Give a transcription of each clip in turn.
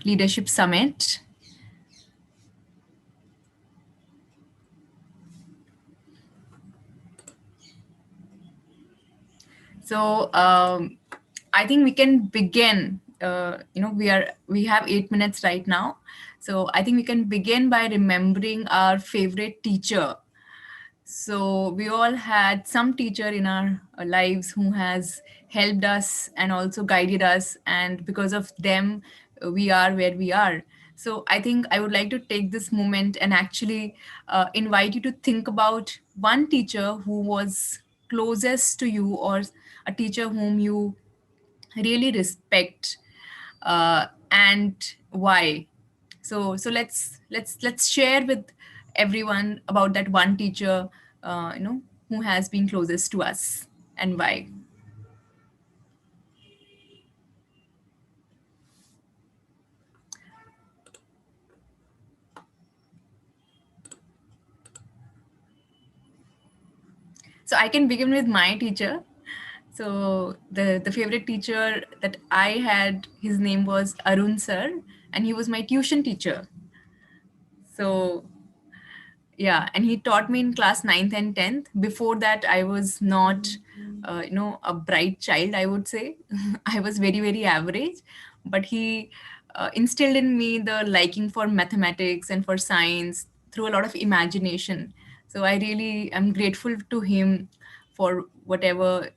Leadership Summit. So I think we can begin. We have 8 minutes right now, so I think we can begin by remembering our favorite teacher. So we all had some teacher in our lives who has helped us and also guided us, and because of them, we are where we are. So I think I would like to take this moment and actually invite you to think about one teacher who was closest to you, or a teacher whom you really respect, and why. So let's share with everyone about that one teacher, who has been closest to us, and why. So I can begin with my teacher. So the favorite teacher that I had, his name was Arun sir, and he was my tuition teacher. So yeah, and he taught me in class 9th and 10th. Before that, I was not a bright child, I would say. I was very, very average, but he instilled in me the liking for mathematics and for science through a lot of imagination. So I really am grateful to him for whatever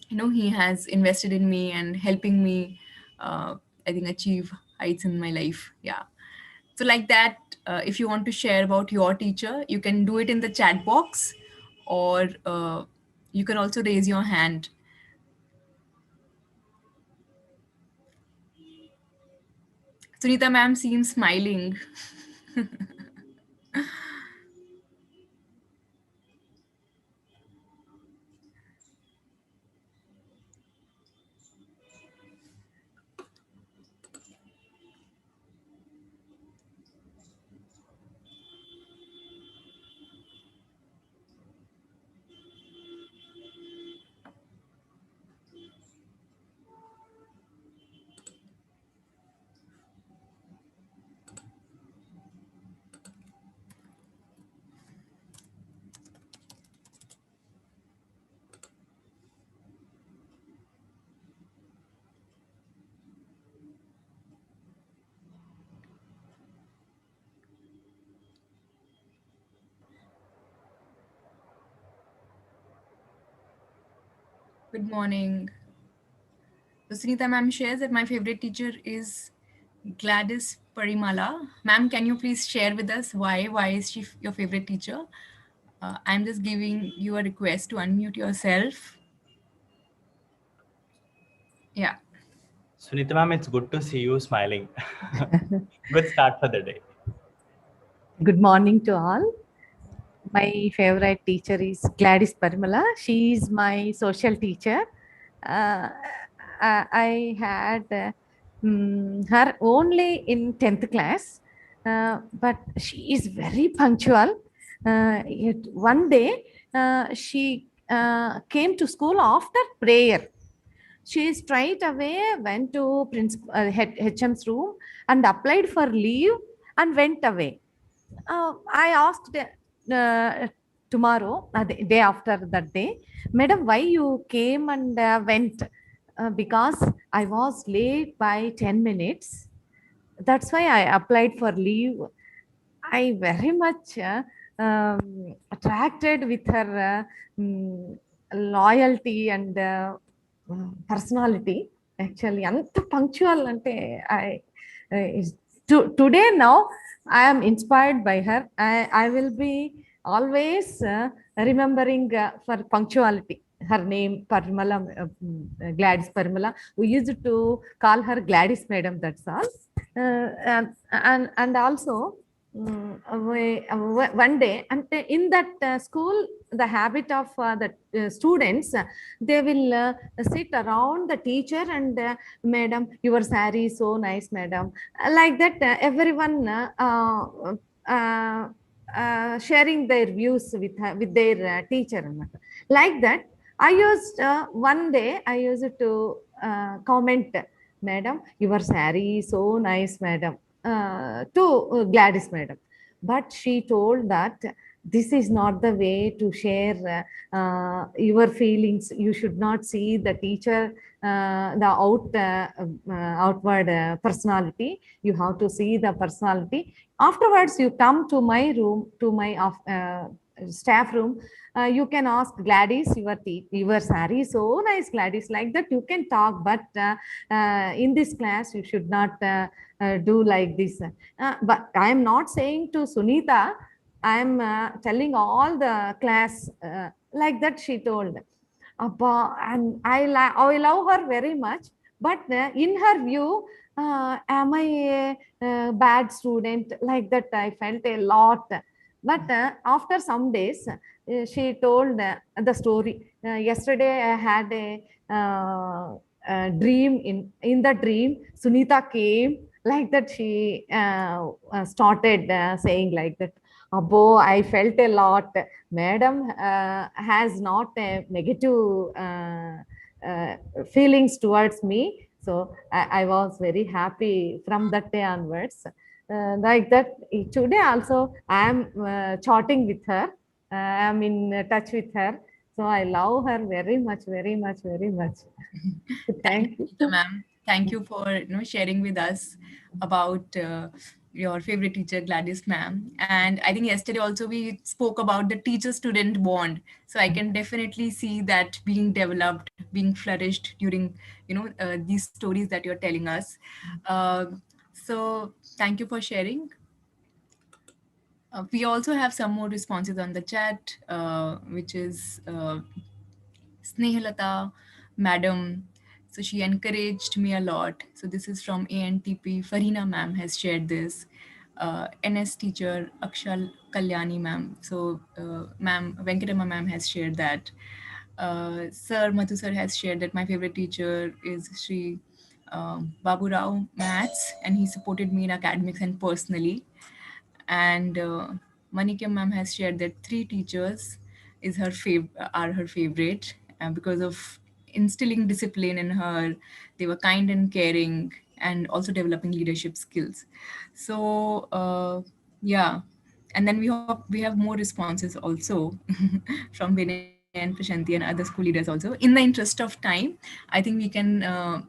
he has invested in me and helping me, I think, achieve heights in my life. Yeah. So, like that, if you want to share about your teacher, you can do it in the chat box, or you can also raise your hand. Sunita ma'am seems smiling. Good morning. So, Sunita ma'am shares that my favorite teacher is Gladys Parimala. Ma'am, can you please share with us why? Why is she your favorite teacher? I'm just giving you a request to unmute yourself. Yeah. Sunita ma'am, it's good to see you smiling. Good start for the day. Good morning to all. My favorite teacher is Gladys Parimala. She is my social teacher. I had her only in 10th class, but she is very punctual. One day, she came to school after prayer. She straight away went to HM's room and applied for leave and went away. I asked tomorrow, the day after that day, Madam, why you came and went? Because I was late by 10 minutes. That's why I applied for leave. I very much attracted with her loyalty and personality. Actually, anta punctual ante today now I am inspired by her. I will be always remembering for punctuality. Her name Parimala, Gladys Parimala. We used to call her Gladys Madam. That's all. And also one day, and in that school, the habit of the students, they will sit around the teacher and madam, your saree is so nice, madam. Like that, everyone sharing their views with their teacher. Like that, I used one day I used to comment madam, your saree is so nice, madam, to Gladys madam. But she told that this is not the way to share your feelings. You should not see the teacher, outward personality. You have to see the personality. Afterwards, you come to my room, to my staff room. You can ask Gladys, your saree is so nice, Gladys. Like that, you can talk. But in this class, you should not do like this. But I am not saying to Sunita. I am telling all the class like that. She told, Abba, and I love her very much. But in her view, am I a bad student? Like that, I felt a lot. But after some days, she told the story. Yesterday, I had a dream. In the dream, Sunita came. Like that, she started saying like that. Abbo, I felt a lot. Madam has not a negative feelings towards me. So I was very happy from that day onwards. Like that, today also I am chatting with her. I am in touch with her. So I love her very much, very much, very much. Thank you. Ma'am. Thank you for sharing with us about your favorite teacher, Gladys ma'am. And I think yesterday also we spoke about the teacher-student bond. So I can definitely see that being developed, being flourished during these stories that you're telling us. So thank you for sharing. We also have some more responses on the chat, which is Snehalata, madam. So she encouraged me a lot. So this is from ANTP. Farina ma'am has shared this. NS teacher Akshal Kalyani ma'am. So ma'am, Venkatama ma'am has shared that. Sir Madhu sir has shared that my favorite teacher is Sri Babu Rao Maths, and he supported me in academics and personally. And Manikya ma'am has shared that three teachers are her favorite because of instilling discipline in her. They were kind and caring, and also developing leadership skills. So yeah, and then we have more responses also from Vinay and Prashanti and other school leaders also. In the interest of time, I think we can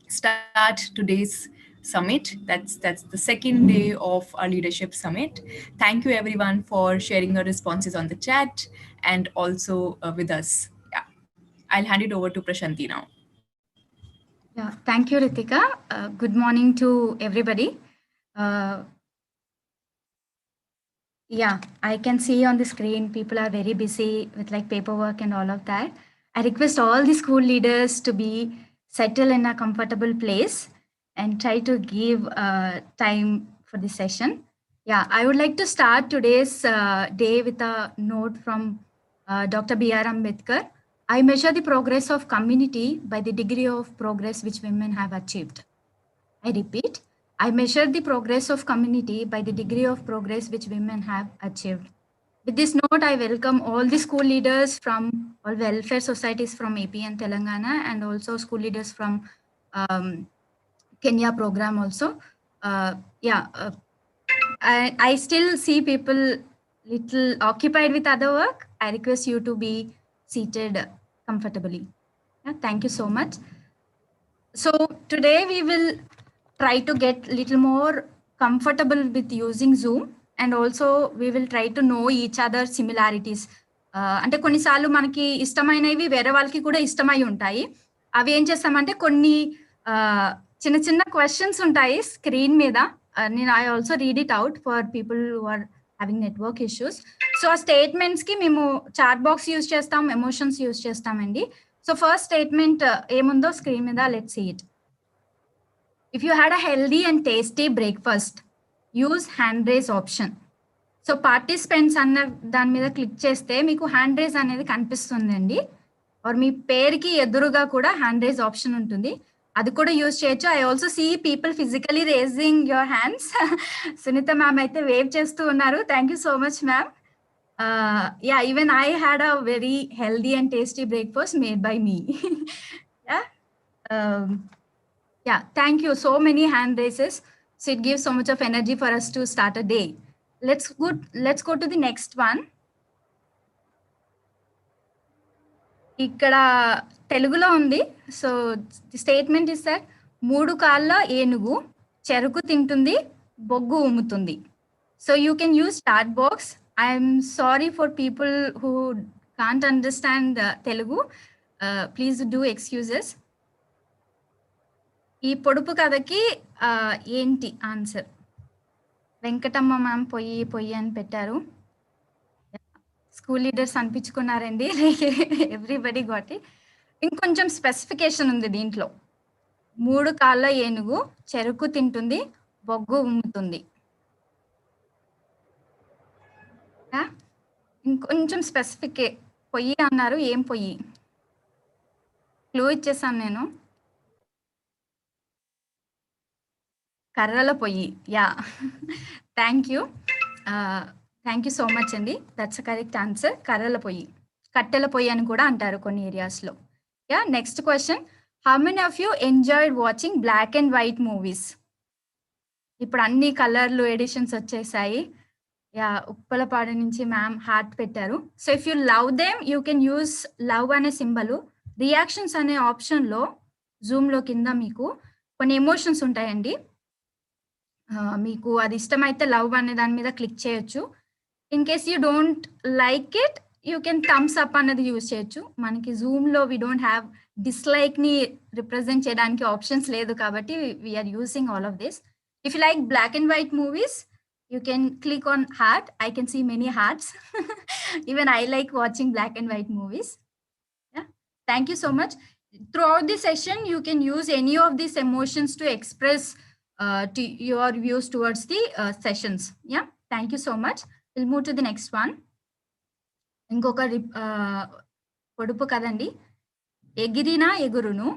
start today's summit. That's the second day of our leadership summit. Thank you everyone for sharing your responses on the chat and also with us. Yeah, I'll hand it over to Prashanti now. Yeah, thank you, Ritika. Good morning to everybody. Uh, yeah, I can see on the screen people are very busy with like paperwork and all of that. I request all the school leaders to be settled in a comfortable place and try to give time for the session. Yeah, I would like to start today's day with a note from Dr. B.R. Ambedkar. I measure the progress of community by the degree of progress which women have achieved. I repeat, I measure the progress of community by the degree of progress which women have achieved. With this note, I welcome all the school leaders from all welfare societies from AP and Telangana, and also school leaders from Kenya program also. I still see people little occupied with other work. I request you to be seated comfortably. Yeah, thank you so much. So today we will try to get little more comfortable with using Zoom, and also we will try to know each other similarities. అంటే కొన్నిసార్లు మనకి ఇష్టమైనవి వేరే వాళ్ళకి కూడా ఇష్టమై ఉంటాయి. అవి ఏం చేస్తామంటే కొన్ని చిన్న చిన్న క్వశ్చన్స్ ఉంటాయి స్క్రీన్ మీద. నేను I also read it out for people who are having network issues. So ఆ స్టేట్మెంట్స్ కి మేము చాట్ బాక్స్ యూజ్ చేస్తాం, ఎమోషన్స్ యూజ్ చేస్తామండి. సో ఫస్ట్ స్టేట్మెంట్ ఏముందో స్క్రీన్ మీద let's see it. If you had a healthy and tasty breakfast, use hand raise option. So participants అన్న దాని మీద క్లిక్ చేస్తే మీకు హ్యాండ్ రేజ్ అనేది కనిపిస్తుందండి. ఆర్ మీ పేరుకి ఎదురుగా కూడా హ్యాండ్ రేజ్ ఆప్షన్ ఉంటుంది, అది కూడా యూజ్ చేయొచ్చు. I also see people physically raising your hands. Sunitha ma'am అయితే వేవ్ చేస్తూ ఉన్నారు. Thank you so much ma'am. Yeah, even I had a very healthy and tasty breakfast made by me. Yeah. Yeah, thank you. So many hand raises. So it gives so much of energy for us to start a day. Let's go to the next one. ఇక్కడ తెలుగులో ఉంది. So the statement is that 3 కాళ్ళ ఏనుగు చెరుకు తింటుంది బొగ్గు ఉమ్ముతుంది. So you can use chat box. I'm sorry for people who can't understand Telugu. Please do excuses. ఈ పొడుపు కథకి ఏంటి ఆన్సర్? వెంకటమ్మ మ్యామ్ పొయ్యి అని పెట్టారు. స్కూల్ లీడర్స్ అనిపించుకున్నారండి. Everybody got it. ఇంకొంచెం స్పెసిఫికేషన్ ఉంది దీంట్లో. 3 కాళ్ళ ఏనుగు చెరుకు తింటుంది బొగ్గు ఉమ్ముతుంది. ఇంకొంచెం స్పెసిఫిక్. పొయ్యి అన్నారు, ఏం పొయ్యి? క్లూ ఇచ్చేసాను నేను. కర్రల పొయ్యి. Yeah, thank you so much అండి. That's correct answer. కర్రల పొయ్యి, కట్టెల పొయ్యి అని కూడా అంటారు కొన్ని ఏరియాస్లో. Yeah, next question. How many of you enjoyed watching black and white movies? ఇప్పుడు అన్ని కలర్లు ఎడిషన్స్ వచ్చేసాయి. యా, ఉప్పలపాడు నుంచి మ్యామ్ హార్ట్ పెట్టారు. So if you love them you can use love అనే సింబల్. రియాక్షన్స్ అనే ఆప్షన్లో జూమ్లో కింద మీకు కొన్ని ఎమోషన్స్ ఉంటాయండి. మీకు అది ఇష్టమైతే లవ్ అనే దాని మీద క్లిక్ చేయొచ్చు. In case you don't like it you can thumbs up అన్నది యూజ్ చేయొచ్చు. మనకి జూమ్లో వీ డోంట్ హ్యావ్ డిస్లైక్ని రిప్రజెంట్ చేయడానికి ఆప్షన్స్ లేదు కాబట్టి we are using all of this. If you like black and white movies you can click on heart. I can see many hearts. Even I like watching black and white movies. Yeah, thank you so much. Throughout the session you can use any of these emotions to express to your views towards the sessions. Yeah, thank you so much. We'll move to the next one. ఇంకొక పొడుపు కదండి. ఎగిరినా ఎగురును,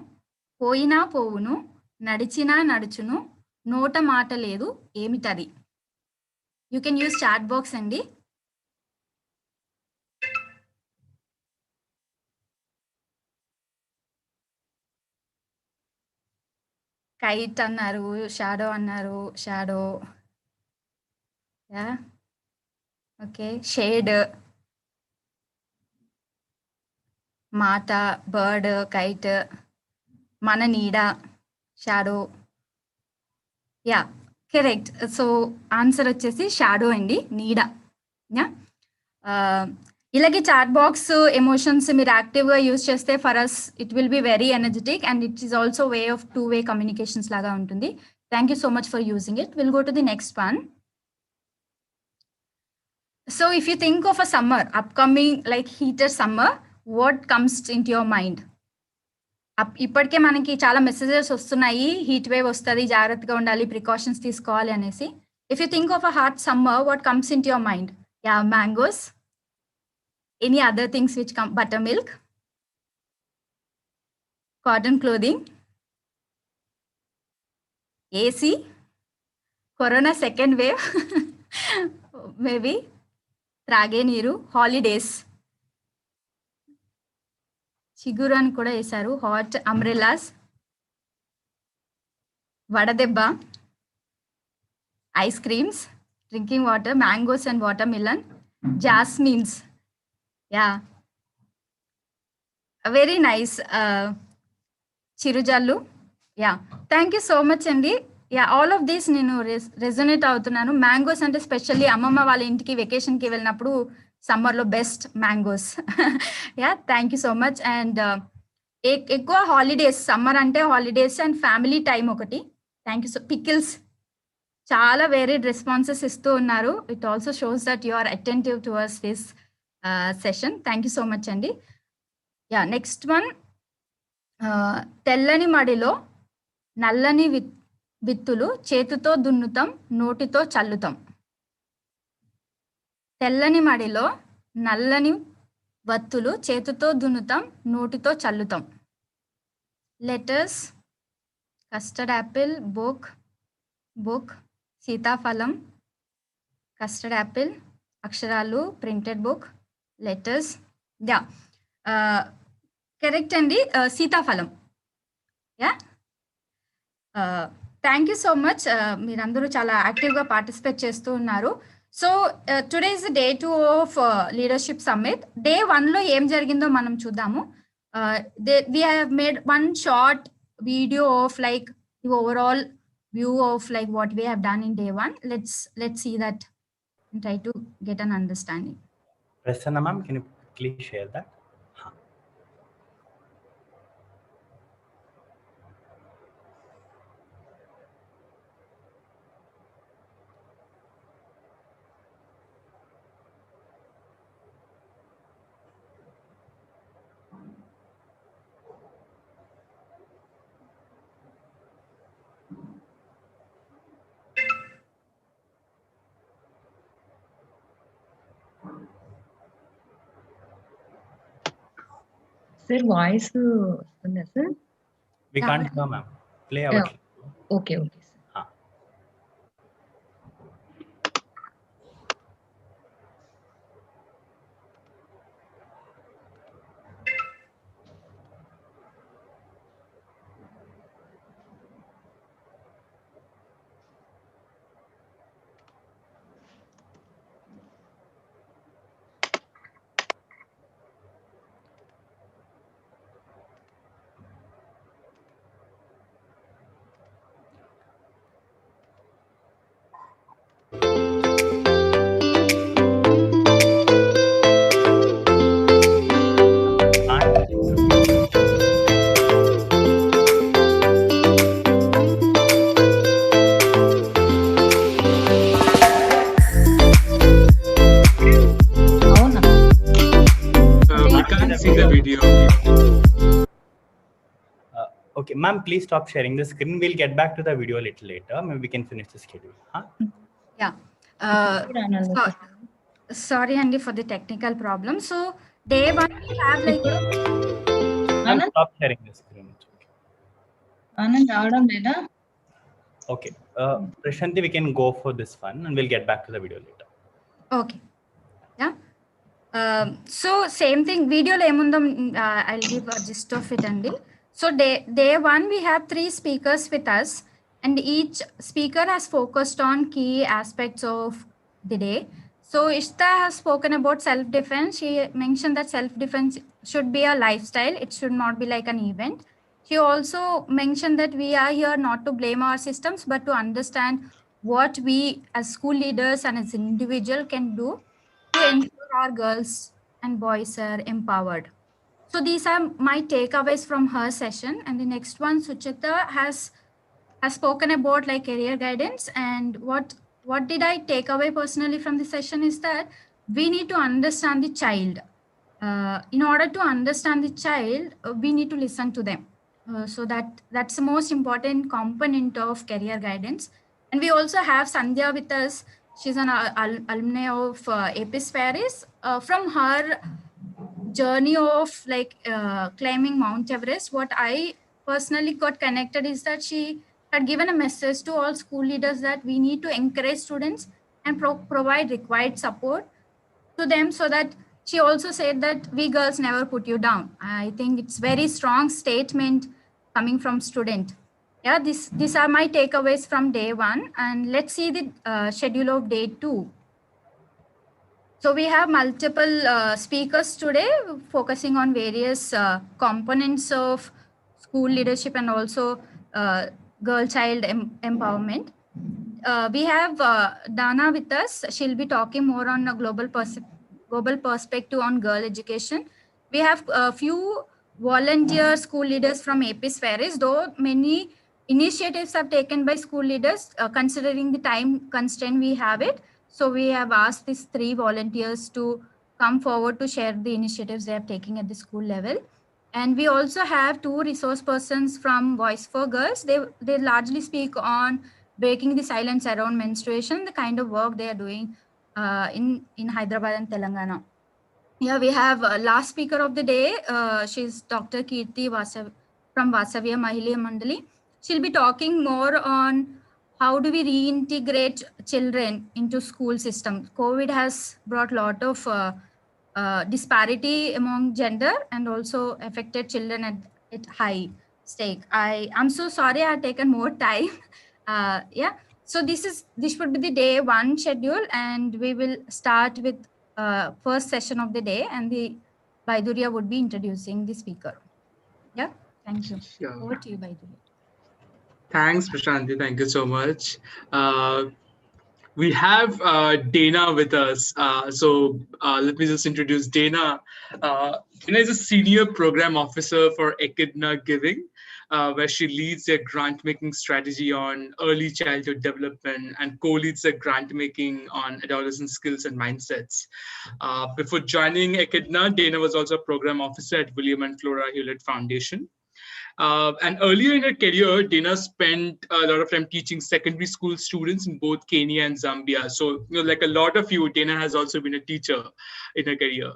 పోయినా పోవును, నడిచినా నడుచును, నోట మాట లేదు ఏమిటది? You can use chat box అండి. కైట్ అన్నారు, షాడో అన్నారు, షాడో. Yeah, okay. షేడ్, మాట, బర్డ్, కైట్, మన నీడ, shadow. Yeah, correct. So answer వచ్చేసి షాడో అండి, నీడ. యా, ఇలాగే చాట్ బాక్స్ ఎమోషన్స్ మీరు యాక్టివ్గా యూజ్ చేస్తే for us it will be very energetic and it is also way of 2-way communications లాగా ఉంటుంది. Thank you so much for using it. Will go to the next one. So if you think of a summer upcoming like heater summer, what comes in to your mind? ఇప్పటికే మనకి చాలా messages వస్తున్నాయి, heat wave వస్తుంది, జాగ్రత్తగా ఉండాలి, precautions తీసుకోవాలి అనేసి. If you think of a hot summer, what comes in to your mind? Yeah, mangoes. Any other things which come? Butter milk, cotton clothing, AC, corona second wave, maybe త్రాగే నీరు, holidays. చిగురు అని కూడా వేశారు. Hot umbrellas, వడదెబ్బ, ice creams, drinking water, mangoes and water melon, jasmines. Yeah, very nice. చిరుజల్లు. Yeah, thank you so much అండి. Yeah, all of these నేను రెజొనేట్ అవుతున్నాను. మ్యాంగోస్ అంటే స్పెషల్లీ అమ్మమ్మ వాళ్ళ ఇంటికి వెకేషన్కి వెళ్ళినప్పుడు సమ్మర్లో best mangoes. Yeah, thank you so much. And ఎక్కువ హాలిడేస్, సమ్మర్ అంటే హాలిడేస్ అండ్ ఫ్యామిలీ టైం ఒకటి. Thank you so. పికిల్స్, చాలా వేరీడ్ రెస్పాన్సెస్ ఇస్తూ ఉన్నారు. It also shows that you are attentive towards this session. Thank you so much అండి. Yeah, next one. తెల్లని మడిలో నల్లని విత్తులు చేతితో దున్నుతాం, నోటితో చల్లుతాం. తెల్లని మడిలో నల్లని వత్తులు చేతితో దున్నుతాం, నోటితో చల్లుతాం. లెటర్స్, కస్టర్డ్ యాపిల్, బుక్, సీతాఫలం, కస్టర్డ్ యాపిల్, అక్షరాలు, printed book, letters. Yeah, correct అండి, సీతాఫలం. Yeah, thank you so much. మీరందరూ చాలా యాక్టివ్గా పార్టిసిపేట్ చేస్తూ ఉన్నారు. So today is day 2 of leadership summit. Day 1లో ఏం జరిగిందో మనం చూద్దాము. We have made one short video of like the overall view of like what we have done in day 1. Let's see that and try to get an understanding. Prasanna ma'am, can you please share that? Sir, voice ఉందా sir? We can't hear ma'am. Play out. Okay, okay. Sir. We can't see the video. Okay, ma'am, please stop sharing the screen. We'll get back to the video a little later. Maybe we can finish the schedule. Huh? Yeah. Sorry, Andy, for the technical problem. So day 1 we have like Ma'am, stop sharing the screen. Anand రావడం లేదా? Okay, Prashanti, we can go for this one and we'll get back to the video later. Okay. Yeah. So same thing. Video lo emundo, I'll give a gist of it, Andy. So day 1 we have 3 speakers with us, and each speaker has focused on key aspects of the day. So Ishta has spoken about self-defense. She mentioned that self-defense should be a lifestyle. It should not be like an event. She also mentioned that we are here not to blame our systems, but to understand what we as school leaders and as individual can do to ensure our girls and boys are empowered. So these are my takeaways from her session. And the next one, Suchita has spoken about like career guidance. And what did I take away personally from the session is that we need to understand the child. In order to understand the child, we need to listen to them. So that's the most important component of career guidance. And we also have Sandhya with us. She's an alumni of APIS Paris. From her journey of like climbing Mount Everest, what I personally got connected is that she had given a message to all school leaders that we need to encourage students and provide required support to them, so that she also said that we girls never put you down. I think it's very strong statement coming from student. Yeah, these are my takeaways from day 1, and let's see the schedule of day 2. So we have multiple speakers today focusing on various components of school leadership and also girl-child empowerment. We have Dana with us. She'll be talking more on a global perspective on girl education. We have a few volunteer school leaders from APIS Ferris, though many initiatives are taken by school leaders considering the time constraint we have it. So we have asked these 3 volunteers to come forward to share the initiatives they are taking at the school level. And we also have 2 resource persons from Voice for Girls. They largely speak on breaking the silence around menstruation, the kind of work they are doing in Hyderabad and Telangana. Yeah, we have last speaker of the day. She's Dr. Kirti from Vasavya Mahila Mandali. She'll be talking more on how do we reintegrate children into school system. COVID has brought a lot of disparity among gender and also affected children at high. stake. I'm so sorry I have taken more time. Yeah. So this would be the day 1 schedule, and we will start with first session of the day, and the Baidurya would be introducing the speaker. Yeah. Thank you. Yeah. Over to you, Baidurya. Thanks, Prashanti. Thank you so much. We have Dana with us. So let me just introduce Dana. Dana is a senior program officer for Echidna Giving, where she leads their grant-making strategy on early childhood development and co-leads their grant-making on adolescent skills and mindsets. Before joining Echidna, Dana was also a program officer at William and Flora Hewlett Foundation. And earlier in her career, Dana spent a lot of time teaching secondary school students in both Kenya and Zambia. So, like a lot of you, Dana has also been a teacher in her career.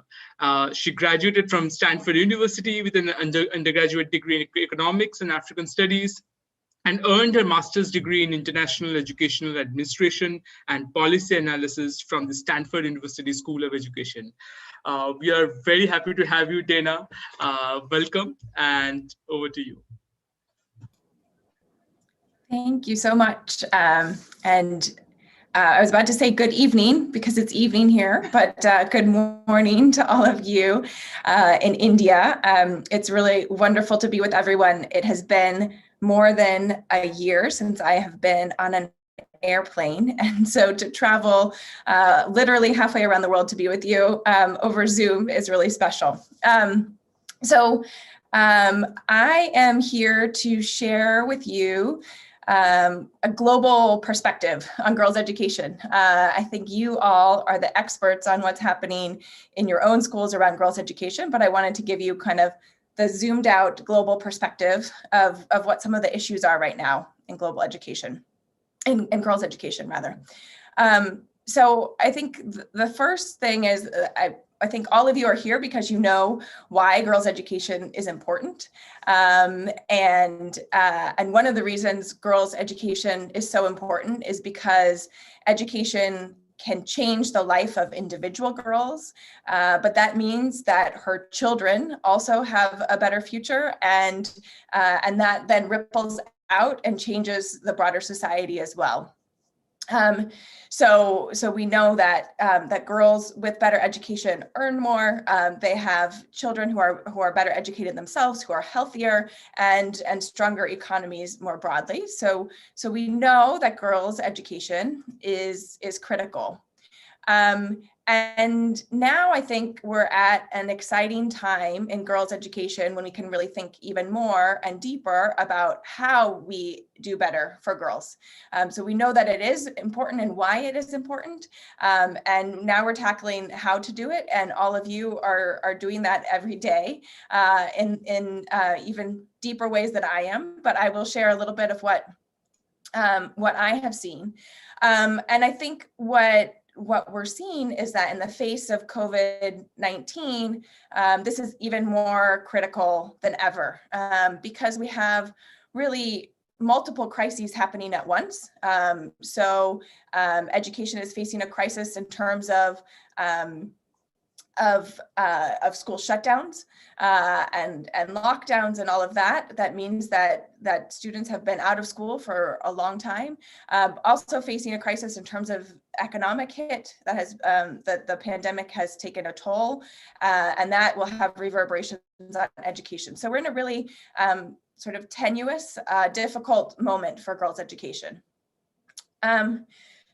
She graduated from Stanford University with an undergraduate degree in economics and African studies, and earned her master's degree in international educational administration and policy analysis from the Stanford University School of Education. We are very happy to have you, Dana. Welcome, and over to you. Thank you so much. I was about to say good evening because it's evening here, but good morning to all of you in India. It's really wonderful to be with everyone. It has been more than a year since I have been on an airplane, and so to travel literally halfway around the world to be with you over Zoom is really special. I am here to share with you a global perspective on girls' education. I think you all are the experts on what's happening in your own schools around girls' education, but I wanted to give you kind of the zoomed out global perspective of what some of the issues are right now in global education, in girls' education rather. So I think the first thing is I think all of you are here because you know why girls' education is important. And one of the reasons girls' education is so important is because education can change the life of individual girls, but that means that her children also have a better future, and that then ripples out and changes the broader society as well. So we know that that girls with better education earn more. They have children who are better educated themselves, who are healthier, and stronger economies more broadly. So we know that girls' education is critical. And now I think we're at an exciting time in girls' education when we can really think even more and deeper about how we do better for girls. So we know that it is important and why it is important. And now we're tackling how to do it. And all of you are doing that every day in even deeper ways than I am. But I will share a little bit of what I have seen. And I think what we're seeing is that in the face of COVID-19, this is even more critical than ever because we have really multiple crises happening at once. Education is facing a crisis in terms of school shutdowns and lockdowns and all of that. That means that students have been out of school for a long time. Also facing a crisis in terms of economic hit that has the pandemic has taken a toll, and that will have reverberations on education. So we're in a really sort of tenuous, difficult moment for girls' education.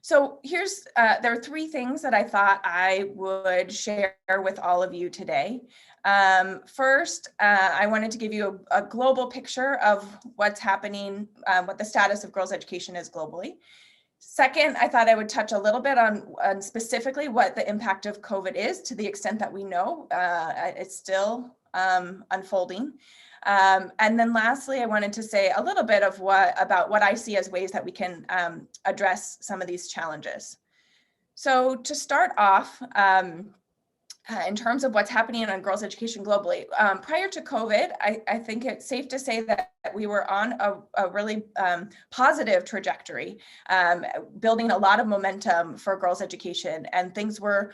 So here's, there are three things that I thought I would share with all of you today. First, I wanted to give you a global picture of what's happening, what the status of girls' education is globally. Second, I thought I would touch a little bit on specifically what the impact of COVID is to the extent that we know it's still unfolding. And then lastly, I wanted to say a little bit of about what I see as ways that we can address some of these challenges. So to start off, in terms of what's happening on girls' education globally, prior to COVID, I think it's safe to say that we were on a really positive trajectory, building a lot of momentum for girls' education, and things were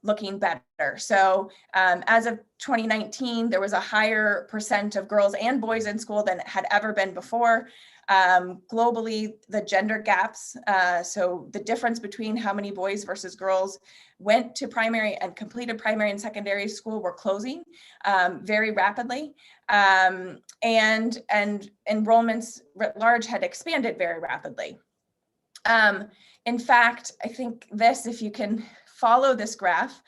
looking better. So as of 2019, there was a higher percent of girls and boys in school than it had ever been before. Globally, the gender gaps, so the difference between how many boys versus girls went to primary and completed primary and secondary school were closing very rapidly. And enrollments writ large had expanded very rapidly. In fact, I think this, if you can follow this graph,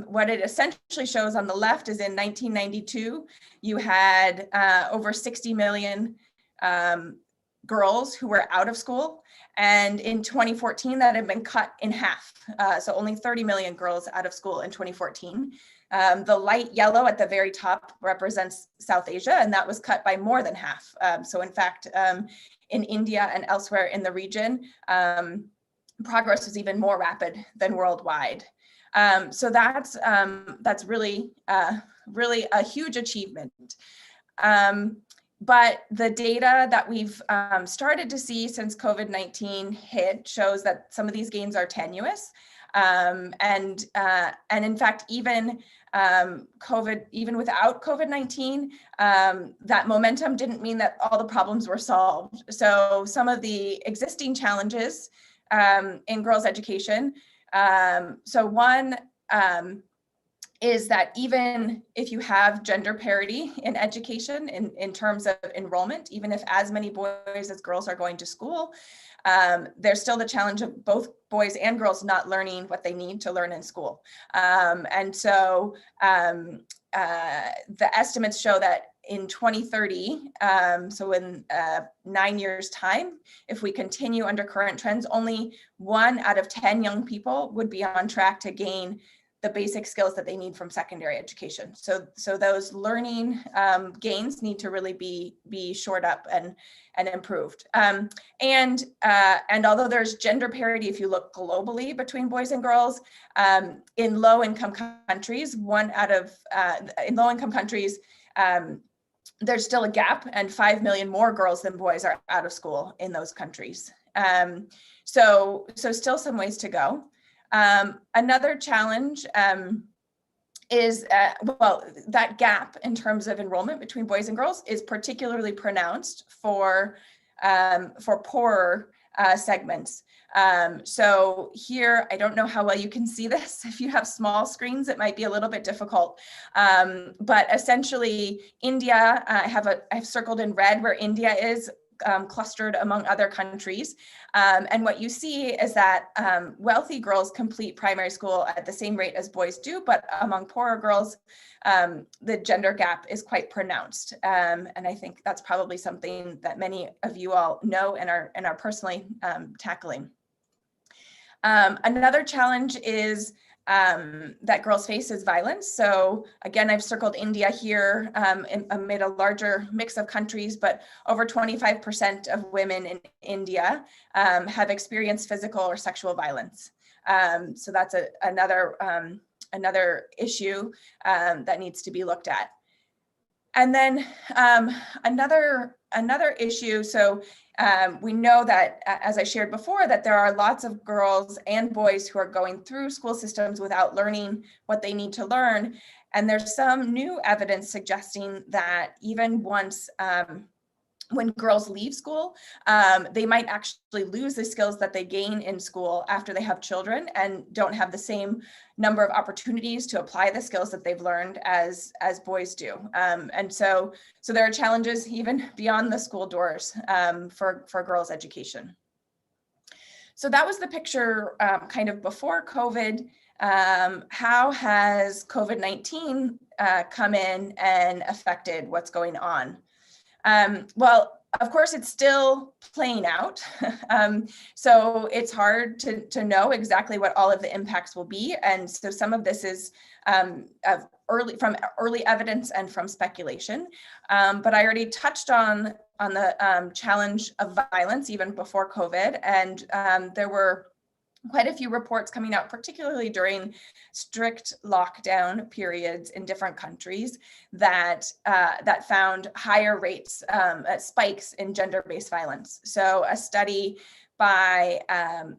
what it essentially shows on the left is in 1992, you had over 60 million girls who were out of school. And in 2014, that had been cut in half. So only 30 million girls out of school in 2014. The light yellow at the very top represents South Asia, and that was cut by more than half. So in fact, in India and elsewhere in the region, progress was even more rapid than worldwide. So that's really a huge achievement. But the data that we've started to see since COVID-19 hit shows that some of these gains are tenuous. And in fact, even without COVID-19, that momentum didn't mean that all the problems were solved. So some of the existing challenges in girls' education. So one is that even if you have gender parity in education in terms of enrollment, even if as many boys as girls are going to school, there's still the challenge of both boys and girls not learning what they need to learn in school. And so the estimates show that in 2030, so in 9 years' time, if we continue under current trends, only 1 out of 10 young people would be on track to gain the basic skills that they need from secondary education. So those learning gains need to really be shored up and improved. And although there's gender parity, if you look globally between boys and girls, in low-income countries, there's still a gap, and 5 million more girls than boys are out of school in those countries. So still some ways to go. Another challenge is, that gap in terms of enrollment between boys and girls is particularly pronounced for poorer segments. So here, I don't know how well you can see this. If you have small screens, it might be a little bit difficult. But essentially, India, I've circled in red where India is clustered among other countries. And what you see is that wealthy girls complete primary school at the same rate as boys do, but among poorer girls, the gender gap is quite pronounced. And I think that's probably something that many of you all know and are personally tackling. Another challenge is that girls face is violence. So again, I've circled India here amid a larger mix of countries, but over 25% of women in India have experienced physical or sexual violence. So that's another issue that needs to be looked at. And then another issue, so we know that, as I shared before, that there are lots of girls and boys who are going through school systems without learning what they need to learn. And there's some new evidence suggesting that even once, when girls leave school, they might actually lose the skills that they gain in school after they have children and don't have the same number of opportunities to apply the skills that they've learned as boys do. And so there are challenges even beyond the school doors for girls' education. So that was the picture kind of before COVID. How has COVID-19 come in and affected what's going on? Well, of course, it's still playing out. So it's hard to know exactly what all of the impacts will be. And so some of this is from early evidence and from speculation. But I already touched on the challenge of violence even before COVID. And there were quite a few reports coming out, particularly during strict lockdown periods in different countries, that found higher rates, spikes in gender-based violence. So a study by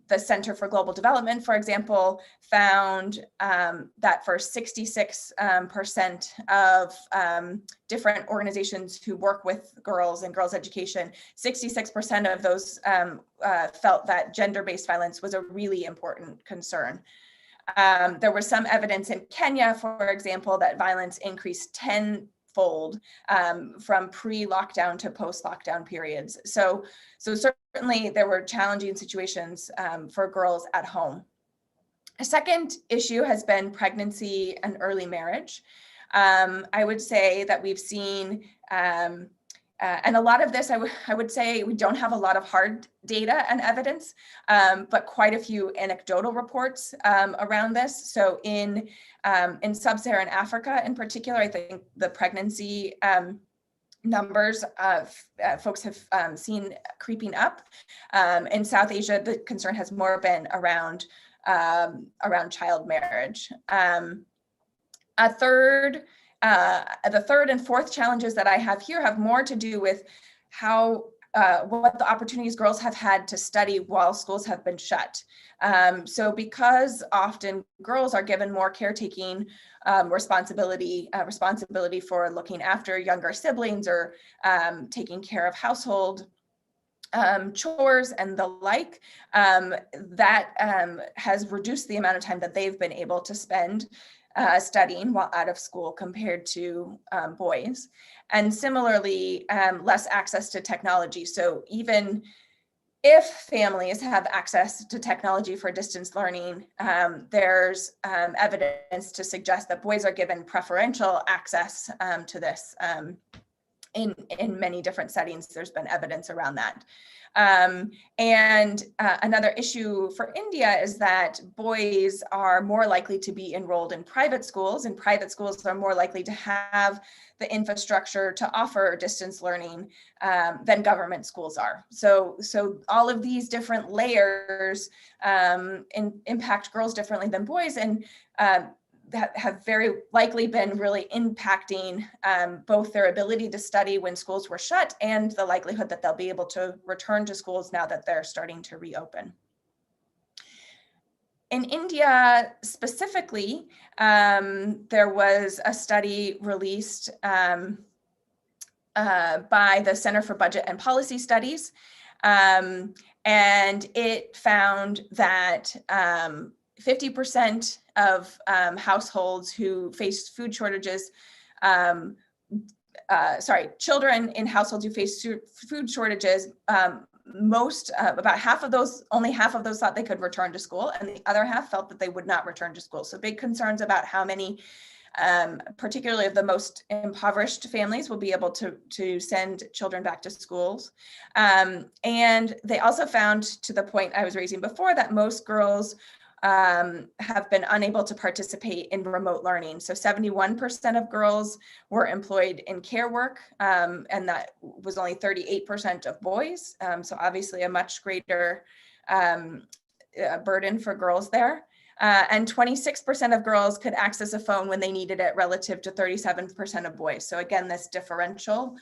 the Center for Global Development, for example, found that for 66% of different organizations who work with girls and girls' education, 66% of those felt that gender-based violence was a really important concern. There was some evidence in Kenya, for example, that violence increased tenfold from pre-lockdown to post-lockdown periods. So certainly there were challenging situations for girls at home. A second issue has been pregnancy and early marriage. I would say that we've seen, and a lot of this, I would say we don't have a lot of hard data and evidence, but quite a few anecdotal reports around this. So in sub-Saharan Africa in particular, I think the pregnancy numbers of folks have seen creeping up. In South Asia, the concern has more been around child marriage. The third and fourth challenges that I have here have more to do with how what the opportunities girls have had to study while schools have been shut. So because often girls are given more caretaking responsibility for looking after younger siblings or taking care of household chores and the like, that has reduced the amount of time that they've been able to spend studying while out of school compared to boys. And similarly, less access to technology. So even if families have access to technology for distance learning, there's evidence to suggest that boys are given preferential access to this. In many different settings, there's been evidence around that. Another issue for India is that boys are more likely to be enrolled in private schools, and private schools are more likely to have the infrastructure to offer distance learning than government schools are. So all of these different layers impact girls differently than boys, and that have very likely been really impacting both their ability to study when schools were shut and the likelihood that they'll be able to return to schools now that they're starting to reopen. In India specifically, there was a study released by the Center for Budget and Policy Studies, and it found that 50% of households who faced food shortages, children in households who faced food shortages, about half of those, only half of those thought they could return to school, and the other half felt that they would not return to school. So big concerns about how many, particularly of the most impoverished families, will be able to send children back to schools. And they also found, to the point I was raising before, that most girls have been unable to participate in remote learning. So 71% of girls were employed in care work, and that was only 38% of boys. So obviously a much greater burden for girls there. And 26% of girls could access a phone when they needed it relative to 37% of boys. So again, this differential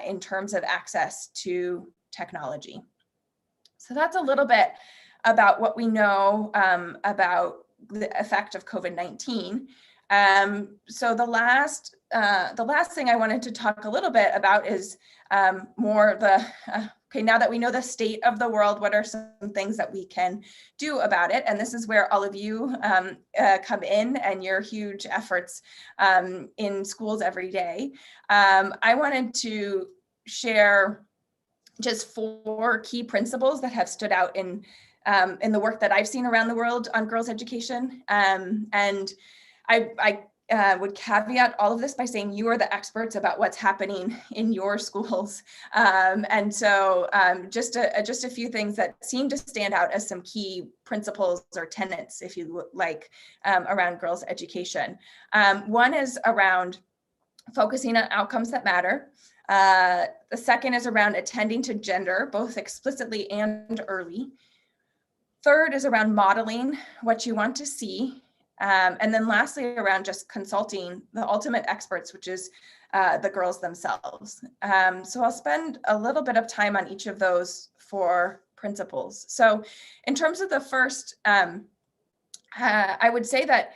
in terms of access to technology. So that's a little bit about what we know about the effect of COVID-19. So the last thing I wanted to talk a little bit about is more the, okay, now that we know the state of the world, what are some things that we can do about it? And this is where all of you come in and your huge efforts in schools every day. I wanted to share just 4 key principles that have stood out in the work that I've seen around the world on girls' education. And I would caveat all of this by saying you are the experts about what's happening in your schools. And so just a few things that seem to stand out as some key principles or tenets, if you like, around girls' education. One is around focusing on outcomes that matter. The second is around attending to gender, both explicitly and early. Third is around modeling what you want to see. And then lastly, around just consulting the ultimate experts, which is the girls themselves. So I'll spend a little bit of time on each of those 4 principles. So in terms of the first, I would say that,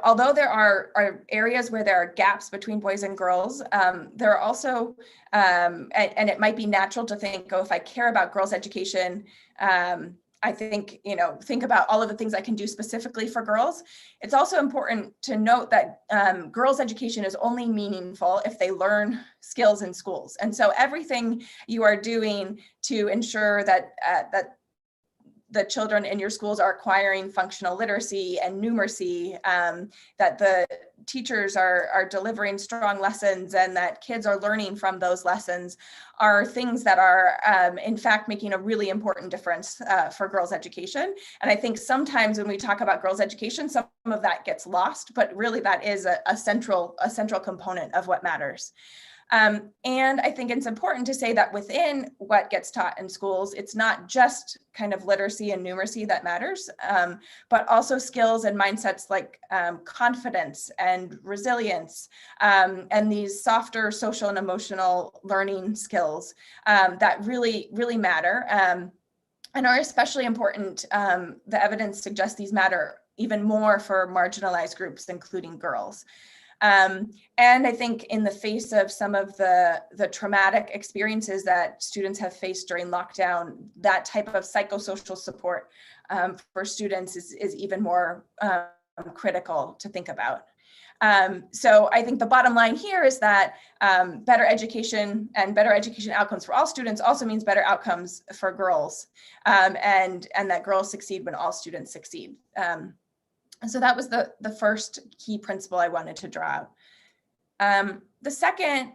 although there are areas where there are gaps between boys and girls, there are also, and it might be natural to think, oh, if I care about girls' education, I think about all of the things I can do specifically for girls. It's also important to note that girls' education is only meaningful if they learn skills in schools. And so everything you are doing to ensure that the children in your schools are acquiring functional literacy and numeracy, that the teachers are delivering strong lessons and that kids are learning from those lessons, are things that are in fact making a really important difference for girls' education. And I think sometimes when we talk about girls' education, some of that gets lost, but really that is a central component of what matters. And I think it's important to say that within what gets taught in schools, it's not just kind of literacy and numeracy that matters, but also skills and mindsets like confidence and resilience, and these softer social and emotional learning skills that really, really matter and are especially important. The evidence suggests these matter even more for marginalized groups, including girls. And I think in the face of some of the traumatic experiences that students have faced during lockdown, that type of psychosocial support for students is even more critical to think about. So I think the bottom line here is that better education and better education outcomes for all students also means better outcomes for girls, and that girls succeed when all students succeed. So that was the first key principle I wanted to draw out. The second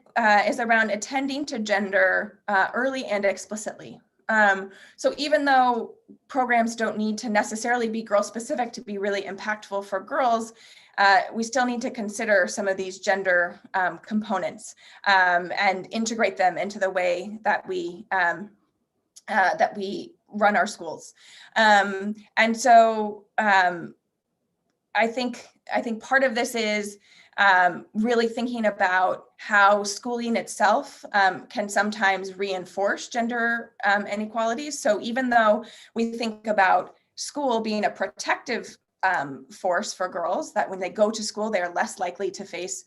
is around attending to gender early and explicitly. So even though programs don't need to necessarily be girl specific to be really impactful for girls, we still need to consider some of these gender components and integrate them into the way that we run our schools. And so I think part of this is really thinking about how schooling itself can sometimes reinforce gender inequalities. So even though we think about school being a protective force for girls, that when they go to school, they are less likely to face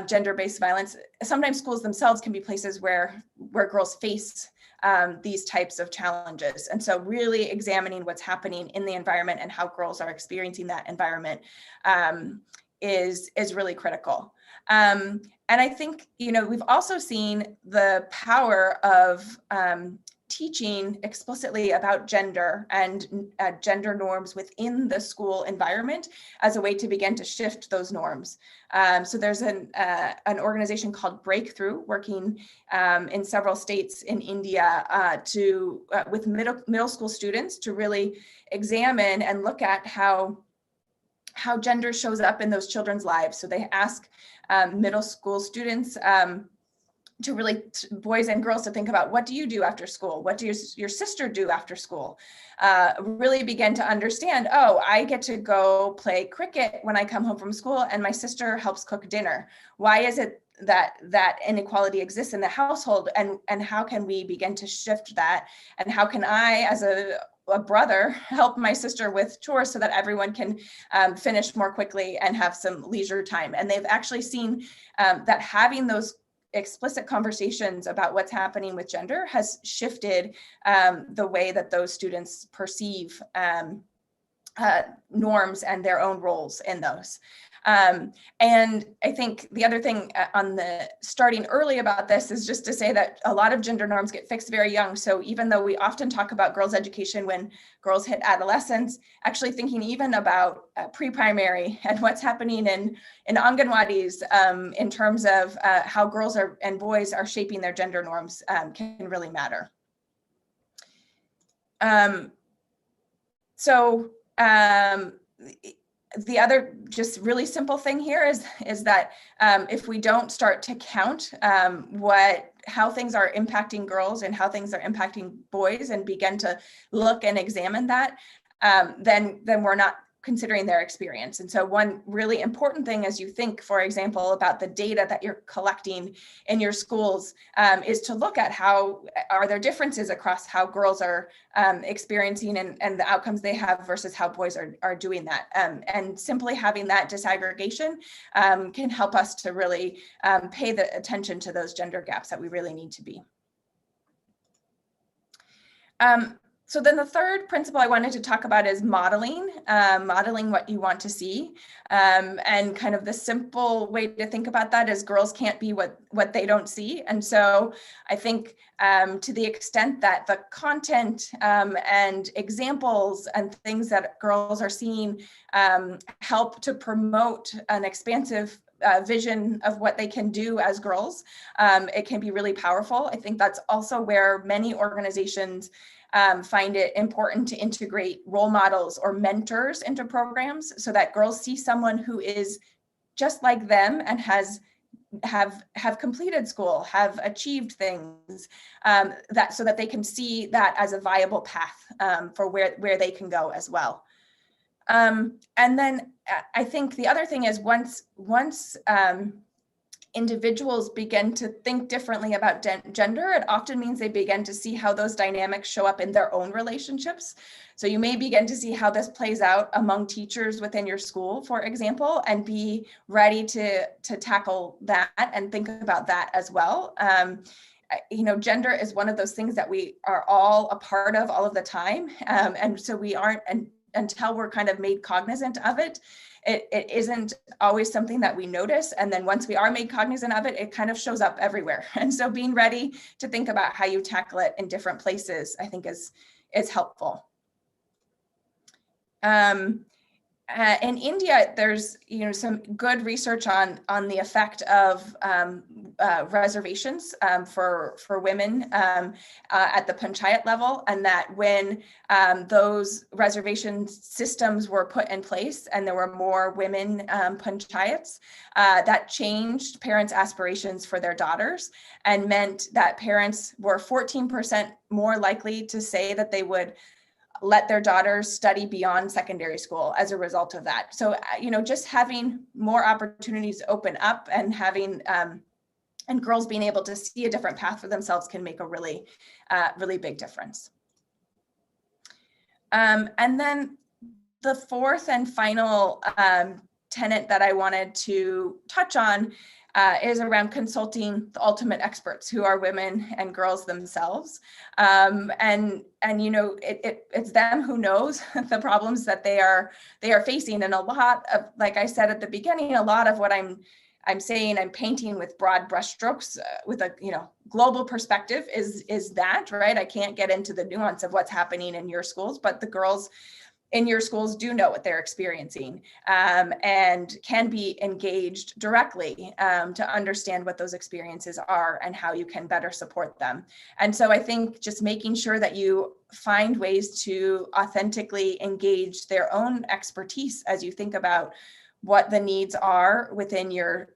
gender-based violence, sometimes schools themselves can be places where girls face these types of challenges. And so really examining what's happening in the environment and how girls are experiencing that environment is really critical. And I think, we've also seen the power of teaching explicitly about gender and gender norms within the school environment as a way to begin to shift those norms. So there's an organization called Breakthrough working in several states in India with middle school students to really examine and look at how gender shows up in those children's lives. So they ask middle school students to really, boys and girls, to think about, what do you do after school? What does your sister do after school? Really begin to understand, oh, I get to go play cricket when I come home from school and my sister helps cook dinner. Why is it that inequality exists in the household, and how can we begin to shift that? And how can I, as a brother, help my sister with chores so that everyone can finish more quickly and have some leisure time? And they've actually seen that having those explicit conversations about what's happening with gender has shifted the way that those students perceive norms and their own roles in those. And I think the other thing on the starting early about this is just to say that a lot of gender norms get fixed very young. So even though we often talk about girls' education when girls hit adolescence, actually thinking even about pre-primary and what's happening in Anganwadis in terms of how girls and boys are shaping their gender norms can really matter. The other just really simple thing here is that if we don't start to count how things are impacting girls and how things are impacting boys and begin to look and examine that, then we're not considering their experience. And so one really important thing as you think, for example, about the data that you're collecting in your schools is to look at how are there differences across how girls are experiencing and the outcomes they have versus how boys are doing that. And simply having that disaggregation can help us to really pay the attention to those gender gaps that we really need to be. So then the third principle I wanted to talk about is modeling, modeling what you want to see. And kind of the simple way to think about that is girls can't be what they don't see. And so I think to the extent that the content and examples and things that girls are seeing help to promote an expansive vision of what they can do as girls, it can be really powerful. I think that's also where many organizations find it important to integrate role models or mentors into programs so that girls see someone who is just like them and have completed school, have achieved things, so that they can see that as a viable path for where they can go as well. And then I think the other thing is once individuals begin to think differently about gender, it often means they begin to see how those dynamics show up in their own relationships. So you may begin to see how this plays out among teachers within your school, for example, and be ready to tackle that and think about that as well. You know, gender is one of those things that we are all a part of all of the time. And so we aren't, until we're kind of made cognizant of it, it isn't always something that we notice. And then once we are made cognizant of it, it kind of shows up everywhere. And so being ready to think about how you tackle it in different places, I think is helpful. In India, there's some good research on the effect of reservations for women at the panchayat level, and that when those reservation systems were put in place and there were more women panchayats, that changed parents' aspirations for their daughters and meant that parents were 14% more likely to say that they would let their daughters study beyond secondary school as a result of that. So, just having more opportunities open up and having, and girls being able to see a different path for themselves can make a really, really big difference. And then the fourth and final tenet that I wanted to touch on is around consulting the ultimate experts, who are women and girls themselves. And it's them who knows the problems that they are facing. And a lot of, like I said at the beginning, a lot of what I'm saying, I'm painting with broad brushstrokes with a global perspective is that, right? I can't get into the nuance of what's happening in your schools, but the girls in your schools do know what they're experiencing and can be engaged directly to understand what those experiences are and how you can better support them. And so I think just making sure that you find ways to authentically engage their own expertise as you think about what the needs are within your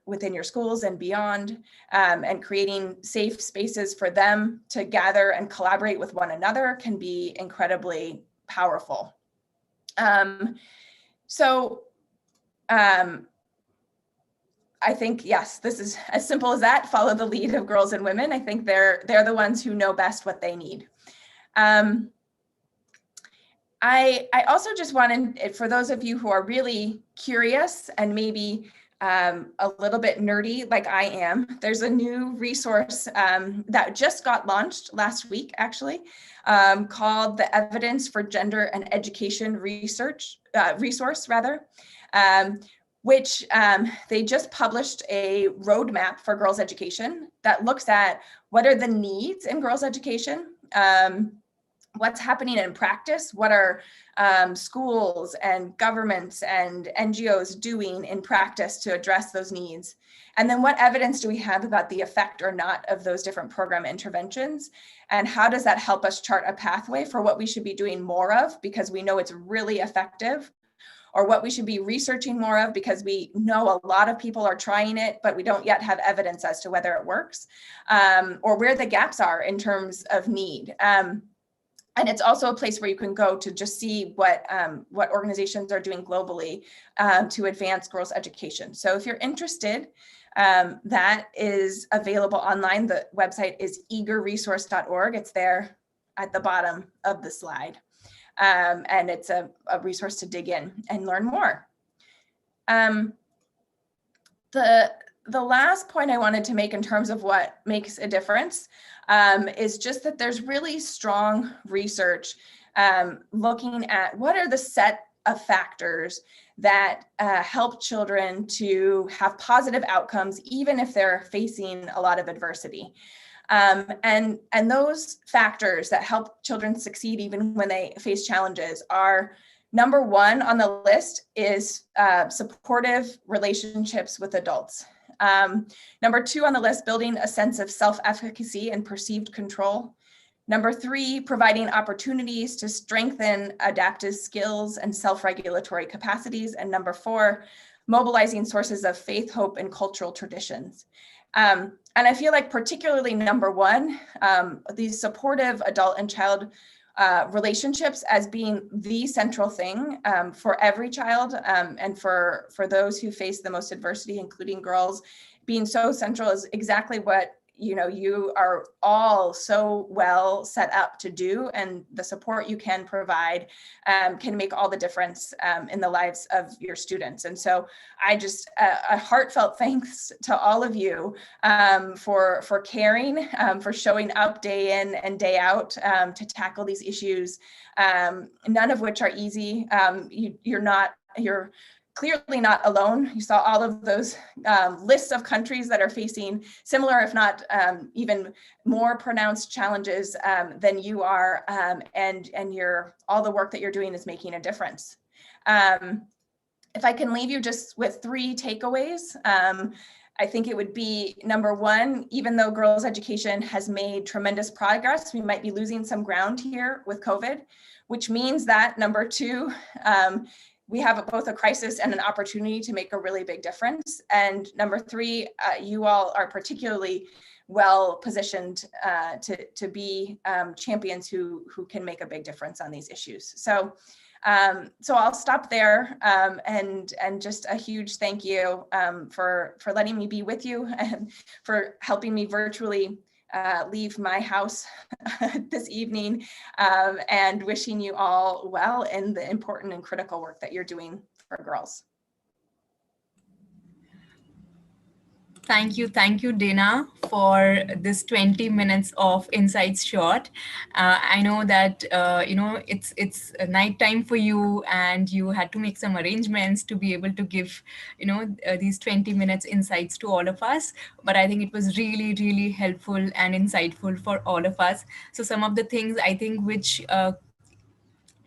schools and beyond, and creating safe spaces for them to gather and collaborate with one another can be incredibly powerful. I think, yes, this is as simple as that. Follow the lead of girls and women. I think they're the ones who know best what they need. I also just wanted, for those of you who are really curious and maybe a little bit nerdy like I am, there's a new resource that just got launched last week, actually, called the Evidence for Gender and Education Resource, which they just published a roadmap for girls' education that looks at what are the needs in girls' education, what's happening in practice, what are schools and governments and NGOs doing in practice to address those needs? And then what evidence do we have about the effect or not of those different program interventions? And how does that help us chart a pathway for what we should be doing more of because we know it's really effective, or what we should be researching more of because we know a lot of people are trying it, but we don't yet have evidence as to whether it works, or where the gaps are in terms of need. And it's also a place where you can go to just see what organizations are doing globally to advance girls' education. So if you're interested, that is available online. The website is eagerresource.org. It's there at the bottom of the slide. And it's a resource to dig in and learn more. The last point I wanted to make in terms of what makes a difference is just that there's really strong research looking at what are the set of factors that help children to have positive outcomes, even if they're facing a lot of adversity. And those factors that help children succeed even when they face challenges are, number one on the list is supportive relationships with adults. Number two on the list, building a sense of self-efficacy and perceived control. Number three, providing opportunities to strengthen adaptive skills and self-regulatory capacities. And number four, mobilizing sources of faith, hope, and cultural traditions. And I feel like particularly number one, these supportive adult and child relationships as being the central thing for every child and for those who face the most adversity, including girls, being so central is exactly what you are all so well set up to do, and the support you can provide can make all the difference in the lives of your students. And so I just a heartfelt thanks to all of you for caring, for showing up day in and day out to tackle these issues, none of which are easy. You're clearly not alone. You saw all of those lists of countries that are facing similar, if not even more pronounced challenges than you are, and all the work that you're doing is making a difference. If I can leave you just with three takeaways, I think it would be, number one, even though girls' education has made tremendous progress, we might be losing some ground here with COVID, which means that, number two, we have both a crisis and an opportunity to make a really big difference. And number three, you all are particularly well positioned to be champions who can make a big difference on these issues. So I'll stop there, and just a huge thank you for letting me be with you and for helping me virtually leave my house this evening, and wishing you all well in the important and critical work that you're doing for girls. Thank you, Dana, for this 20 minutes of Insights Short. I know that it's a night time for you, and you had to make some arrangements to be able to give these 20 minutes insights to all of us. But I think it was really, really helpful and insightful for all of us. So some of the things I think which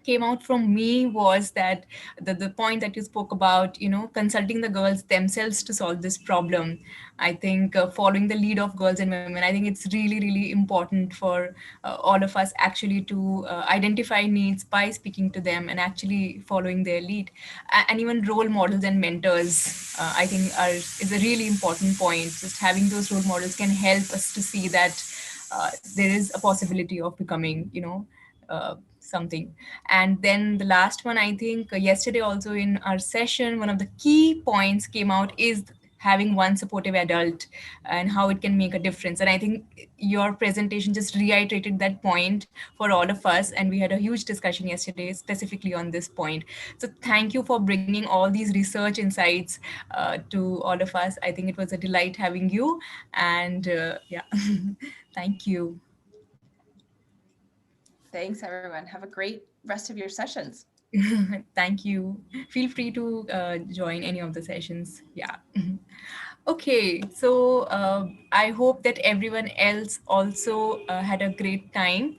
came out from me was that the point that you spoke about, consulting the girls themselves to solve this problem. I think following the lead of girls and women, I think it's really, really important for all of us actually to identify needs by speaking to them and actually following their lead. And even role models and mentors, I think is a really important point. Just having those role models can help us to see that there is a possibility of becoming, something. And then the last one, I think yesterday also in our session, one of the key points came out is having one supportive adult and how it can make a difference. And I think your presentation just reiterated that point for all of us. And we had a huge discussion yesterday specifically on this point. So thank you for bringing all these research insights to all of us. I think it was a delight having you. And yeah, thank you. Thanks, everyone. Have a great rest of your sessions. Thank you. Feel free to join any of the sessions. Yeah. Okay, so I hope that everyone else also had a great time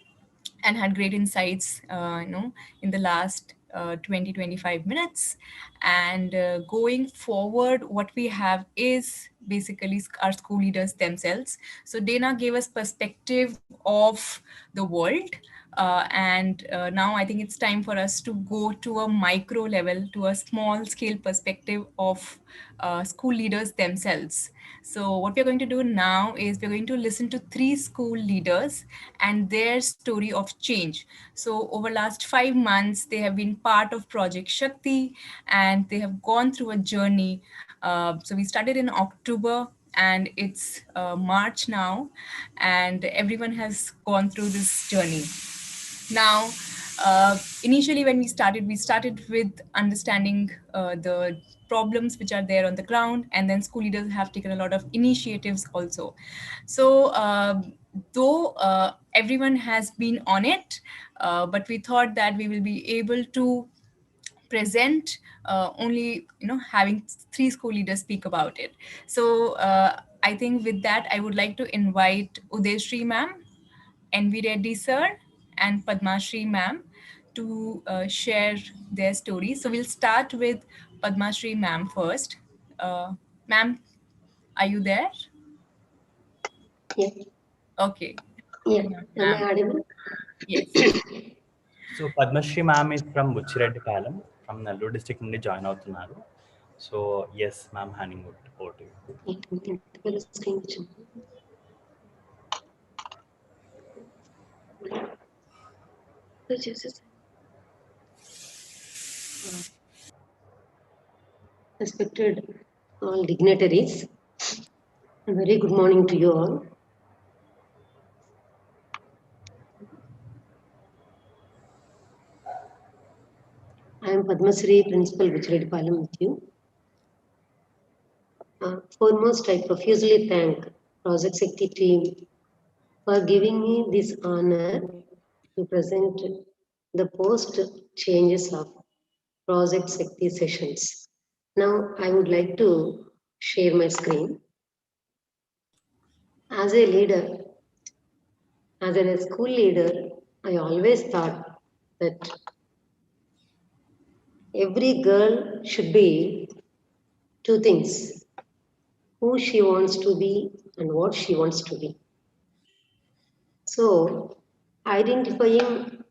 and had great insights, in the last 20-25 minutes. And going forward, what we have is basically our school leaders themselves. So Dana gave us perspective of the world. and now I think it's time for us to go to a micro level, to a small scale perspective of school leaders themselves. So what we're going to do now is we're going to listen to 3 school leaders and their story of change. So over last 5 months, they have been part of Project Shakti, and they have gone through a journey. So we started in October, and it's March now, and everyone has gone through this journey. Now, initially when we started with understanding the problems which are there on the ground, and then school leaders have taken a lot of initiatives also. So though everyone has been on it, but we thought that we will be able to present only having 3 school leaders speak about it. So I think with that I would like to invite Udeshri ma'am, NV Reddy sir, and Padmashri ma'am to share their stories. So we'll start with Padmashri ma'am first. Ma'am, are you there? Yeah. Okay. Yeah. Am I audible? Yes. So Padmashri ma'am is from Buchireddipalam, from Nellore district నుండి join అవుతున్నారు. So yes, ma'am, handing over to you. Screen. Respected all dignitaries, a very good morning to you all. I am Padmasri, Principal Buchireddipalam with you. Foremost, I profusely thank Project Shakti team for giving me this honor to present the post changes of Project Shakti sessions. Now, I would like to share my screen. As a leader, as a school leader, I always thought that every girl should be 2 things: who she wants to be and what she wants to be. So, identifying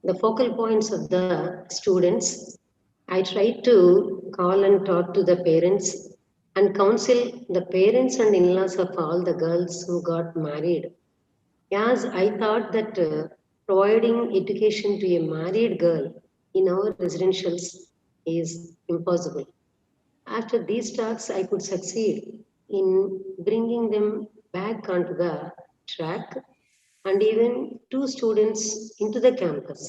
the focal points of the students, I tried to call and talk to the parents and counsel the parents and in-laws of all the girls who got married. As I thought that providing education to a married girl in our residentials is impossible. After these talks, I could succeed in bringing them back onto the track, and even 2 students into the campus.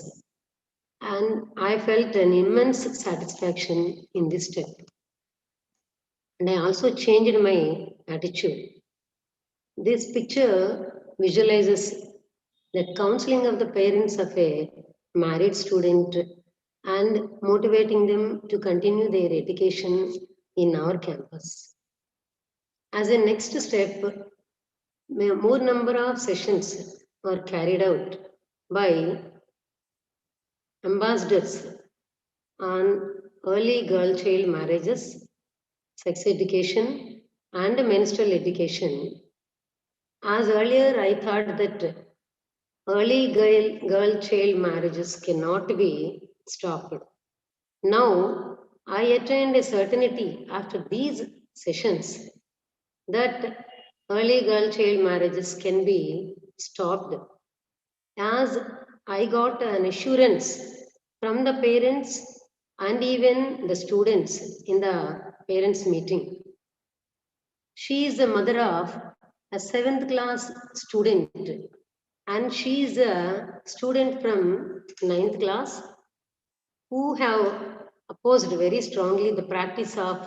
And I felt an immense satisfaction in this step. And I also changed my attitude. This picture visualizes the counseling of the parents of a married student and motivating them to continue their education in our campus. As a next step, more number of sessions are carried out by ambassadors on early girl-child marriages, sex education, and menstrual education. As earlier, I thought that early girl-child marriages cannot be stopped. Now, I attained a certainty after these sessions that early girl-child marriages can be stopped, as I got an assurance from the parents and even the students in the parents meeting. She is the mother of a 7th class student, and she is a student from 9th class who have opposed very strongly the practice of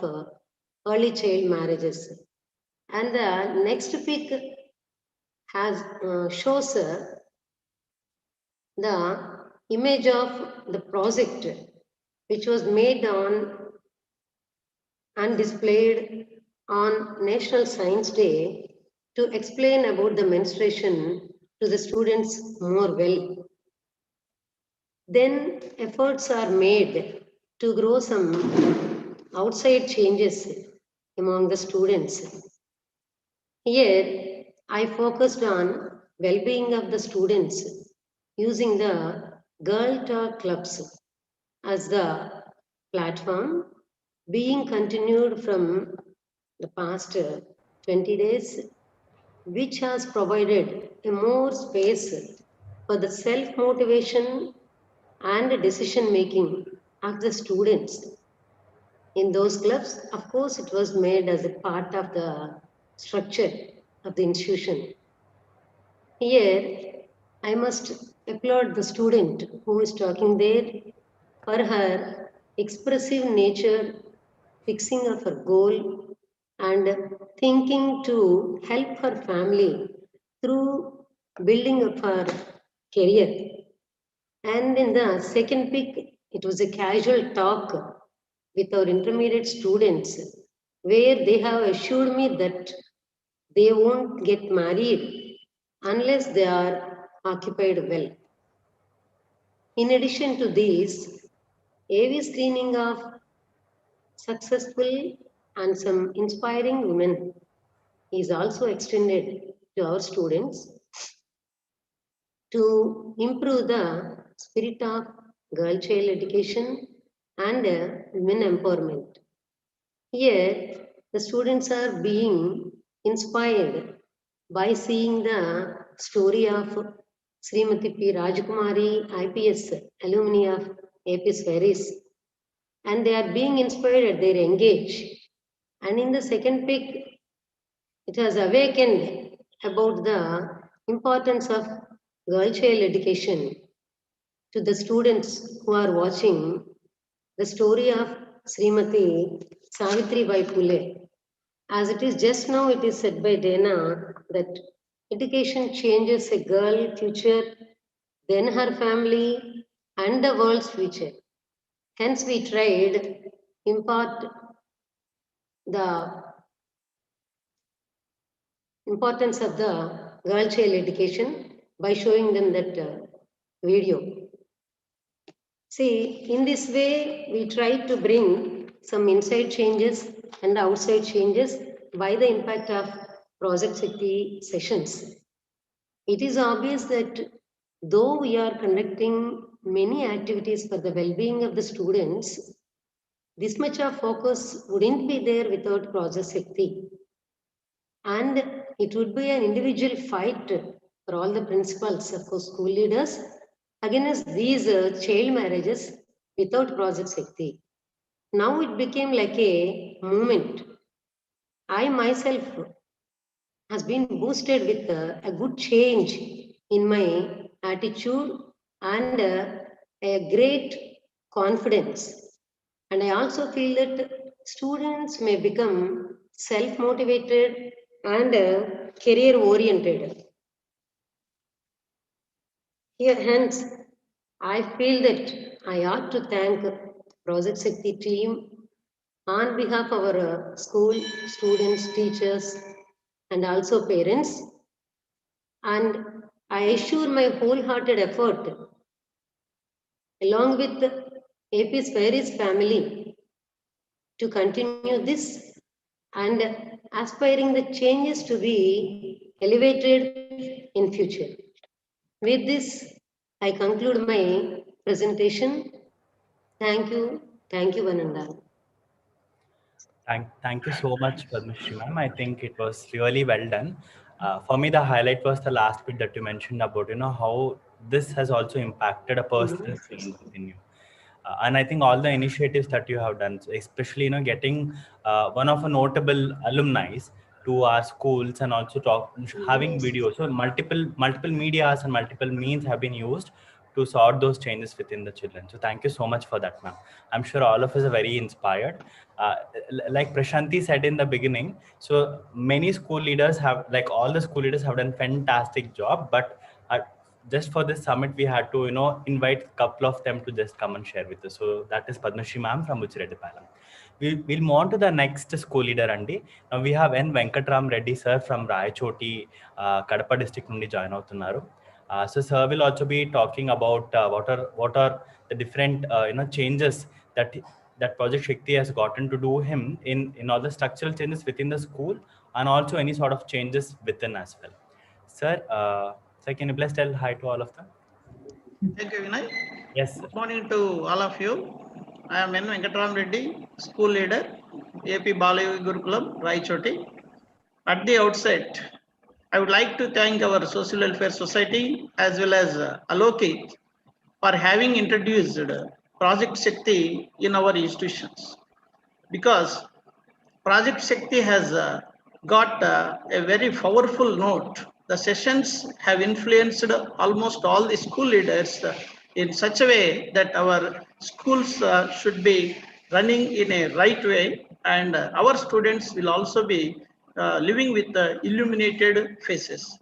early child marriages. And the next pic has shows the image of the project which was made on and displayed on National Science Day to explain about the menstruation to the students more well. Then efforts are made to grow some outside changes among the students. Here, I focused on well-being of the students using the Girl Talk Clubs as the platform, being continued from the past 20 days, which has provided a more space for the self-motivation and decision making of the students. In those clubs, of course, it was made as a part of the structure of the institution. Here, I must applaud the student who is talking there for her expressive nature, fixing of her goal, and thinking to help her family through building up her career. And in the second pick, it was a casual talk with our intermediate students where they have assured me that they won't get married unless they are occupied well. In addition to this, AV screening of successful and some inspiring women is also extended to our students to improve the spirit of girl-child education and women empowerment. Here, the students are being inspired by seeing the story of Srimati P. Rajkumari, IPS, alumni of APS Ferris, and they are being inspired, they engage. And in the second pick, it has awakened about the importance of girl-child education to the students who are watching the story of Srimati Savitri Bai Phule. As it is just now, it is said by Dana that education changes a girl's future, then her family, and the world's future. Hence, we tried impart the importance of the girl child education by showing them that video. See, in this way, we try to bring some inside changes and outside changes by the impact of Project Shakti sessions. It is obvious that though we are conducting many activities for the well-being of the students, this much of focus wouldn't be there without Project Shakti. And it would be an individual fight for all the principals, of course, school leaders, against these child marriages without Project Shakti. Now it became like a movement. I myself has been boosted with a good change in my attitude and a great confidence. And I also feel that students may become self-motivated and career-oriented. Here, hence, I feel that I ought to thank Project Shakti team on behalf of our school, students, teachers, and also parents. And I assure my wholehearted effort, along with AP's Ferris family, to continue this and aspiring the changes to be elevated in future. With this, I conclude my presentation. Thank you, Vananda. Thank you so much, Padmashri ma'am. I think it was really well done. For me, the highlight was the last bit that you mentioned about, how this has also impacted a personal change within you. And I think all the initiatives that you have done, especially, getting one of a notable alumni to our schools and also having videos. So multiple medias and multiple means have been used to sort those changes within the children. So thank you so much for that, ma'am. I'm sure all of us are very inspired. Like Prashanti said in the beginning, so many school leaders have, like all the school leaders have done fantastic job, but just for this summit, we had to, invite a couple of them to just come and share with us. So that is Padmashri ma'am from Buchireddypalam. We'll move on to the next school leader, Andy. Now we have N. Venkatram Reddy sir from Rayachoti, Kadapa district nundi join avutunnaru. So sir will also be talking about what are the different changes that Project Shakti has gotten to do him in all the structural changes within the school and also any sort of changes within as well. Sir, can you please tell hi to all of them? Thank you, Vinay. Yes, sir. Good morning to all of you. I am N. Venkatram Reddy, school leader, AP Balavi Gurukulam, Raichoti. At the outset, I would like to thank our Social Welfare Society as well as Alokit for having introduced Project Shakti in our institutions, because Project Shakti has got a very powerful note. The sessions have influenced almost all the school leaders in such a way that our schools should be running in a right way, and our students will also be living with illuminated faces.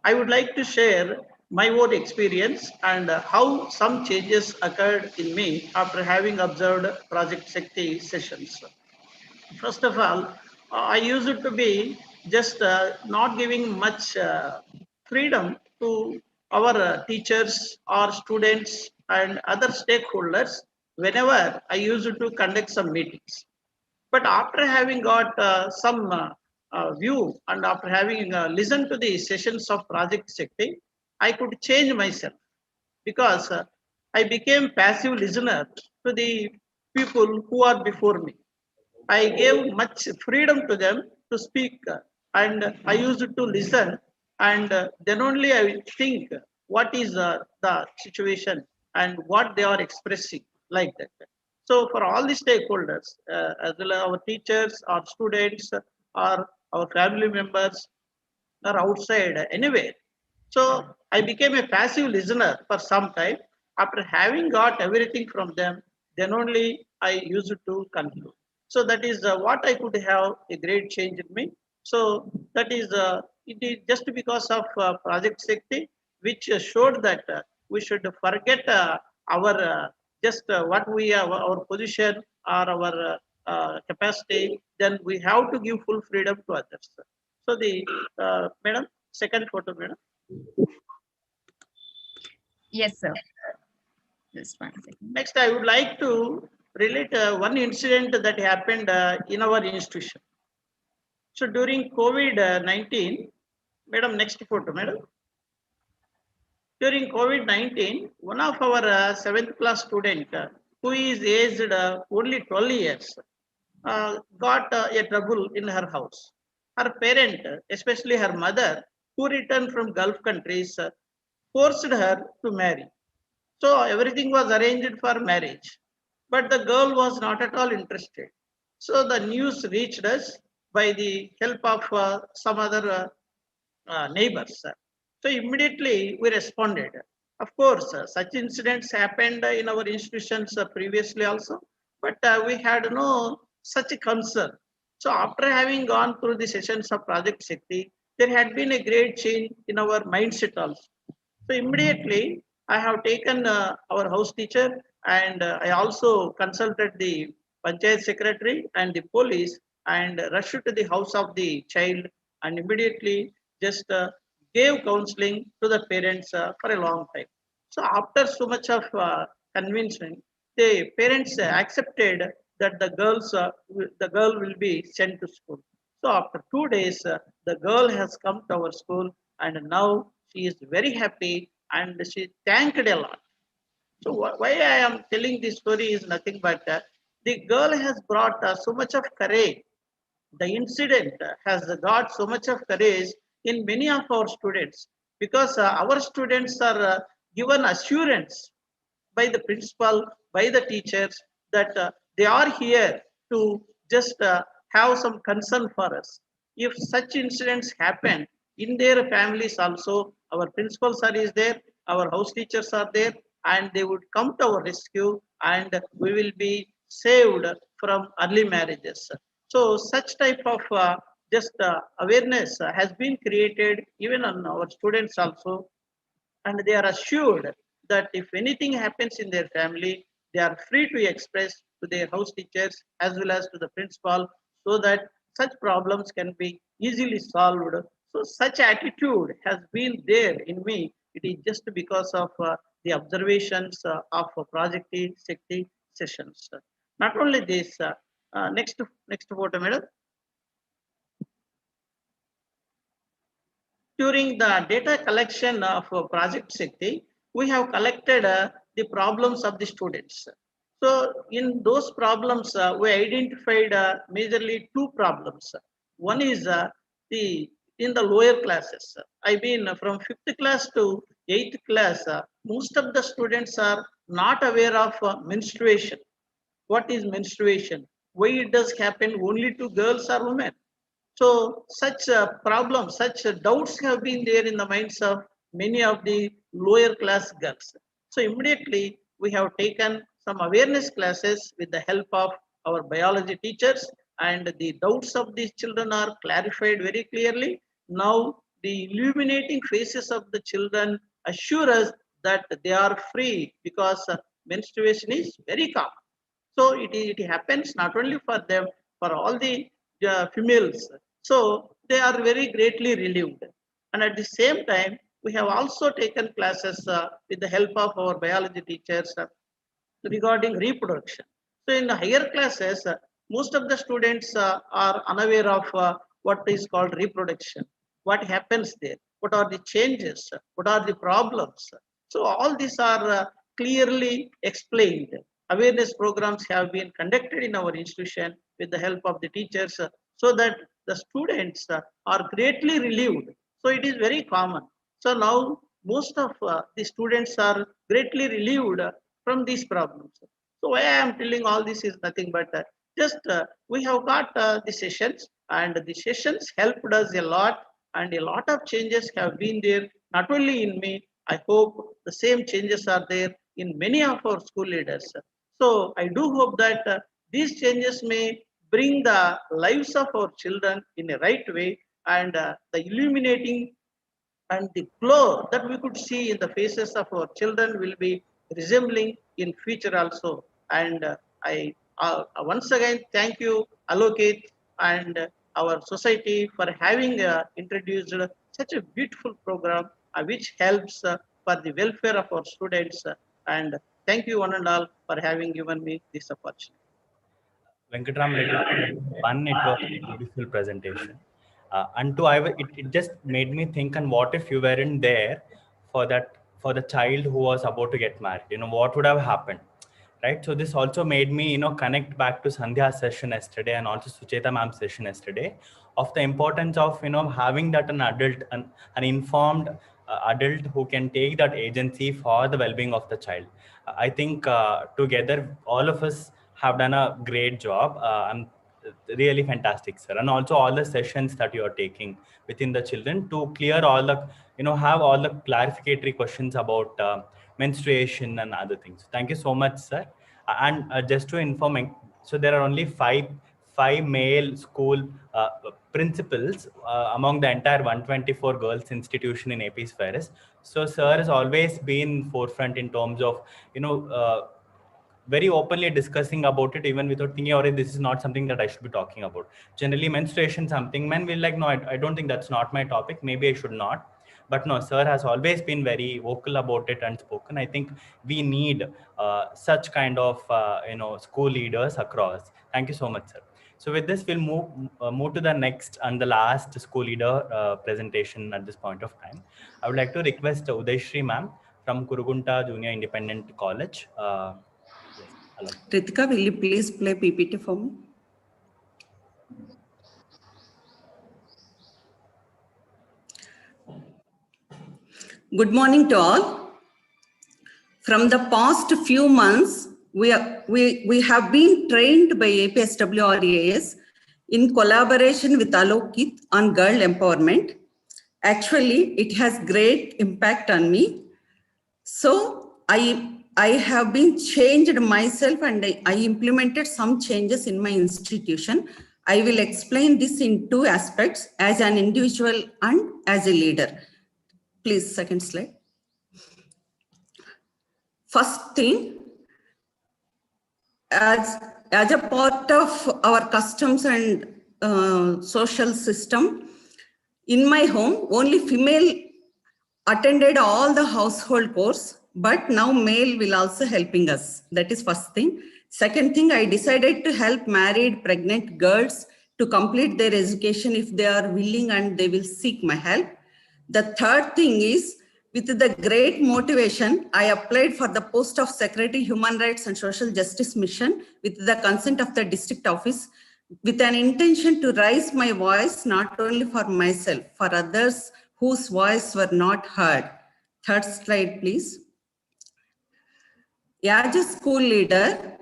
I would like to share my own experience and how some changes occurred in me after having observed Project Shakti sessions. First of all, I used to be just not giving much freedom to our teachers or students and other stakeholders whenever I used to conduct some meetings. But after having got some view and after having listened to the sessions of Project Shakti, I could change myself, because I became passive listener to the people who are before me. I gave much freedom to them to speak, and I used to listen, and then only I will think what is the situation and what they are expressing, like that. So for all the stakeholders, as well as our teachers, our students, or our family members, or outside, anywhere. So I became a passive listener for some time. After having got everything from them, then only I used to conclude. So that is what I could have a great change in me. So that is it is just because of Project Shakti, which showed that we should forget our just what we are, our position or our capacity. Then we have to give full freedom to others. So the madam, second photo, madam. Yes, sir. Just one second. Next, I would like to relate one incident that happened in our institution. So during COVID-19, madam, next photo, madam. During COVID-19, one of our seventh class student who is aged only 12 years got a trouble in her house. Her parent, especially her mother, who returned from Gulf countries, forced her to marry. So everything was arranged for marriage, but the girl was not at all interested. So the news reached us by the help of some other neighbors. So immediately we responded. Of course, such incidents happened in our institutions previously also, but we had no such concern. So after having gone through the sessions of Project Shakti, there had been a great change in our mindset also. So immediately I have taken our house teacher, and I also consulted the panchayat secretary and the police, and rushed to the house of the child, and immediately just gave counseling to the parents for a long time. So after so much of convincing, the parents accepted that the girl will be sent to school. So after 2 days, the girl has come to our school, and now she is very happy and she thanked a lot. So why I am telling this story is nothing but the girl has brought so much of courage. The incident has got so much of courage in many of our students, because our students are given assurance by the principal, by the teachers, that they are here to just have some concern for us. If such incidents happen in their families also, our principals are is there, our house teachers are there, and they would come to our rescue, and we will be saved from early marriages. So such type of just awareness has been created even on our students also, and they are assured that if anything happens in their family, they are free to express to their house teachers as well as to the principal, so that such problems can be easily solved. So such attitude has been there in me. It is just because of the observations of Project Shakti sessions. Not only this, next photo, madam. During the data collection of Project Shakti, we have collected the problems of the students. So in those problems, we identified majorly two problems. One is the in the lower classes. I mean, from 5th class to 8th class, most of the students are not aware of menstruation. What is menstruation? Why it does happen only to girls or women? So such problems, such doubts have been there in the minds of many of the lower class girls. So immediately we have taken some awareness classes with the help of our biology teachers, and the doubts of these children are clarified very clearly. Now the illuminating faces of the children assure us that they are free, because menstruation is very common. So it happens not only for them, for all the females. So they are very greatly relieved. And at the same time, we have also taken classes with the help of our biology teachers regarding reproduction. So in the higher classes, most of the students are unaware of what is called reproduction, what happens there, what are the changes, what are the problems. So all these are clearly explained. Awareness programs have been conducted in our institution with the help of the teachers, so that the students are greatly relieved. So it is very common. So now most of the students are greatly relieved from these problems. So why I am telling all this is nothing but just we have got the sessions, and the sessions helped us a lot, and a lot of changes have been there, not only in me. I hope the same changes are there in many of our school leaders. So I do hope that these changes may bring the lives of our children in a right way, and the illuminating and the glow that we could see in the faces of our children will be resembling in future also. And I once again thank you, Alokit, and our society for having introduced such a beautiful program which helps for the welfare of our students. And thank you one and all for having given me this opportunity. Venkatram Reddy, one, it was a beautiful presentation. And two, it just made me think, and what if you weren't there for the child who was about to get married? What would have happened, right? So this also made me, connect back to Sandhya's session yesterday, and also Sucheta ma'am's session yesterday, of the importance of, having that an adult, an informed adult who can take that agency for the well-being of the child. I think together, all of us have done a great job. I'm really fantastic, sir. And also all the sessions that you are taking within the children to clear all the, have all the clarificatory questions about menstruation and other things. Thank you so much, sir. And just to inform, so there are only five male school principals among the entire 124 girls institution in AP's Ferris. So sir has always been forefront in terms of, very openly discussing about it, even without thinking, or this is not something that I should be talking about. Generally, menstruation, something men will like, no, I don't think that's not my topic. Maybe I should not. But no, sir has always been very vocal about it and spoken. I think we need such kind of, school leaders across. Thank you so much, sir. So with this, we'll move to the next and the last school leader presentation at this point of time. I would like to request Udayshri ma'am from Kurugunta Junior Independent College. Yes, hello. Ritika, will you please play PPT for me? Good morning to all. From the past few months, we have been trained by APSWRAS in collaboration with Alokit on girl empowerment. Actually, it has great impact on me. So I have been changed myself, and I implemented some changes in my institution. I will explain this in two aspects, as an individual and as a leader. Please, second slide. First thing, as a part of our customs and social system, in my home, only female attended all the household chores, but now male will also helping us. That is first thing. Second thing, I decided to help married pregnant girls to complete their education if they are willing and they will seek my help. The third thing is, With the great motivation, I applied for the post of Secretary Human Rights and Social Justice Mission with the consent of the district office, with an intention to raise my voice not only for myself, for others whose voice were not heard. Third slide, please. As a school leader,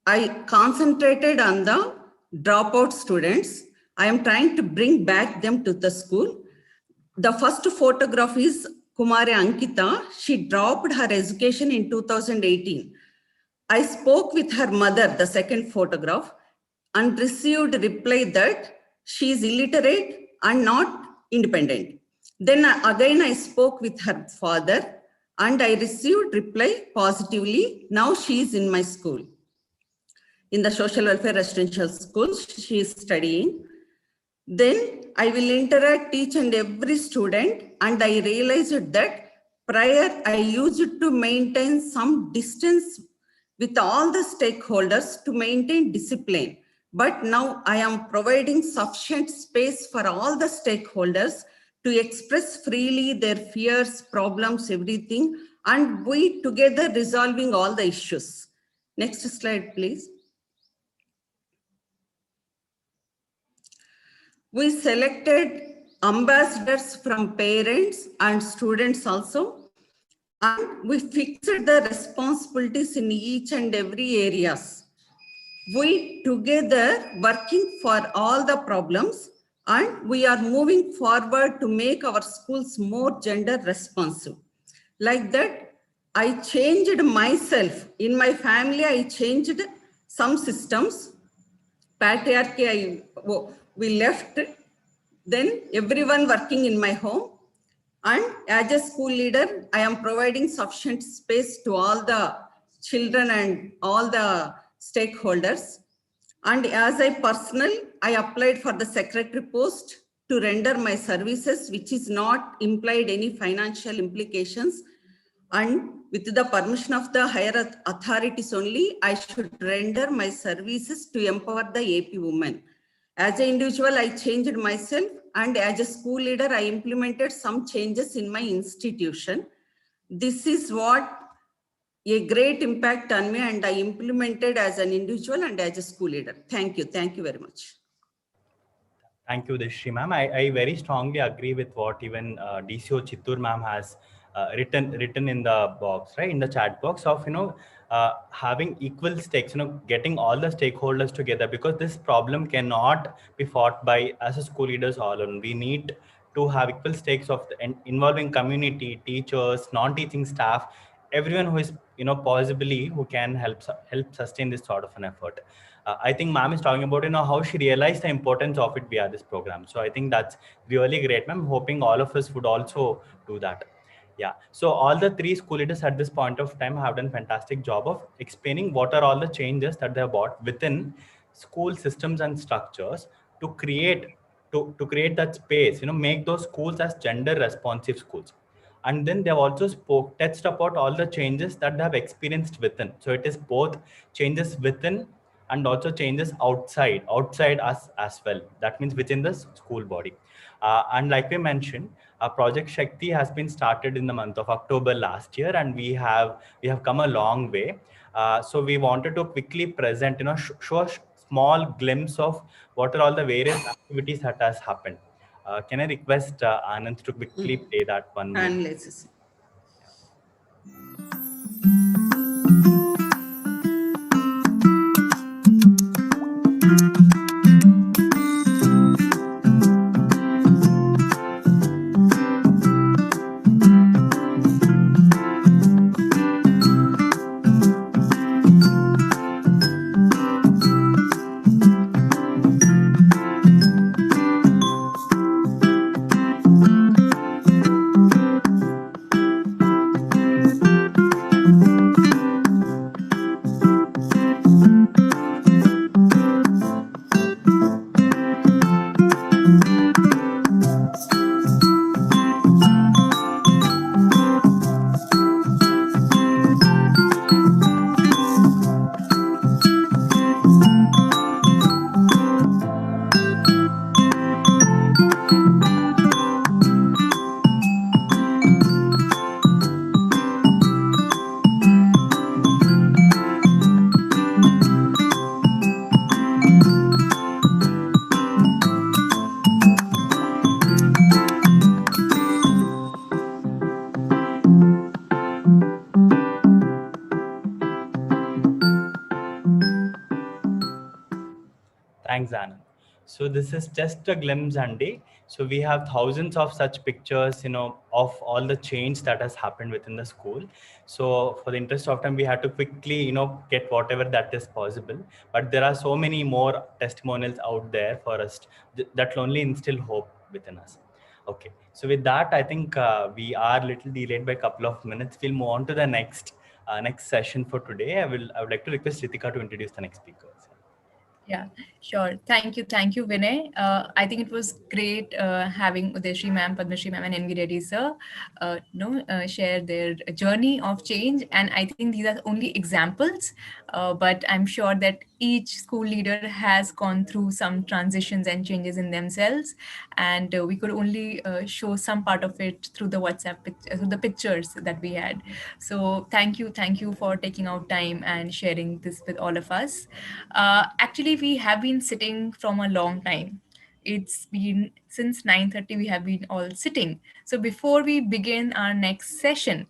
I concentrated on the dropout students. I am trying to bring back them to the school. The first photograph is Kumari Ankita. She dropped her education in 2018. I spoke with her mother, the second photograph, and received a reply that she is illiterate and not independent. Then again, I spoke with her father and I received reply positively. Now she is in my school. In the social welfare residential school, she is studying. Then I will interact each and every student, and I realized that prior I used to maintain some distance with all the stakeholders to maintain discipline. But now I am providing sufficient space for all the stakeholders to express freely their fears, problems, everything, and we together resolving all the issues. Next slide, please. We selected ambassadors from parents and students also, and we fixed the responsibilities in each and every areas. We together working for all the problems, and we are moving forward to make our schools more gender responsive. Like that, I changed myself. In my family, I changed some systems. Patriarchy, we left, then everyone working in my home. And as a school leader, I am providing sufficient space to all the children and all the stakeholders. And as I applied for the secretary post to render my services, which is not implied any financial implications. And with the permission of the higher authorities only, I should render my services to empower the AP women. As an individual, I changed myself, and as a school leader, I implemented some changes in my institution. This is what a great impact on me, and I implemented as an individual and as a school leader. Thank you. Thank you very much. Thank you, Deshri ma'am. I very strongly agree with what even DCO Chittur ma'am has written in the box, right, in the chat box of, having equal stakes, getting all the stakeholders together, because this problem cannot be fought by as a school leaders all alone. We need to have equal stakes of involving community, teachers, non-teaching staff, everyone who is, possibly who can help sustain this sort of an effort. I think ma'am is talking about, how she realized the importance of it via this program. So I think that's really great, ma'am. Hoping all of us would also do that. Yeah. So all the three school leaders at this point of time have done fantastic job of explaining what are all the changes that they have brought within school systems and structures to create that space, make those schools as gender responsive schools. And then they've also touched about all the changes that they have experienced within. So it is both changes within and also changes outside us as well. That means within the school body. And like we mentioned, Project Shakti has been started in the month of October last year, and we have come a long way. So we wanted to quickly present, show a small glimpse of what are all the various activities that has happened. Can I request Anand to quickly play that 1 minute? Analysis. Thanks, Anand. So this is just a glimpse, Andy. So we have thousands of such pictures, of all the change that has happened within the school. So for the interest of time, we had to quickly, get whatever that is possible. But there are so many more testimonials out there for us that will only instill hope within us. Okay. So with that, I think we are a little delayed by a couple of minutes. We'll move on to the next session for today. I would like to request Ritika to introduce the next speakers. Yeah, sure. Thank you, Vinay. I think it was great having Udeshri ma'am, Padmashri ma'am, and NV Reddy sir, share their journey of change. And I think these are only examples, but I'm sure that each school leader has gone through some transitions and changes in themselves, and we could only show some part of it through the through the pictures that we had. So thank you for taking out time and sharing this with all of us. Actually, we have been sitting from a long time. It's been since 9:30 we have been all sitting. So before we begin our next session,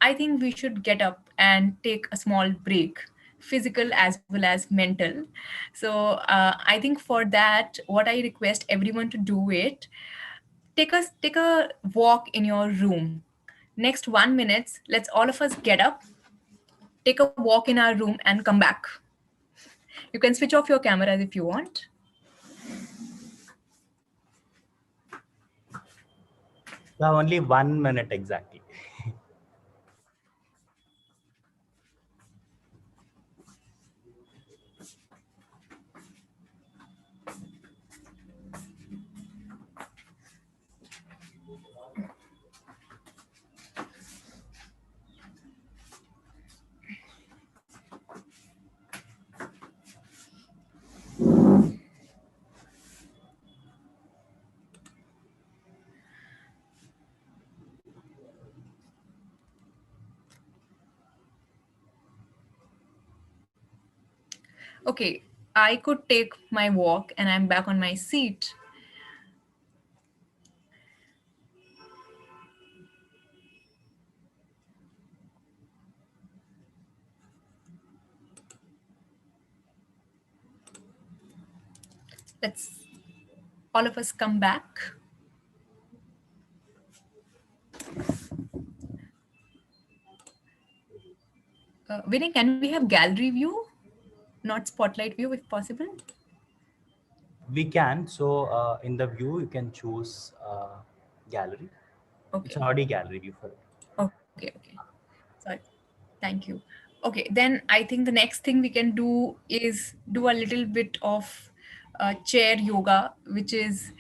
I think we should get up and take a small break, physical as well as mental. So I think for that, what I request everyone to do it, take a walk in your room. Next 1 minute, let's all of us get up, take a walk in our room and come back. You can switch off your cameras if you want. You have only 1 minute exactly. Okay, I could take my walk and I'm back on my seat. Let's all of us come back. Vinay, can we have gallery view, not spotlight view if possible? We can. So in the view, you can choose gallery. Okay. It's already gallery view for it. Okay. Sorry. Thank you. Okay, then I think the next thing we can do is do a little bit of chair yoga, which is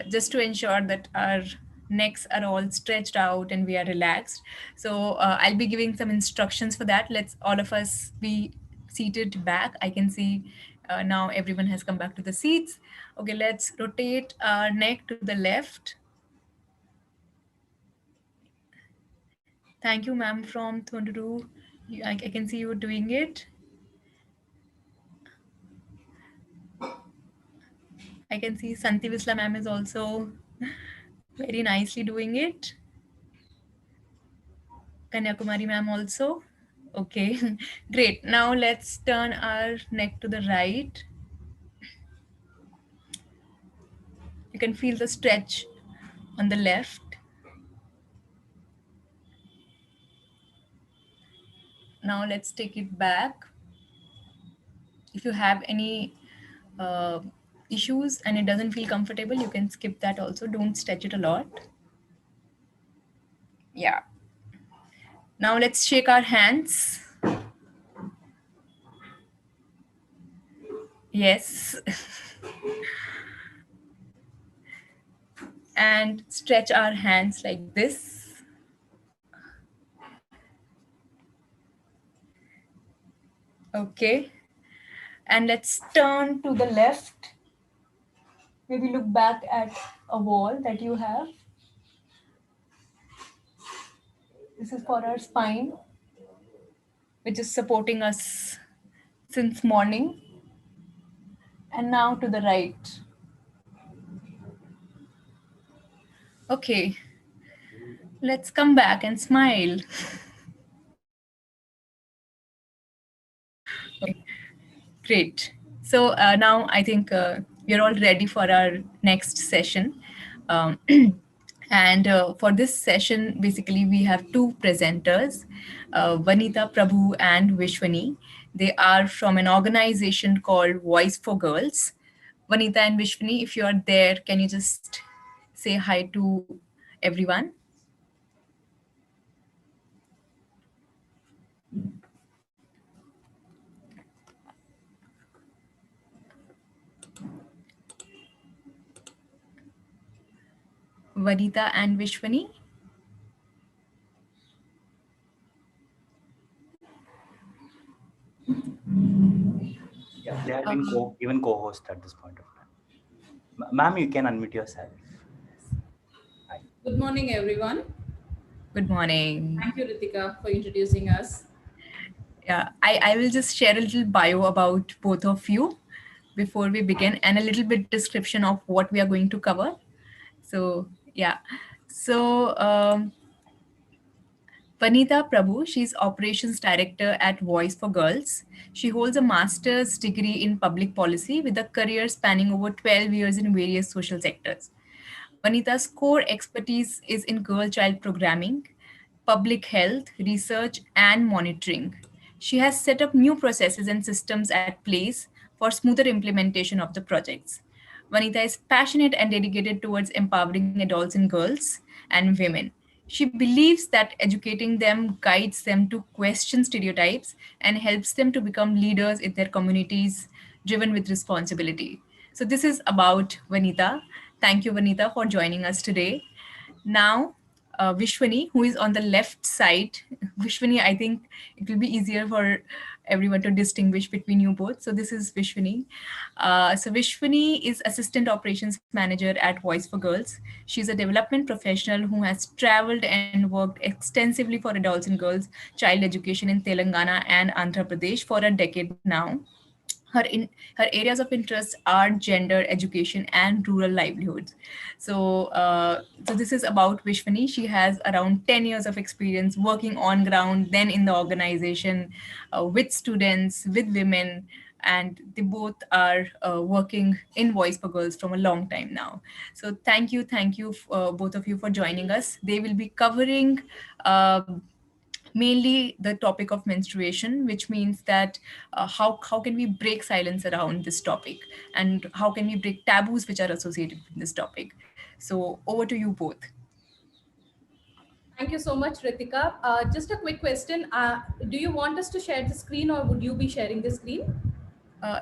just to ensure that our necks are all stretched out and we are relaxed. So I'll be giving some instructions for that. Let's all of us be seated back. I can see now everyone has come back to the seats. Okay, let's rotate our neck to the left. Thank you, ma'am, from Thunduru. I can see you doing it. I can see Santi Visla ma'am is also very nicely doing it. Kanyakumari ma'am also. Okay, great. Now let's turn our neck to the right. You can feel the stretch on the left. Now let's take it back. If you have any issues and it doesn't feel comfortable, you can skip that also. Don't stretch it a lot. Yeah. Now let's shake our hands. Yes. And stretch our hands like this. Okay. And let's turn to the left. Maybe look back at a wall that you have. This is for our spine, which is supporting us since morning. And now to the right. Okay. Let's come back and smile. Okay. Great. So now I think we're all ready for our next session. Um, and for this session, basically, we have two presenters, Vanita Prabhu and Vishwani. They are from an organization called Voice for Girls. Vanita and Vishwani, if you are there, can you just say hi to everyone? Vanita and Vishwani? Yeah, they have been given co-host at this point of time. Ma'am, you can unmute yourself. Hi. Good morning, everyone. Good morning. Thank you, Ritika, for introducing us. Yeah, I will just share a little bio about both of you before we begin and a little bit description of what we are going to cover. So, yeah. So, Vanita Prabhu, she's operations director at Voice for Girls. She holds a master's degree in public policy with a career spanning over 12 years in various social sectors. Vanita's core expertise is in girl child programming, public health, research, and monitoring. She has set up new processes and systems at place for smoother implementation of the projects. Vanita is passionate and dedicated towards empowering adults and girls and women. She believes that educating them guides them to question stereotypes and helps them to become leaders in their communities driven with responsibility. So, this is about Vanita. Thank you, Vanita, for joining us today. Now, Vishwani, who is on the left side. Vishwani, I think it will be easier for everyone to distinguish between you both. So this is Vishwani. So Vishwani is Assistant Operations Manager at Voice for Girls. She's a development professional who has traveled and worked extensively for adults and girls child education in Telangana and Andhra Pradesh for a decade now. Her areas of interest are gender, education, and rural livelihoods. So this is about Vishwani. She has around 10 years of experience working on ground, then in the organization with students, with women, and they both are working in Voice for Girls from a long time now. So thank you, both of you for joining us. They will be covering. Mainly the topic of menstruation, which means that how can we break silence around this topic and how can we break taboos which are associated with this topic. So over to you both. Thank you so much, Ritika. Just a quick question. Do you want us to share the screen or would you be sharing the screen?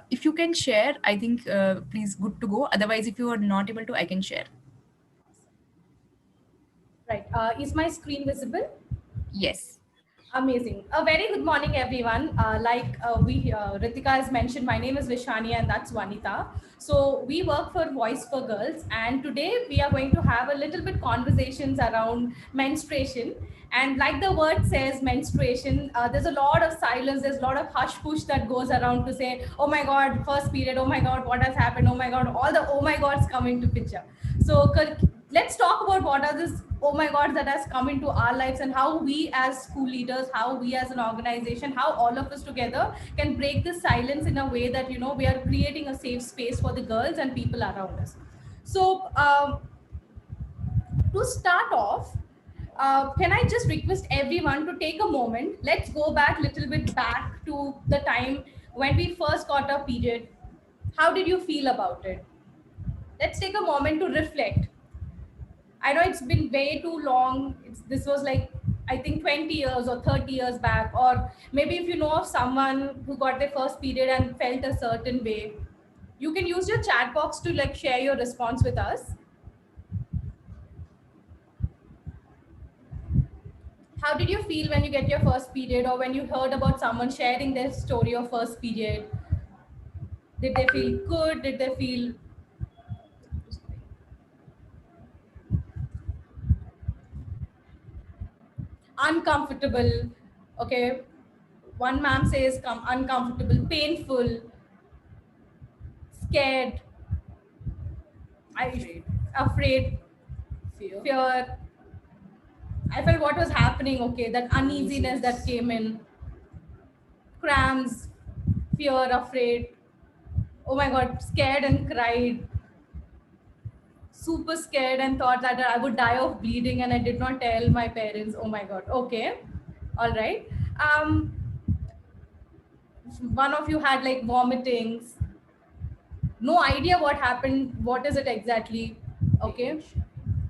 If you can share, I think please good to go. Otherwise, if you are not able to, I can share. Right. Is my screen visible? Yes. Amazing. A very good morning, everyone. Ritika has mentioned, my name is Vishani and that's Vanita. So we work for Voice for Girls, and today we are going to have a little bit conversations around menstruation. And like the word says, menstruation, there's a lot of silence, there's a lot of hush push that goes around to say, oh my God, first period, oh my God, what has happened, oh my God, all the oh my Gods come into picture. So let's talk about what are this oh my God that has come into our lives and how we as school leaders, how we as an organization, how all of us together can break this silence in a way that, we are creating a safe space for the girls and people around us. So to start off, can I just request everyone to take a moment? Let's go back a little bit back to the time when we first got our period. How did you feel about it? Let's take a moment to reflect. I know it's been way too long. This was like, I think 20 years or 30 years back. Or maybe if you know of someone who got their first period and felt a certain way, you can use your chat box to like share your response with us. How did you feel when you get your first period or when you heard about someone sharing their story of first period? Did they feel good? Did they feel uncomfortable? Okay, one ma'am says uncomfortable, painful, scared, afraid, fear. I felt what was happening. Okay, that uneasiness that came in, cramps, fear, afraid. oh my God, scared and cried, super scared, and thought that I would die of bleeding, and I did not tell my parents. Oh my God. Okay. All right. One of you had like vomitings, no idea what happened, what is it exactly. Okay.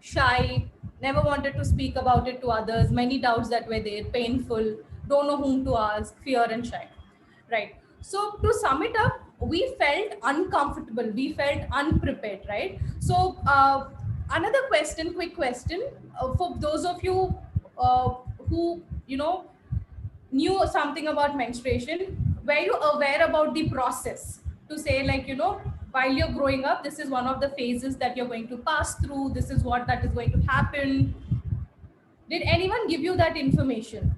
Shy, never wanted to speak about it to others, many doubts that were there, painful, don't know whom to ask, fear and shy. Right. So to sum it up, we felt uncomfortable, we felt unprepared, right? So another question, quick question, for those of you who, you know, knew something about menstruation, were you aware about the process to say, like, you know, while you're growing up, this is one of the phases that you're going to pass through, this is what that is going to happen? Did anyone give you that information?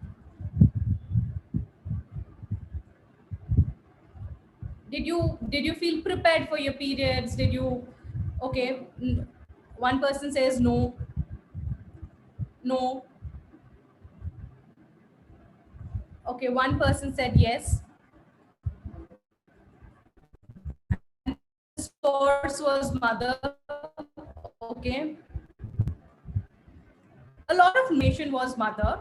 Did you feel prepared for your periods? Did you, okay, one person says no, no. Okay, one person said yes. Source was mother. Okay. A lot of information was mother.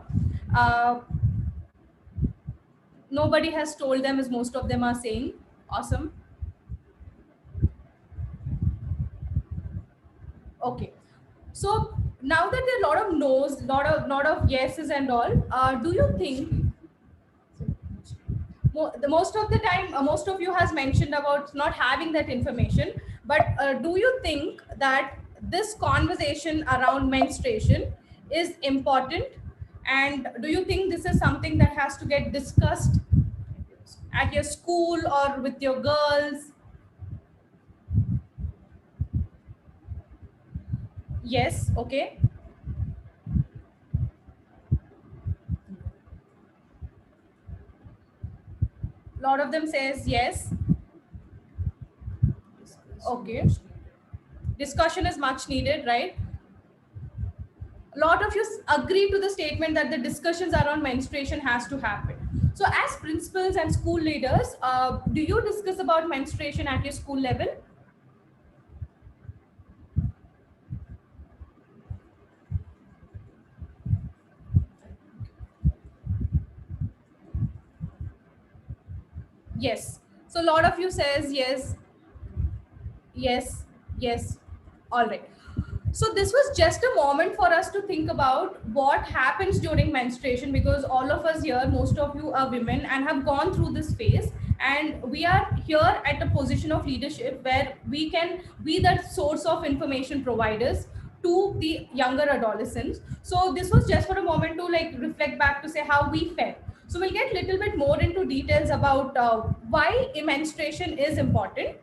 Nobody has told them, as most of them are saying. Awesome. Okay. So now that there are a lot of no's, lot of yeses and all, do you think the most of the time, most of you has mentioned about not having that information, but do you think that this conversation around menstruation is important, and do you think this is something that has to get discussed at your school or with your girls? Yes. Okay. A lot of them says yes. Okay. Discussion is much needed, right? A lot of you agree to the statement that the discussions around menstruation has to happen. So as principals and school leaders, do you discuss about menstruation at your school level? Yes. So a lot of you says yes, yes, yes. All right. So this was just a moment for us to think about what happens during menstruation, because all of us here, most of you are women and have gone through this phase, and we are here at a position of leadership where we can be that source of information providers to the younger adolescents. So this was just for a moment to like reflect back to say how we felt. So we'll get a little bit more into details about why menstruation is important.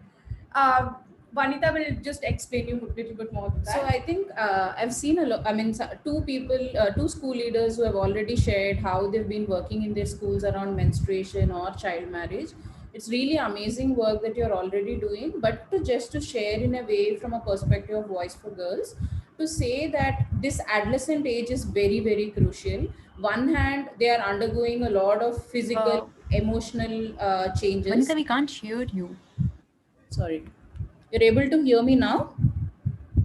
Vanita will just explain you a little bit more of that. So I think I've seen a lot. I mean, two school leaders who have already shared how they've been working in their schools around menstruation or child marriage. It's really amazing work that you're already doing. But to share in a way from a perspective of Voice for Girls, to say that this adolescent age is very, very crucial. One hand, they are undergoing a lot of physical, emotional changes. Vanita, we can't hear you. Sorry. You're able to hear me now?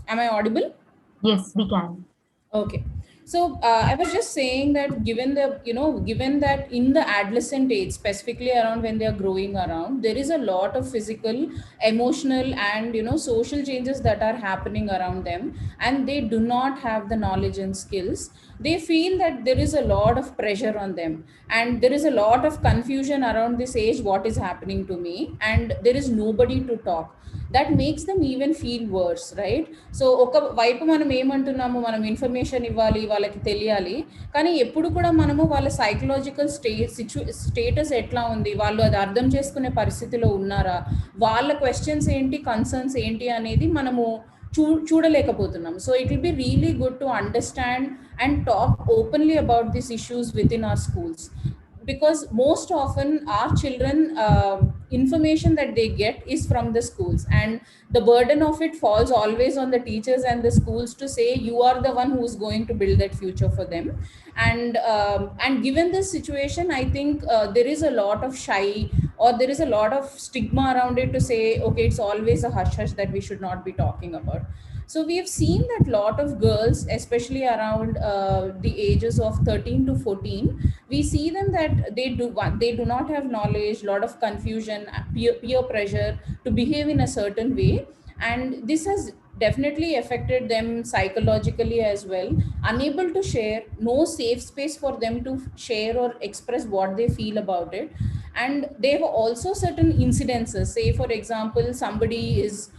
Am I audible? Yes, we can. Okay. So I was just saying that given that in the adolescent age, specifically around when they are growing around, there is a lot of physical, emotional, and social changes that are happening around them, and they do not have the knowledge and skills. They feel that there is a lot of pressure on them, and there is a lot of confusion around this age. What is happening to me? And there is nobody to talk. That makes them even feel worse, right? So ఒక వైపు మనం ఏమంటున్నాము, మనం information ఇవ్వాలి, వాళ్ళకి తెలియాలి, కానీ ఎప్పుడు కూడా మనము వాళ్ళ సైకలాజికల్ స్టేటస్ ఎట్లా ఉంది, వాళ్ళు అది అర్థం చేసుకునే పరిస్థితిలో ఉన్నారా, వాళ్ళ క్వశ్చన్స్ ఏంటి, కన్సర్న్స్ ఏంటి అనేది మనము చూడలేకపోతున్నాం. So it will be really good to understand and talk openly about these issues within our schools, because most often our children information that they get is from the schools, and the burden of it falls always on the teachers and the schools to say you are the one who's going to build that future for them. And given this situation, I think there is a lot of shy or there is a lot of stigma around it to say, okay, it's always a hush hush that we should not be talking about. So we have seen that lot of girls, especially around the ages of 13 to 14, we see them that they do not have knowledge, lot of confusion, peer pressure to behave in a certain way, and this has definitely affected them psychologically as well. Unable to share, no safe space for them to share or express what they feel about it. And there were also certain incidences, say for example somebody is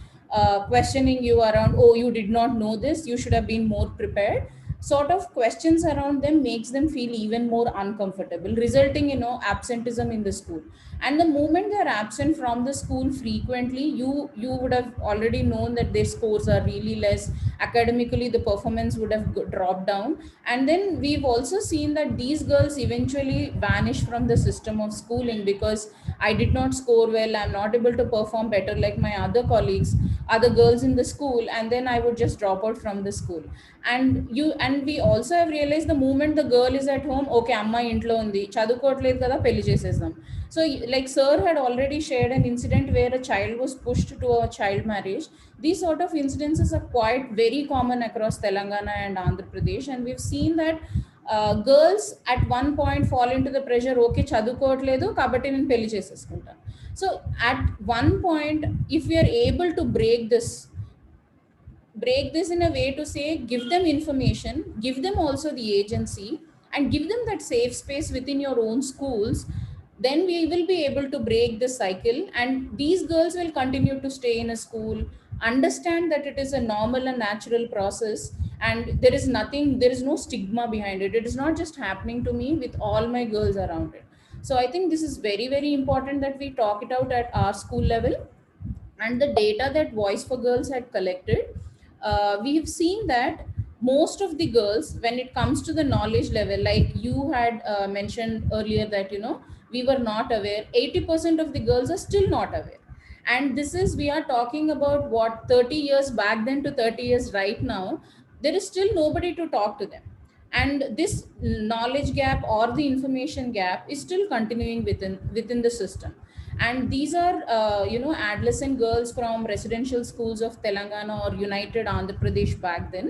questioning you around, oh, you did not know this, you should have been more prepared. Sort of questions around them makes them feel even more uncomfortable, resulting in absenteeism in the school. And the moment they are absent from the school frequently, you would have already known that their scores are really less. Academically, the performance would have dropped down. And then we've also seen that these girls eventually vanish from the system of schooling because I did not score well, I'm not able to perform better like my other colleagues, other girls in the school, and then I would just drop out from the school. And we also have realized the moment the girl is at home, okay, amma intlo undi chadukotledu kada pelli chesesam. So like sir had already shared an incident where a child was pushed to a child marriage. These sort of incidences are quite very common across Telangana and Andhra Pradesh, and we've seen that girls at one point fall into the pressure, okay, చదువుకోవట్లేదు కాబట్టి నేను పెళ్లి చేసేసుకుంటాను. So at one point, if we are able to break this in a way to say, give them information, give them also the agency, and give them that safe space within your own schools, then we will be able to break this cycle, and these girls will continue to stay in a school, understand that it is a normal and natural process, and there is no stigma behind it. It is not just happening to me, with all my girls around it. So I think this is very, very important that we talk it out at our school level. And the data that Voice for Girls had collected, we have seen that most of the girls, when it comes to the knowledge level, like you had mentioned earlier that we were not aware, 80% of the girls are still not aware. And this is, we are talking about what, 30 years back then to 30 years right now, there is still nobody to talk to them. And this knowledge gap or the information gap is still continuing within the system. And these are adolescent girls from residential schools of Telangana or United Andhra Pradesh back then.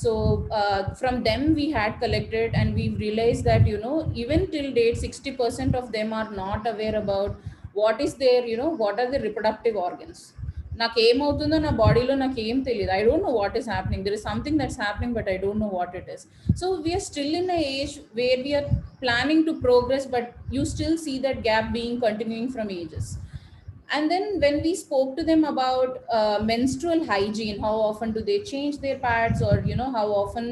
So from them we had collected, and we realized that even till date 60% of them are not aware about what is their what are the reproductive organs. నాకేమవుతుందో నా బాడీలో నాకేం తెలియదు, I don't know what is happening, there is something that's happening but I don't know what it is. So we are still in a age where we are planning to progress, but you still see that gap being continuing from ages. And then when we spoke to them about menstrual hygiene, how often do they change their pads, or how often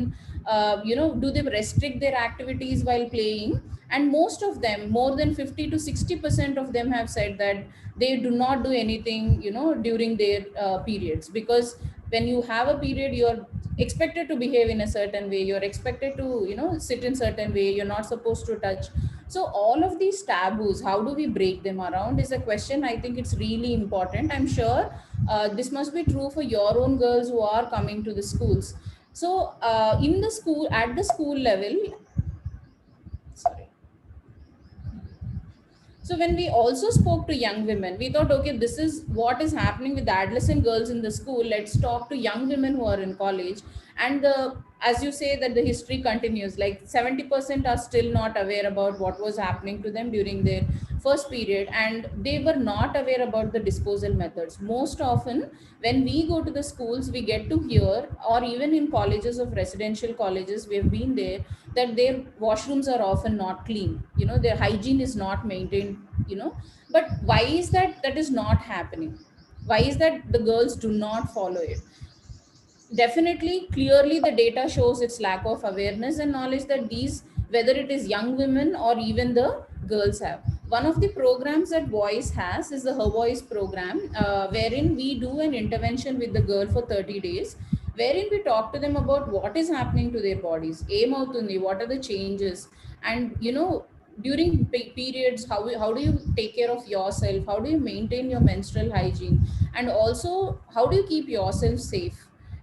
do they restrict their activities while playing, and most of them, more than 50 to 60% of them have said that they do not do anything during their periods, because when you have a period, you're expected to behave in a certain way, you're expected to sit in certain way, you're not supposed to touch. So all of these taboos, how do we break them around, is a question I think it's really important. I'm sure this must be true for your own girls who are coming to the schools. So in the school, at the school level, sorry. So when we also spoke to young women, we thought, okay, this is what is happening with adolescent girls in the school. Let's talk to young women who are in college. And as you say that the history continues, like 70% are still not aware about what was happening to them during their first period, and they were not aware about the disposal methods. Most often when we go to the schools, we get to hear, or even in colleges of residential colleges, we have been there, that their washrooms are often not clean, their hygiene is not maintained, but why is that is not happening? Why is that the girls do not follow it? Definitely, clearly the data shows its lack of awareness and knowledge that these, whether it is young women or even the girls have. One of the programs that Voice has is the Her Voice program, wherein we do an intervention with the girl for 30 days, wherein we talk to them about what is happening to their bodies, what are the changes, and during periods, how do you take care of yourself, how do you maintain your menstrual hygiene, and also how do you keep yourself safe,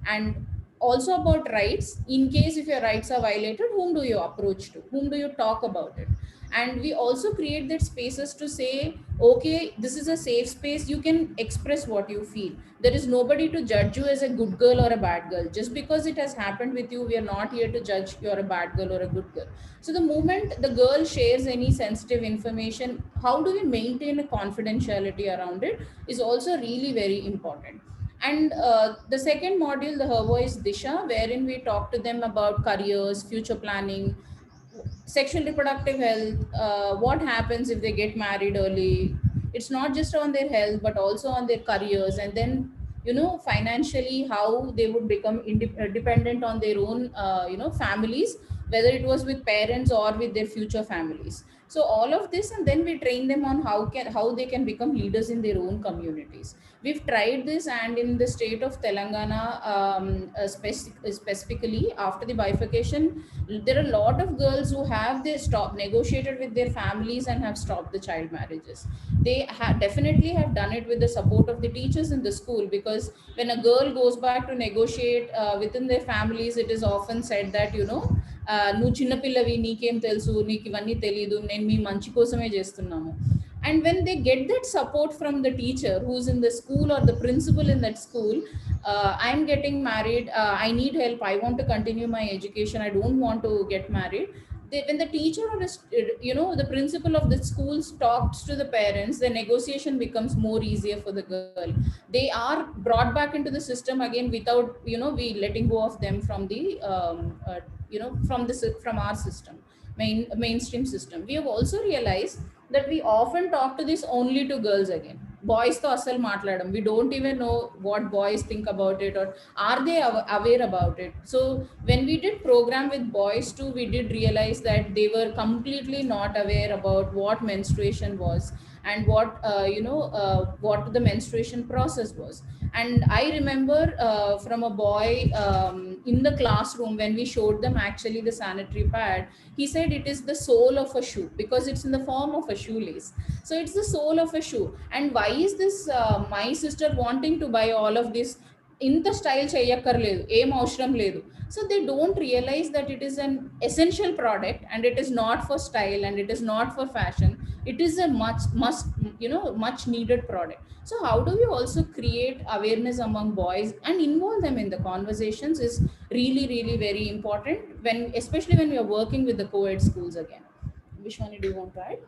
and also about rights. In case if your rights are violated, whom do you approach to, whom do you talk about it? And we also create that spaces to say, okay, this is a safe space, you can express what you feel. There is nobody to judge you as a good girl or a bad girl. Just because it has happened with you, we are not here to judge you're a bad girl or a good girl. So the moment the girl shares any sensitive information, how do we maintain a confidentiality around it is also really very important. And the second module, the Her Voice Disha, wherein we talk to them about careers, future planning, sexual reproductive health, what happens if they get married early. It's not just on their health but also on their careers, and then financially how they would become dependent on their own families, whether it was with parents or with their future families. So all of this, and then we train them on how they can become leaders in their own communities. We've tried this, and in the state of Telangana, specifically after the bifurcation, there are a lot of girls who have they stop negotiated with their families and have stopped the child marriages. They definitely have done it with the support of the teachers in the school, because when a girl goes back to negotiate within their families, it is often said that నువ్వు చిన్నపిల్లవి, నీకేం తెలుసు, నీకు ఇవన్నీ తెలీదు, నేను మీ మంచి కోసమే చేస్తున్నాము. And when they get that support from the teacher who's in the school or the principal in that school, I'm getting married, I need help, I want to continue my education, I don't want to get married. When the teacher or the principal of the school talks to the parents, the negotiation becomes more easier for the girl. They are brought back into the system again without we letting go of them from the from our system, mainstream system. We have also realized that we often talk to this only to girls again. Boys to asal matladam, we don't even know what boys think about it, or are they aware about it. So when we did program with boys too, we did realize that they were completely not aware about what menstruation was, and what the menstruation process was. And I remember from a boy in the classroom, when we showed them actually the sanitary pad, he said it is the sole of a shoe because it's in the form of a shoelace. So it's the sole of a shoe. And why is this my sister wanting to buy all of this? ఇంత style చేయక్కర్లేదు, ఏం అవసరం లేదు. So they don't realize that it is an essential product, and it is not for style, and it is not for fashion. It is a much needed product. So how do we also create awareness among boys and involve them in the conversations is really, really very important, when especially when we are working with the co-ed schools again. Vishwani, do you want to add?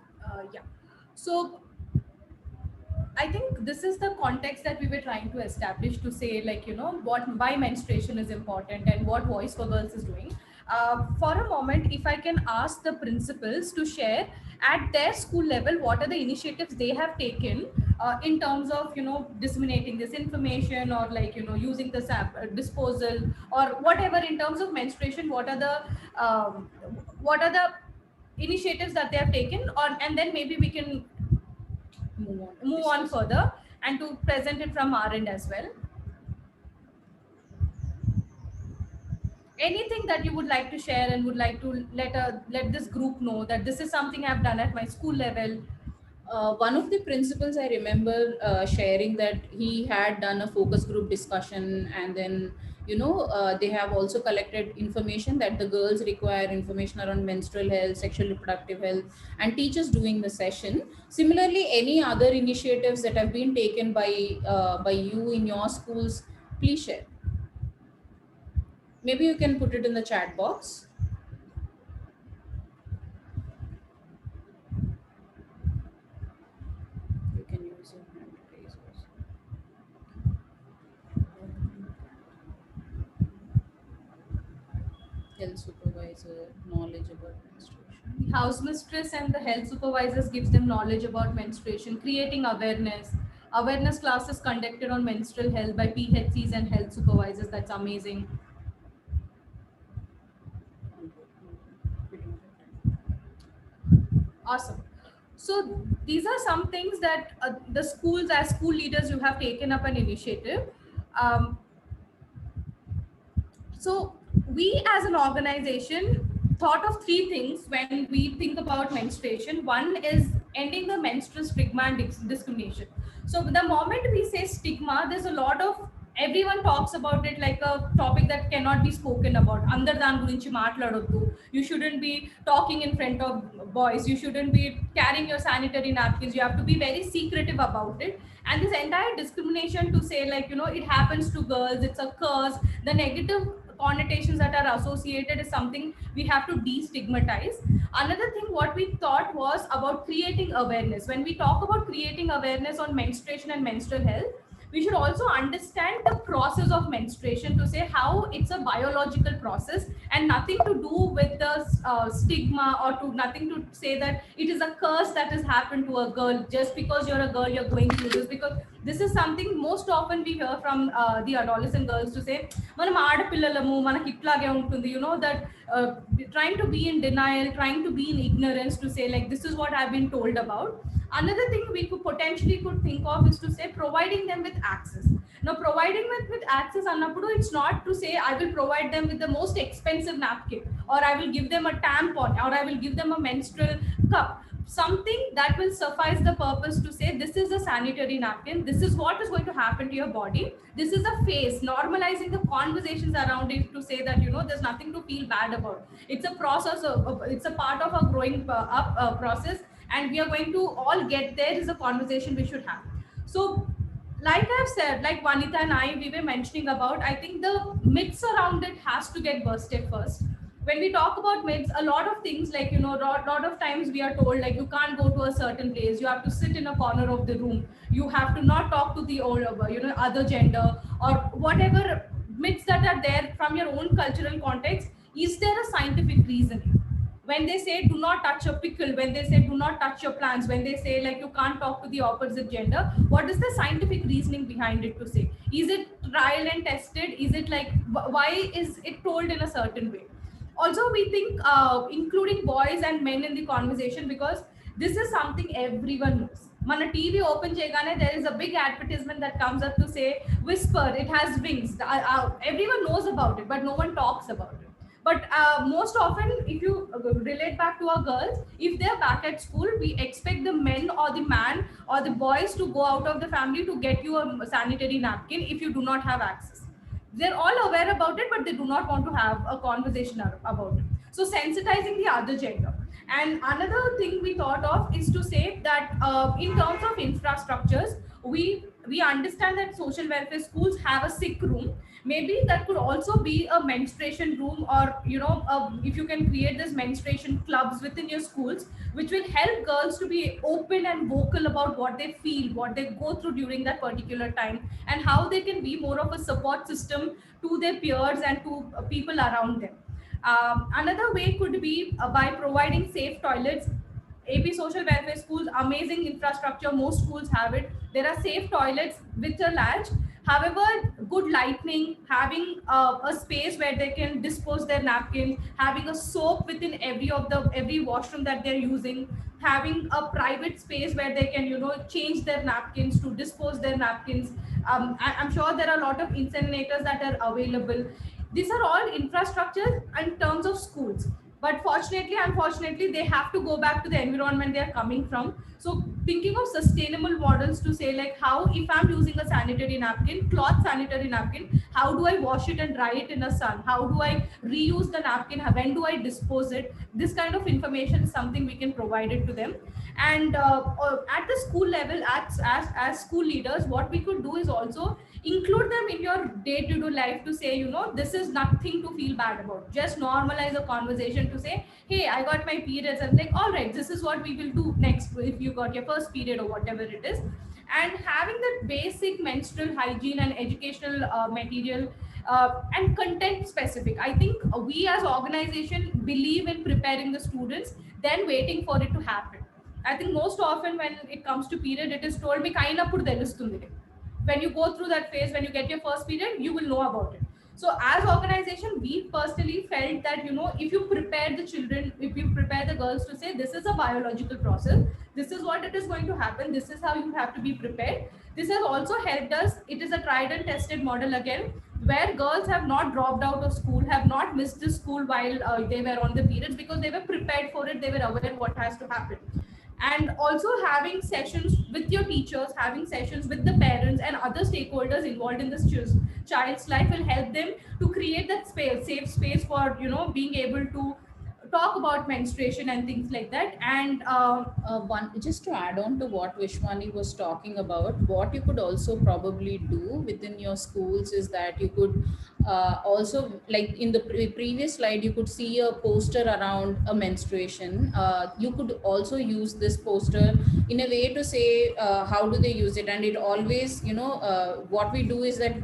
Yeah. So I think this is the context that we were trying to establish to say, like, why menstruation is important and what Voice for Girls is doing. For a moment, if I can ask the principals to share at their school level, what are the initiatives they have taken in terms of, disseminating this information, or using the disposal or whatever in terms of menstruation, what are the initiatives that they have taken, and then maybe we can move on further and to present it from our end as well. Anything that you would like to share and would like to let this group know that this is something I've done at my school level. One of the principals, I remember sharing that he had done a focus group discussion, and then they have also collected information that the girls require information around menstrual health, sexual reproductive health, and teachers doing the session. Similarly, any other initiatives that have been taken by you in your schools, please share. Maybe you can put it in the chat box. You can use your hand to raise also. Health supervisor, knowledge about menstruation. The house mistress and the health supervisors gives them knowledge about menstruation, creating awareness classes conducted on menstrual health by PHCs and health supervisors. That's amazing. Awesome. So these are some things that the schools, as school leaders, you have taken up an initiative. So we as an organization thought of three things when we think about menstruation. One is ending the menstrual stigma and discrimination. So the moment we say stigma, there's a lot of everyone talks about it like a topic that cannot be spoken about. Andar dan gurinchi maatladoddu. You shouldn't be talking in front of boys. You shouldn't be carrying your sanitary napkins. You have to be very secretive about it. And this entire discrimination to say like, it happens to girls, it's a curse, the negative connotations that are associated is something we have to destigmatize. Another thing what we thought was about creating awareness. When we talk about creating awareness on menstruation and menstrual health, we should also understand the process of menstruation, to say how it's a biological process and nothing to do with the stigma, or to nothing to say that it is a curse that has happened to a girl. Just because you're a girl, you're going through this. Because this is something most often we hear from the adolescent girls to say, "Manam aadapillalamu, manaki itlage untundi," that trying to be in denial, trying to be in ignorance, to say like, this is what I've been told about. Another thing we could potentially think of is to say providing them with access. Now, providing with access, Annapudu, it's not to say I will provide them with the most expensive napkin, or I will give them a tampon, or I will give them a menstrual cup. Something that will suffice the purpose to say this is a sanitary napkin, this is what is going to happen to your body, this is a phase, normalizing the conversations around it, to say that there's nothing to feel bad about. It's a process it's a part of a growing up process, and we are going to all get there, is a conversation we should have. So like I've said, like Vanita and we were mentioning about, I think the myths around it has to get bursted first. When we talk about myths, a lot of things like, lot of times we are told like, you can't go to a certain place, you have to sit in a corner of the room, you have to not talk to the other gender, or whatever myths that are there from your own cultural context. Is there a scientific reasoning? When they say do not touch a pickle, when they say do not touch your plants, when they say like you can't talk to the opposite gender, what is the scientific reasoning behind it? To say, is it trial and tested? Is it like, why is it told in a certain way? Also, we think including boys and men in the conversation, because this is something everyone knows. Mana TV open chegane, there is a big advertisement that comes up to say, whisper, it has wings. Everyone knows about it, but no one talks about it. But most often, if you relate back to our girls, if they're back at school, we expect the men or the man or the boys to go out of the family to get you a sanitary napkin if you do not have access. They're all aware about it, but they do not want to have a conversation about it. So sensitizing the other gender. And another thing we thought of is to say that in terms of infrastructures, we understand that social welfare schools have a sick room. Maybe that could also be a menstruation room, or if you can create this menstruation clubs within your schools, which will help girls to be open and vocal about what they feel, what they go through during that particular time, and how they can be more of a support system to their peers and to people around them. Another way could be by providing safe toilets. AP social welfare schools, amazing infrastructure, most schools have it. There are safe toilets with a latch. However, good lighting, having a space where they can dispose their napkins, having a soap within every washroom that they're using, having a private space where they can change their napkins, to dispose their napkins. I'm sure there are a lot of incinerators that are available. These are all infrastructure in terms of schools. But fortunately, unfortunately, they have to go back to the environment they are coming from. So thinking of sustainable models to say like, how if I'm using a sanitary napkin, cloth sanitary napkin, how do I wash it and dry it in the sun? How do I reuse the napkin? When do I dispose it? This kind of information is something we can provide it to them. And at the school level, as school leaders, what we could do is also include them in your day-to-day life, to say, this is nothing to feel bad about. Just normalize a conversation to say, hey, I got my periods, and like, all right, this is what we will do next if you got your first period or whatever it is. And having that basic menstrual hygiene and educational material and content specific. I think we as organization believe in preparing the students, then waiting for it to happen. I think most often when it comes to period, it is told me kainappudu telustundi. When you go through that phase, when you get your first period, you will know about it. So as organization, we personally felt that, if you prepare the children, if you prepare the girls to say, this is a biological process, this is what it is going to happen, this is how you have to be prepared. This has also helped us. It is a tried and tested model again, where girls have not dropped out of school, have not missed the school while they were on the periods, because they were prepared for it, they were aware what has to happen. And also having sessions with your teachers, having sessions with the parents and other stakeholders involved in this child's life will help them to create that space, safe space for being able to talk about menstruation and things like that. And One, just to add on to what Vishwani was talking about, what you could also probably do within your schools is that you could also, like in the previous slide, you could see a poster around a menstruation. You could also use this poster in a way to say how do they use it, and it always, what we do is that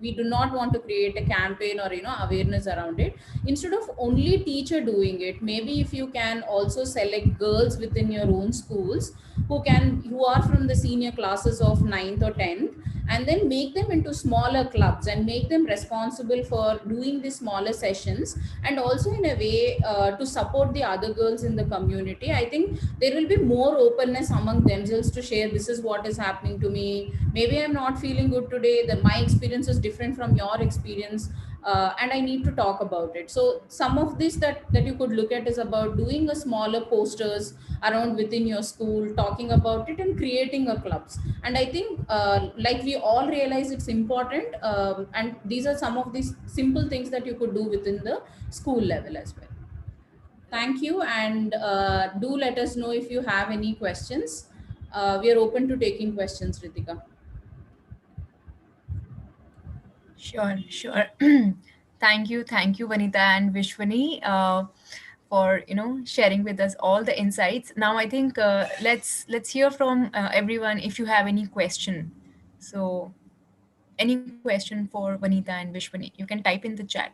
we do not want to create a campaign or awareness around it. Instead of only teacher doing it, maybe if you can also select girls within your own schools who are from the senior classes of 9th or 10th, and then make them into smaller clubs and make them responsible for doing the smaller sessions, and also in a way to support the other girls in the community. I think there will be more openness among themselves to share, this is what is happening to me, maybe I'm not feeling good today, that my experience is different from your experience, and I need to talk about it. So some of this that you could look at is about doing a smaller posters around within your school, talking about it and creating a clubs. And I think like we all realize it's important, and these are some of these simple things that you could do within the school level as well. Thank you, and do let us know if you have any questions. We are open to taking questions, Ritika. Sure, sure. Thank you, Vanita and Vishwani, for sharing with us all the insights. Now, I think let's hear from everyone if you have any question. So, any question for Vanita and Vishwani, you can type in the chat.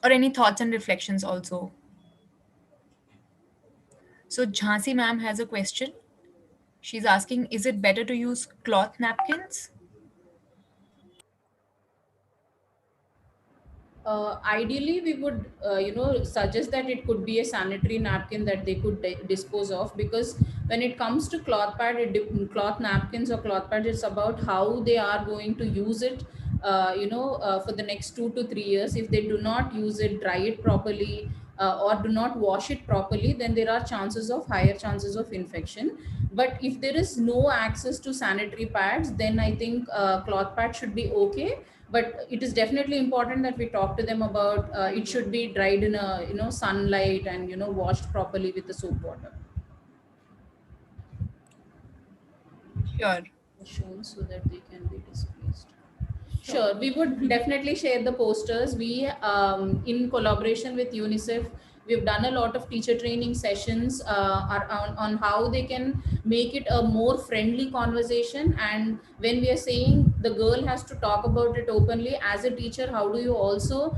Or any thoughts and reflections also. So, Jhansi ma'am has a question. She's asking, is it better to use cloth napkins? Ideally, we would suggest that it could be a sanitary napkin that they could dispose of, because when it comes to cloth napkins or cloth pads, it's about how they are going to use it for the next 2 to 3 years. If they do not use it, dry it properly, or do not wash it properly, then there are higher chances of infection. But if there is no access to sanitary pads, then I think cloth pads should be okay. But it is definitely important that we talk to them about it should be dried in a sunlight and washed properly with the soap water. Sure. Shown so that they can be displaced. Sure, we would definitely share the posters. We, in collaboration with UNICEF, we've done a lot of teacher training sessions on how they can make it a more friendly conversation. And when we are saying the girl has to talk about it openly, as a teacher, how do you also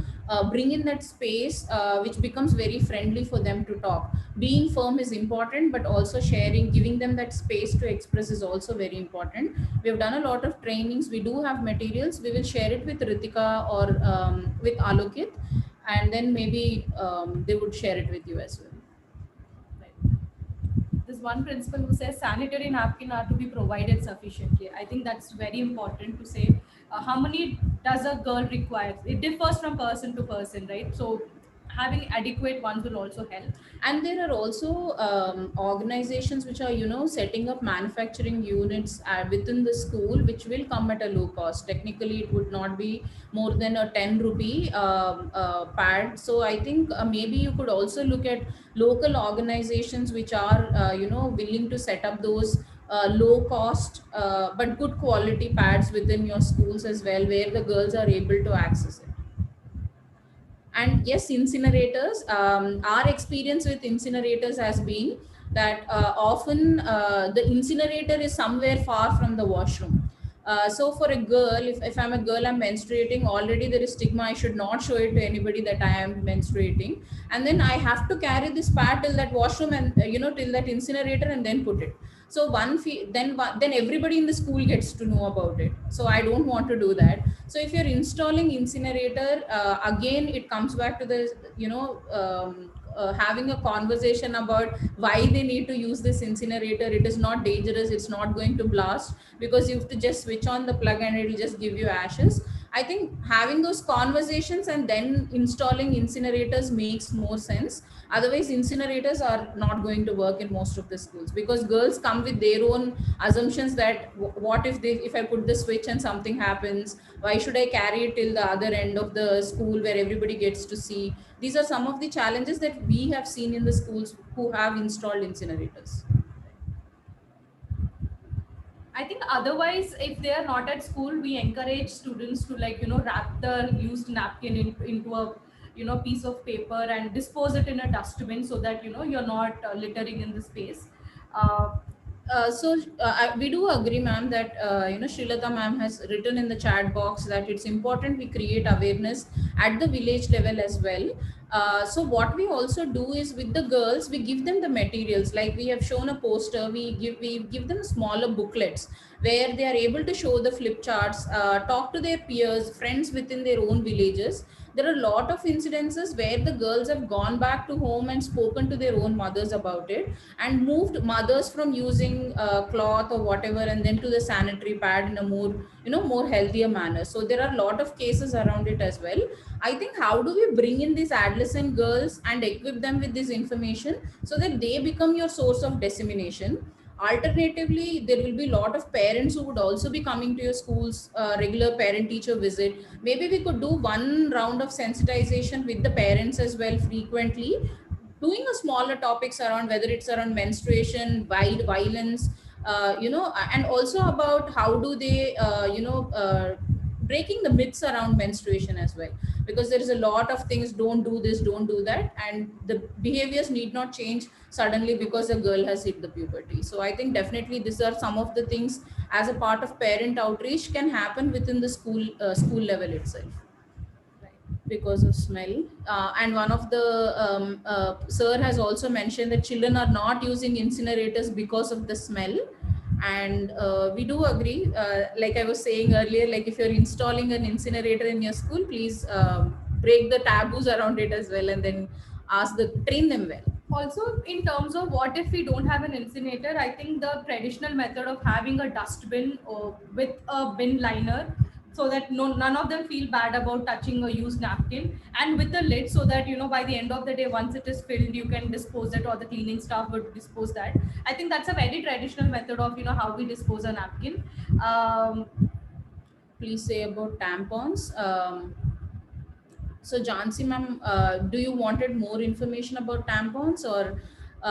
bring in that space which becomes very friendly for them to talk? Being firm is important, but also sharing, giving them that space to express is also very important. We have done a lot of trainings. We do have materials. We will share it with Ritika or with Alokit, and then maybe they would share it with you as well. There's one principal who says sanitary napkin are to be provided sufficiently. I think that's very important to say. How many does a girl require? It differs from person to person, right? So having adequate ones will also help. And there are also organizations which are setting up manufacturing units within the school, which will come at a low cost. Technically it would not be more than a 10 rupee pad. So I think maybe you could also look at local organizations which are willing to set up those low cost but good quality pads within your schools as well, where the girls are able to access it. And yes, incinerators, our experience with incinerators has been that often the incinerator is somewhere far from the washroom. So for a girl, if I'm a girl, I'm menstruating, already there is stigma, I should not show it to anybody that I am menstruating. And then I have to carry this pad till that washroom and till that incinerator and then put it. So then everybody in the school gets to know about it. So I don't want to do that. So if you're installing incinerator, again it comes back to the having a conversation about why they need to use this incinerator. It is not dangerous, it's not going to blast, because you have to just switch on the plug and it will just give you ashes. I think having those conversations and then installing incinerators makes more sense. Otherwise, incinerators are not going to work in most of the schools, because girls come with their own assumptions that what if I put the switch and something happens? Why should I carry it till the other end of the school where everybody gets to see? These are some of the challenges that we have seen in the schools who have installed incinerators. I think otherwise, if they are not at school, we encourage students to, like, wrap the used napkin into a, piece of paper and dispose it in a dustbin, so that, you're not littering in the space. Uh, We do agree, ma'am, that Srilata ma'am has written in the chat box that it's important we create awareness at the village level as well. So what we also do is, with the girls, we give them the materials. Like we have shown a poster, we give them smaller booklets where they are able to show the flip charts, talk to their peers, friends within their own villages. There are a lot of incidences where the girls have gone back to home and spoken to their own mothers about it, and moved mothers from using cloth or whatever and then to the sanitary pad in a more, more healthier manner. So there are a lot of cases around it as well. I think, how do we bring in these adolescent girls and equip them with this information so that they become your source of dissemination? Alternatively, there will be a lot of parents who would also be coming to your school's regular parent teacher visit. Maybe we could do one round of sensitization with the parents as well frequently, doing a smaller topics around, whether it's around menstruation, violence, and also about how do they breaking the myths around menstruation as well, because there is a lot of things, don't do this, don't do that, and the behaviors need not change suddenly because a girl has hit the puberty. So I think definitely these are some of the things, as a part of parent outreach, can happen within the school level itself, because of smell. And one of the sir has also mentioned that children are not using incinerators because of the smell. And we do agree, like I was saying earlier, like if you're installing an incinerator in your school, please break the taboos around it as well, and then train them well. Also, in terms of what if we don't have an incinerator, I think the traditional method of having a dustbin or with a bin liner, so that none of them feel bad about touching a used napkin, and with a lid, so that, by the end of the day, once it is filled, you can dispose it, or the cleaning staff would dispose that. I think that's a very traditional method of, how we dispose a napkin. Please say about tampons. So Jansi ma'am, do you wanted more information about tampons, or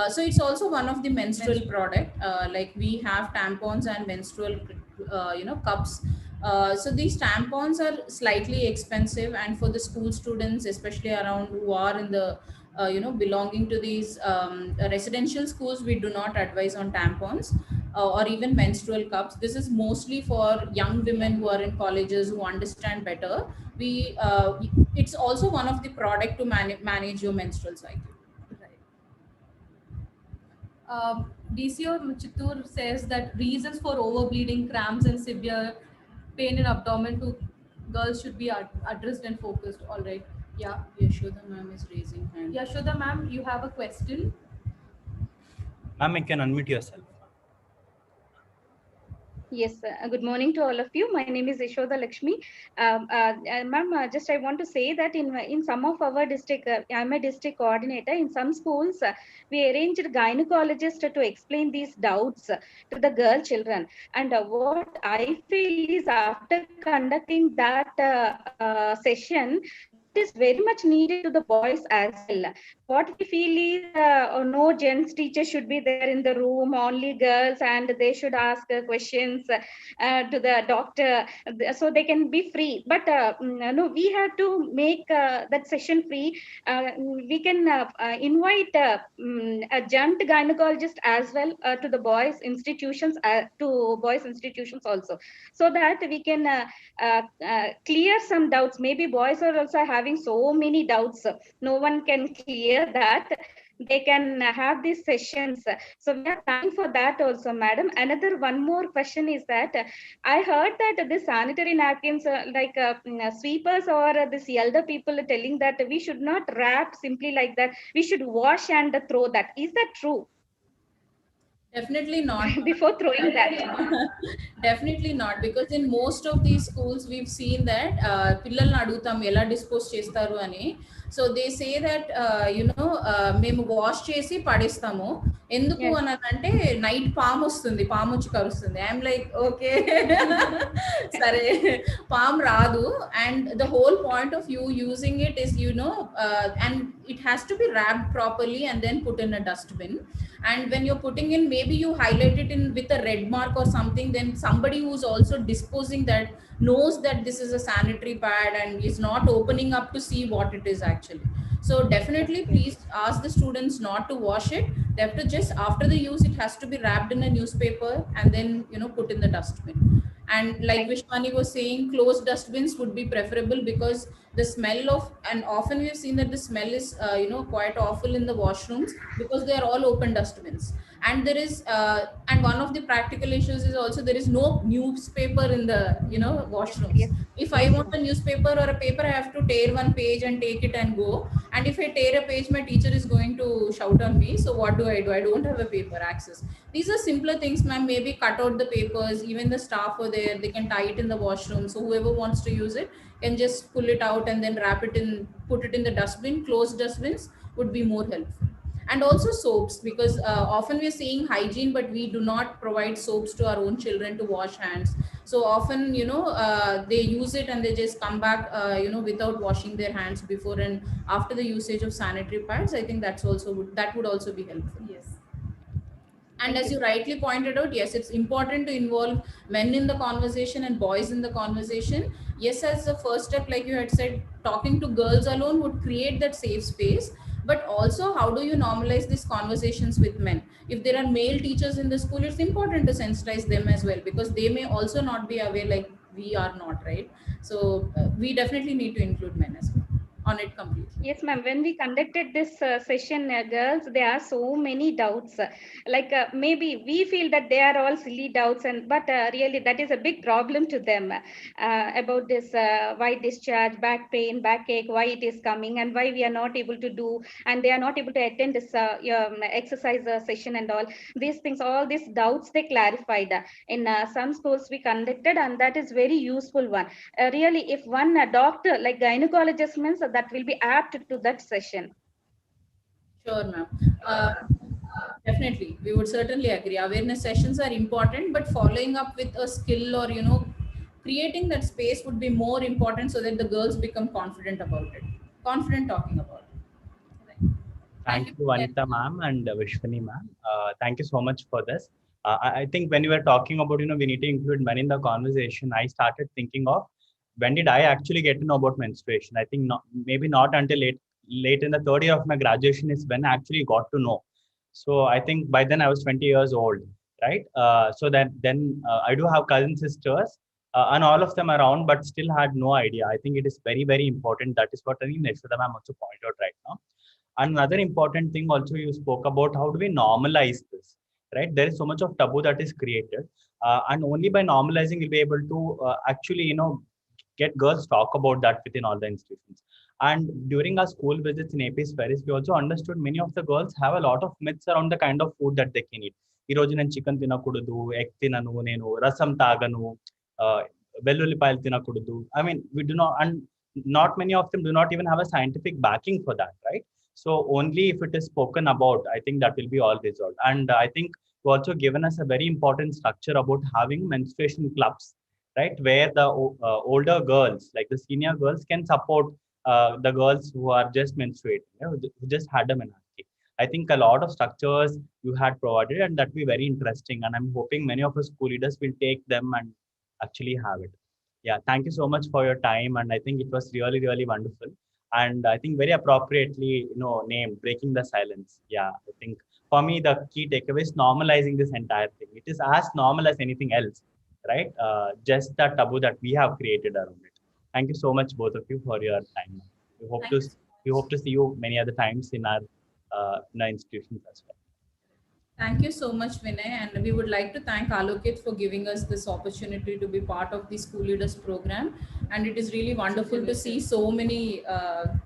so it's also one of the menstrual product. Like we have tampons and menstrual, cups. So these tampons are slightly expensive, and for the school students, especially around who are in the belonging to these residential schools, we do not advise on tampons or even menstrual cups. This is mostly for young women who are in colleges who understand better. It's also one of the product to manage your menstrual cycle. DCO Chittur says that reasons for overbleeding, cramps, and severe pain in abdomen to girls should be addressed and focused. All right. Yeah. Yashoda ma'am is raising hand. Yashoda ma'am, you have a question? Ma'am, you can unmute yourself. Yes, good morning to all of you. My name is Yashoda Lakshmi. Ma'am, just I want to say that in some of our district, I'm a district coordinator. In some schools, we arranged gynecologist to explain these doubts to the girl children. And what I feel is, after conducting that session, that is very much needed to the boys as well. What we feel is, no gents teacher should be there in the room, only girls, and they should ask questions to the doctor, so they can be free. But no, we have to make that session free. We can invite a gent gynecologist as well to the boys institutions, also, so that we can clear some doubts. Maybe boys are also having so many doubts, no one can clear that. They can have these sessions. So we are planning for that also, madam. Another one more question is that I heard that the sanitary napkins, sweepers or this elder people are telling that we should not wrap simply like that. We should wash and throw that. Is that true? Definitely not. before throwing that. Definitely not, because in most of these schools we've seen that పిల్లల్ని అడుగుతాం ఎలా dispose చేస్తారు అని. So they say that మేము wash చేసి పడేస్తాము. ఎందుకు Yes. అని అంటే నైట్ పాము వస్తుంది, పాము వచ్చి కరుస్తుంది. ఐఎమ్ లైక్ ఓకే సరే పాము రాదు. And the whole point of you using it is and it has to be wrapped properly and then put in a dustbin. And when you're putting in, maybe you highlight it in with a red mark or something, then somebody who's also disposing that knows that this is a sanitary pad and is not opening up to see what it is actually. So definitely please ask the students not to wash it. They have to just, after the use, it has to be wrapped in a newspaper and then put in the dustbin. And like Vishwani was saying, closed dustbins would be preferable, because the smell of, and often we have seen that the smell is quite awful in the washrooms, because they are all open dustbins. And there is and one of the practical issues is also there is no newspaper in the washrooms. Yes. If I want a newspaper or a paper, I have to tear one page and take it and go. And if I tear a page, my teacher is going to shout on me. So what do? I don't have a paper access. These are simpler things, ma'am. Maybe cut out the papers. Even the staff are there, they can tie it in the washroom. So whoever wants to use it can just pull it out and then wrap it in, put it in the dustbin. Closed dustbins would be more helpful. And also soaps, because often we're seeing hygiene, but we do not provide soaps to our own children to wash hands. So often they use it and they just come back without washing their hands before and after the usage of sanitary pads. I think that would also be helpful. Yes. And as you rightly pointed out, yes, it's important to involve men in the conversation and boys in the conversation. Yes, as a first step, like you had said, talking to girls alone would create that safe space. But also, how do you normalize these conversations with men? If there are male teachers in the school, it's important to sensitize them as well, because they may also not be aware like we are not, right? So we definitely need to include men as well on it completely. Yes, ma'am. When we conducted this session, girls, there are so many doubts. Maybe we feel that they are all silly doubts, but really that is a big problem to them about this why discharge, back pain, backache, why it is coming, and why we are not able to do, and they are not able to attend this exercise session and all these things. All these doubts they clarified in some schools we conducted, and that is very useful one. Really, if one doctor like gynecologist means that will be apt to that session. Sure, ma'am. Definitely, we would certainly agree. Awareness sessions are important, but following up with a skill or creating that space would be more important, so that the girls become confident about it, confident talking about it. Right. Thank you, Vanita ma'am and Vishwani ma'am. Thank you so much for this. I think when you were talking about we need to include men in the conversation, I started thinking of when did I actually get to know about menstruation. I think maybe not until late in the third year of my graduation is when I actually got to know. So I think by then I was 20 years old, right? So that then I do have cousin sisters, and all of them around, but still had no idea. I think it is very, very important. That is what I think Nishita ma'am also pointed out right now. Another important thing also you spoke about, how do we normalize this, right? There is so much of taboo that is created, and only by normalizing we'll be able to actually get girls talk about that within all the institutions. And during our school visits in AP's Ferris, we also understood many of the girls have a lot of myths around the kind of food that they can eat. ఈ రోజు నేను chicken తినకూడదు, egg తినను, నేను రసం తాగను, వెల్లుల్లిపాయలు తినకూడదు. I mean, we do not, and not many of them do not even have a scientific backing for that, right? So only if it is spoken about, I think that will be all resolved. And I think you also given us a very important structure about having menstruation clubs, right? Where the older girls, like the senior girls, can support the girls who are just menstruating, who just had a menarche. I think a lot of structures you had provided, and that will be very interesting. And I'm hoping many of our school leaders will take them and actually have it. Yeah, thank you so much for your time. And I think it was really, really wonderful. And I think very appropriately, named Breaking the Silence. Yeah, I think for me, the key takeaway is normalizing this entire thing. It is as normal as anything else, right? Just the taboo that we have created around it. Thank you so much, both of you, for your time. We hope to see you many other times in our institutions as well. Thank you so much, Vinay. And we would like to thank Alokit for giving us this opportunity to be part of the School Leaders program. And it is really wonderful to see so many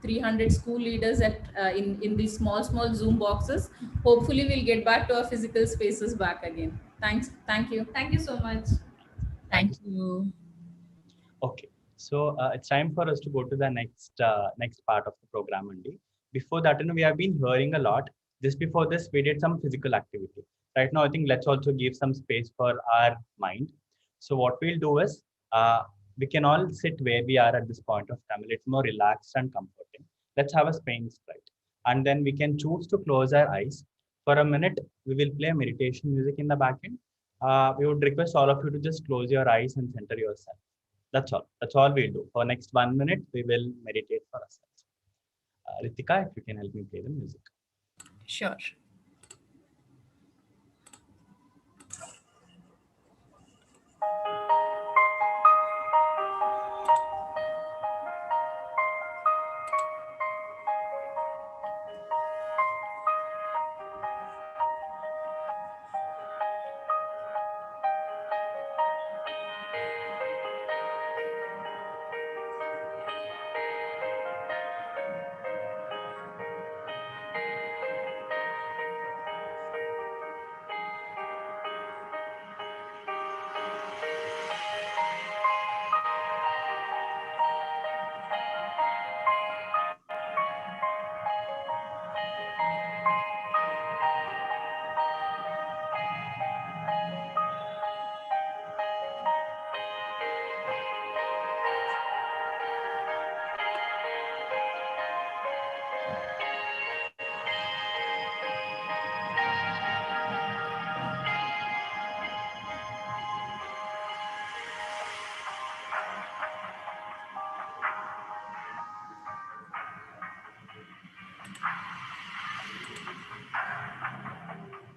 300 school leaders in these small Zoom boxes. Hopefully, we'll get back to our physical spaces back again. Thanks. Thank you. Thank you so much. Thank you. Okay, so it's time for us to go to the next part of the program only. Before that, we have been hearing a lot. Just before this, we did some physical activity. Right now, I think let's also give some space for our mind. So what we'll do is, we can all sit where we are at this point of time. It's more relaxed and comforting. Let's have a space, right? And then we can choose to close our eyes. For a minute, we will play meditation music in the back end. We would request all of you to just close your eyes and center yourself. That's all. That's all we'll do. For next 1 minute, we will meditate for ourselves. Ritika, if you can help me play the music. Sure.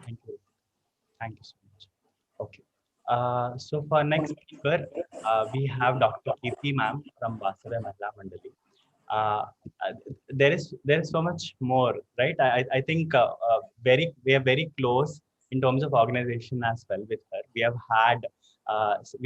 Thank you. Thank you so much. Okay. So for next speaker, we have Dr. Kirti ma'am from Vasudha Mahila Mandali. Uh, uh, there is so much more, right? I think we are very close in terms of organization as well with her. We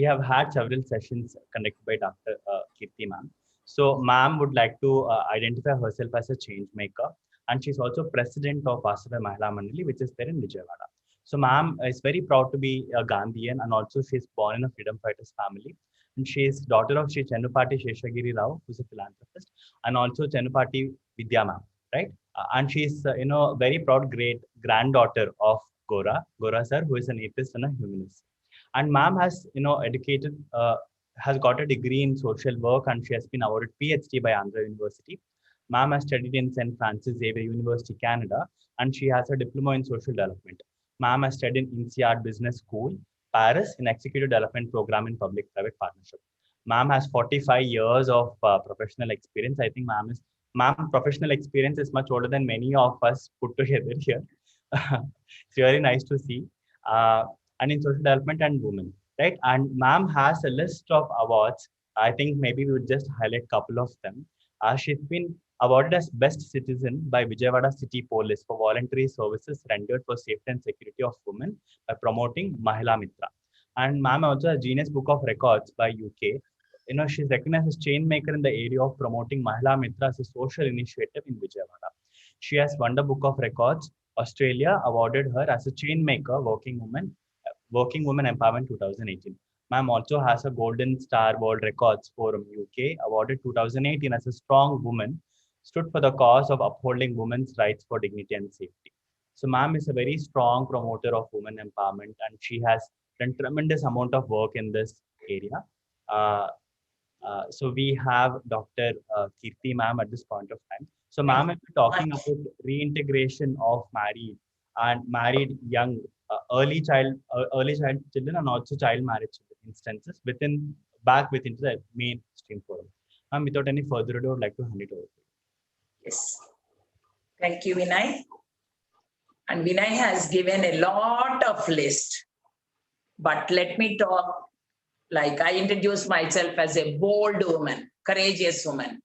have had several sessions conducted by Dr. Kirti ma'am. So ma'am would like to identify herself as a change maker, and she's also president of Vasudha Mahila Mandali, which is there in Vijayawada. So ma'am is very proud to be a Gandhian, and also she's born in a freedom fighters family. And she is daughter of Sri Chennupati Sheshagiri Rao, who's a philanthropist, and also Chennupati Vidya ma'am, right? And she's very proud great granddaughter of Gora sir, who is an atheist and a humanist. And ma'am has has got a degree in social work, and she has been awarded PhD by Andhra University. Ma'am has studied in St. Francis Xavier University, Canada, and she has a diploma in social development. Ma'am has studied in INSEAD Business School, Paris, in Executive Development Program in Public-Private Partnership. Ma'am has 45 years of professional experience. I think ma'am professional experience is much older than many of us put together here. It's very nice to see. And in social development and women, right? And ma'am has a list of awards. I think maybe we would just highlight a couple of them. She's been awarded as Best Citizen by Vijayawada City Police for voluntary services rendered for safety and security of women by promoting Mahila Mitra. And ma'am also a Guinness Book of Records by UK. She's recognized as chain maker in the area of promoting Mahila Mitra as a social initiative in Vijayawada. She has won the Book of Records. Australia awarded her as a chain maker working woman empowerment 2018. Ma'am also has a Golden Star World Records Forum UK awarded 2018 as a strong woman, stood for the cause of upholding women's rights for dignity and safety. So ma'am is a very strong promoter of women empowerment, and she has done tremendous amount of work in this area. So we have Dr. Kirti ma'am at this point of time. So ma'am will be talking about reintegration of married young early child children, and also child marriage instances back within the mainstream forum. Ma'am, without any further ado, I would like to hand it over to you. Yes. Thank you, Vinay. And Vinay has given a lot of list. But let me talk, like I introduce myself as a bold woman, courageous woman.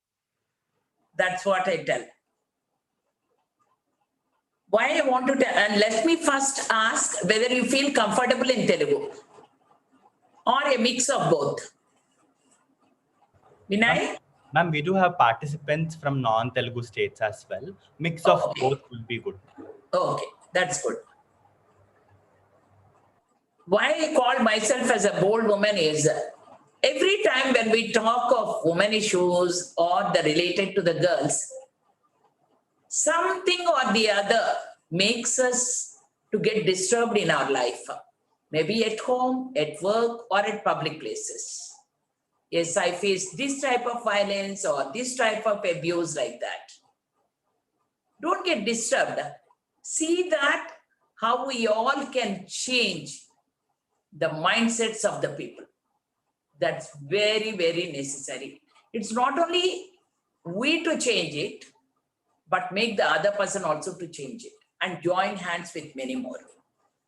That's what I tell. Why I want to, and let me first ask whether you feel comfortable in Telugu or a mix of both. Vinay? Ma'am, we do have participants from non-Telugu states as well. Mix of both will be good. Okay, that's good. Why I call myself as a bold woman is every time when we talk of women issues or the related to the girls, something or the other makes us to get disturbed in our life. Maybe at home, at work, or at public places. Yes, I face this type of violence or this type of abuse like that. Don't get disturbed. See that how we all can change the mindsets of the people. That's very, very necessary. It's not only we to change it, but make the other person also to change it and join hands with many more.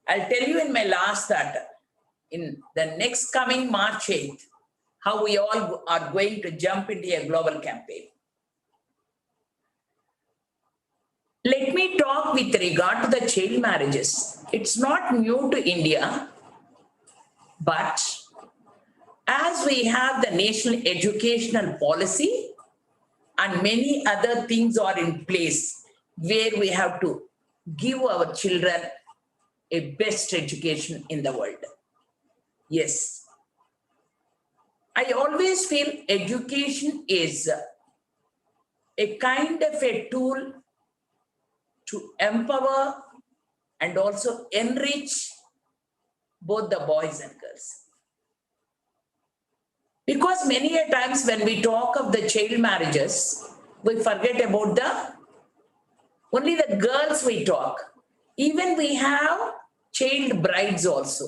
I'll tell you in my last that in the next coming March 8th, how we all are going to jump into a global campaign. Let me talk with regard to the child marriages. It's not new to India, but as we have the national educational policy and many other things are in place where we have to give our children a best education in the world. Yes. I always feel education is a kind of a tool to empower and also enrich both the boys and girls. Because many a times when we talk of the child marriages, we forget about only the girls we talk. Even we have child brides also.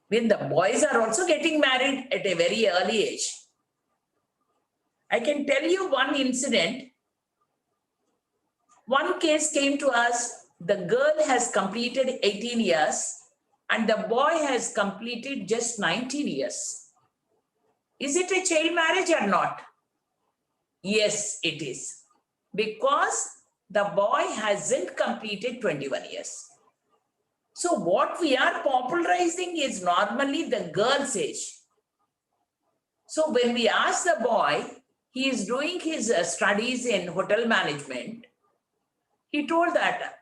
When the boys are also getting married at a very early age. I can tell you one incident. One case came to us, the girl has completed 18 years and the boy has completed just 19 years. Is it a child marriage or not? Yes, it is. Because the boy hasn't completed 21 years. So what we are popularizing is normally the girl's age. So when we ask the boy, he is doing his studies in hotel management, he told that,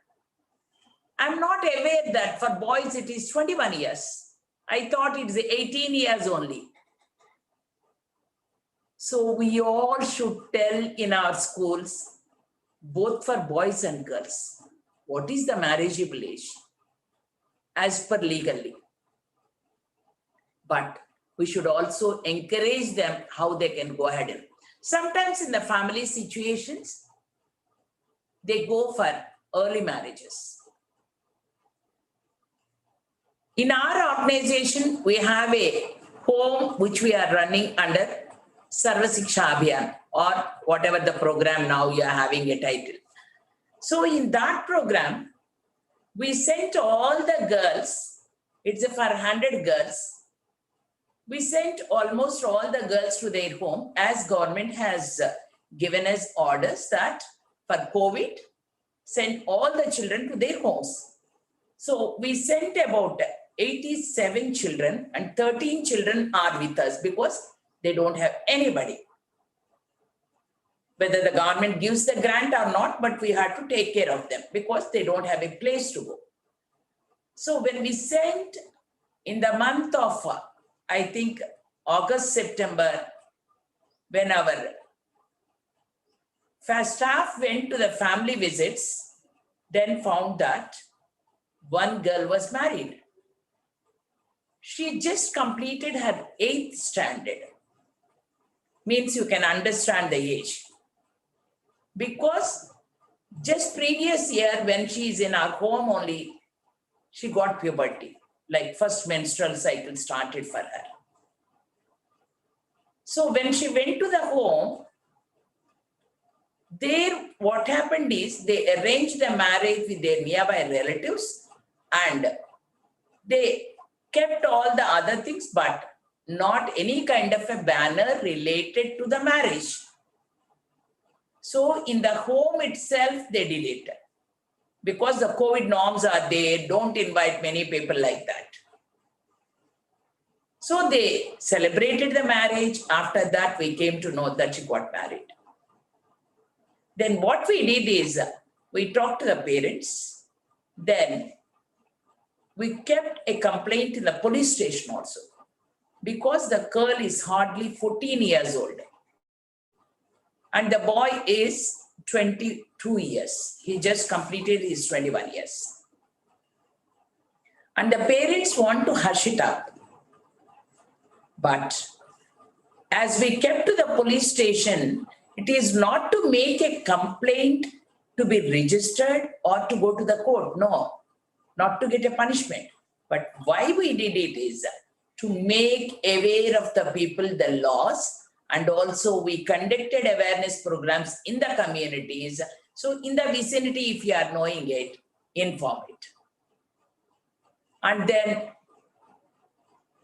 I'm not aware that for boys it is 21 years. I thought it's 18 years only. So we all should tell in our schools, both for boys and girls, what is the marriageable age as per legally. But we should also encourage them how they can go ahead. And sometimes in the family situations, they go for early marriages. In our organization, we have a home which we are running under Sarva Siksha Abhiyan or whatever the program now you are having a title. So in that program, we sent all the girls, it's for 100 girls. We sent almost all the girls to their home as government has given us orders that for COVID, send all the children to their homes. So we sent about 87 children and 13 children are with us because they don't have anybody. Whether the government gives the grant or not, but we had to take care of them because they don't have a place to go. So when we sent in the month of, I think, August, September, when our staff went to the family visits, then found that one girl was married. She just completed her 8th standard. Means you can understand the age. Because just previous year when she is in our home only, she got puberty, like first menstrual cycle started for her. So when she went to the home, there what happened is they arranged the marriage with their nearby relatives and they kept all the other things, but not any kind of a banner related to the marriage. So in the home itself, they did it. because the COVID norms are there, don't invite many people like that. So they celebrated the marriage. After that, we came to know that she got married. Then what we did is we talked to the parents. Then we kept a complaint in the police station also, because the girl is hardly 14 years old and the boy is 22 years. He just completed his 21 years. And the parents want to hush it up. But as we kept to the police station, it is not to make a complaint to be registered or to go to the court. No, not to get a punishment. But why we did it is to make aware of the people the laws, and also we conducted awareness programs in the communities. So in the vicinity, if you are knowing it, inform it. And then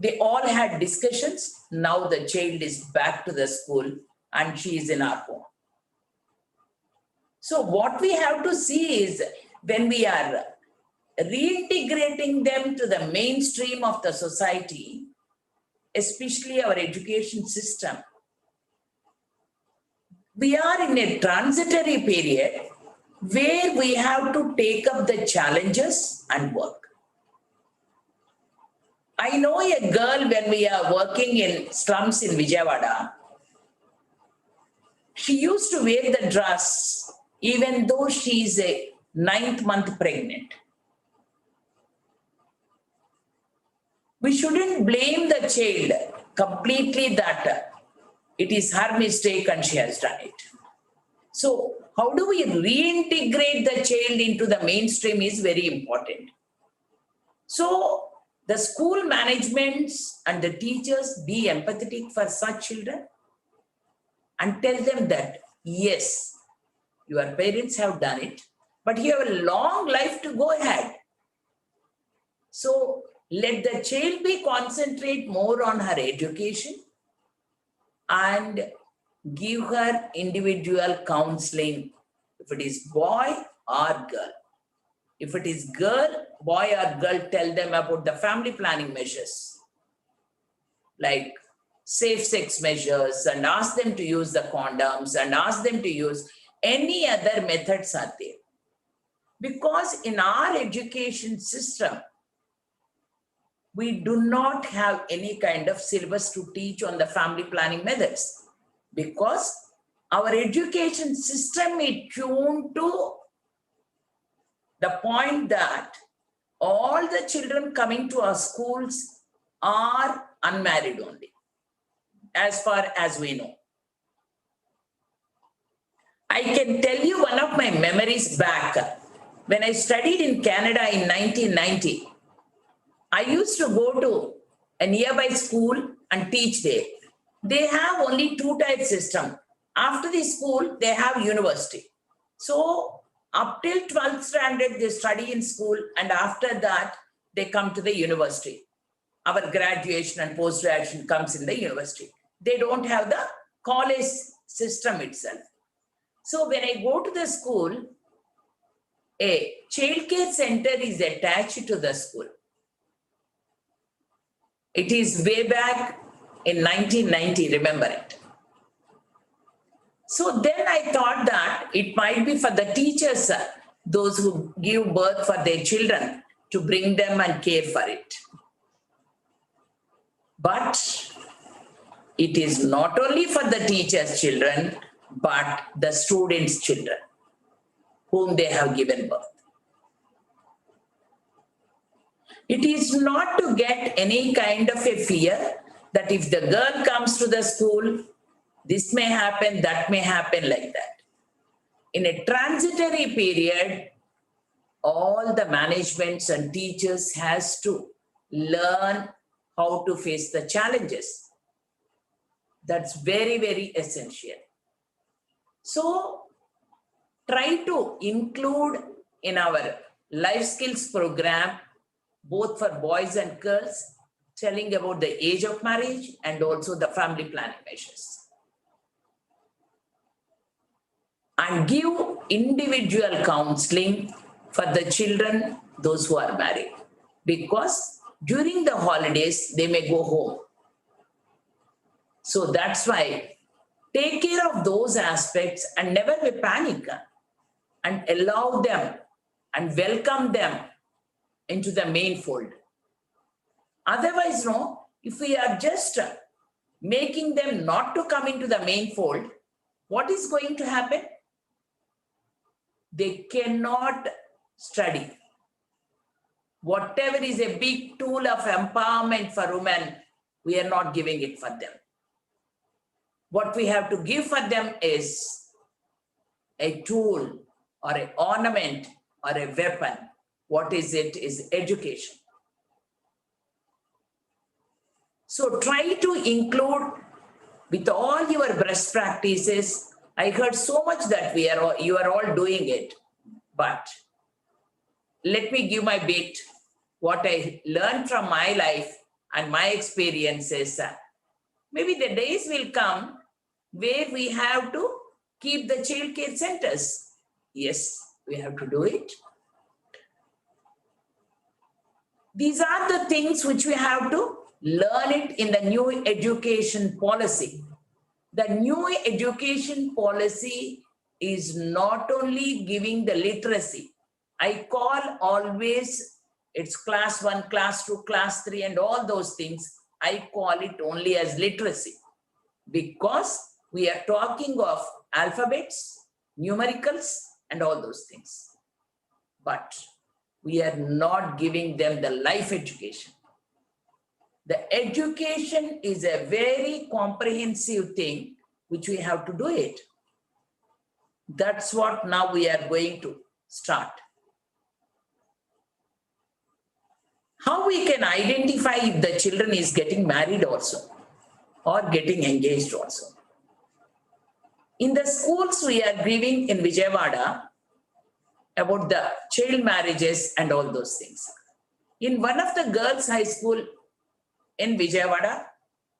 they all had discussions. Now the child is back to the school and she is in our home. So what we have to see is when we are reintegrating them to the mainstream of the society, especially our education system, we are in a transitory period where we have to take up the challenges and work. I know a girl when we are working in slums in Vijayawada, she used to wear the dress even though she is a 9th month pregnant. We shouldn't blame the child completely that it is her mistake and she has done it. So how do we reintegrate the child into the mainstream is very important. So the school managements and the teachers be empathetic for such children and tell them that, yes, your parents have done it, but you have a long life to go ahead. So let the child be concentrate more on her education and give her individual counseling, if it is boy or girl. If it is girl, boy or girl, tell them about the family planning measures, like safe sex measures, and ask them to use the condoms and ask them to use any other methods are there. Because in our education system, we do not have any kind of syllabus to teach on the family planning methods, because our education system is tuned to the point that all the children coming to our schools are unmarried only, as far as we know. I can tell you one of my memories back. When I studied in Canada in 1990, I used to go to a nearby school and teach there. They have only 2-type system. After the school, they have university. So up till 12th standard, they study in school, and after that, they come to the university. Our graduation and post-graduation comes in the university. They don't have the college system itself. So when I go to the school, a child care center is attached to the school. It is way back in 1990, remember it. So then I thought that it might be for the teachers, those who give birth for their children, to bring them and care for it. But it is not only for the teachers' children, but the students' children whom they have given birth. It is not to get any kind of a fear that if the girl comes to the school, this may happen, that may happen, like that. In a transitory period, all the managements and teachers has to learn how to face the challenges. That's very, very essential. So try to include in our life skills program, both for boys and girls, telling about the age of marriage and also the family planning measures. And give individual counseling for the children, those who are married, because during the holidays, they may go home. So that's why take care of those aspects and never be panic and allow them and welcome them into the main fold. Otherwise, no, if we are just making them not to come into the main fold, what is going to happen? They cannot study. Whatever is a big tool of empowerment for women, we are not giving it for them. What we have to give for them is a tool or an ornament or a weapon. What is it? Is education. So try to include with all your best practices. I heard so much that you are all doing it, but let me give my bit, what I learned from my life and my experiences. Maybe the days will come where we have to keep the child care centers. Yes, we have to do it. These are the things which we have to learn it in the new education policy. The new education policy is not only giving the literacy. I call always, it's class 1, class 2, class 3 and all those things. I call it only as literacy because we are talking of alphabets, numericals and all those things. But we are not giving them the life education. The education is a very comprehensive thing which we have to do it. That's what now we are going to start. How we can identify if the children is getting married also or getting engaged also. In the schools we are giving in Vijayawada about the child marriages and all those things. In one of the girls' high school in Vijayawada,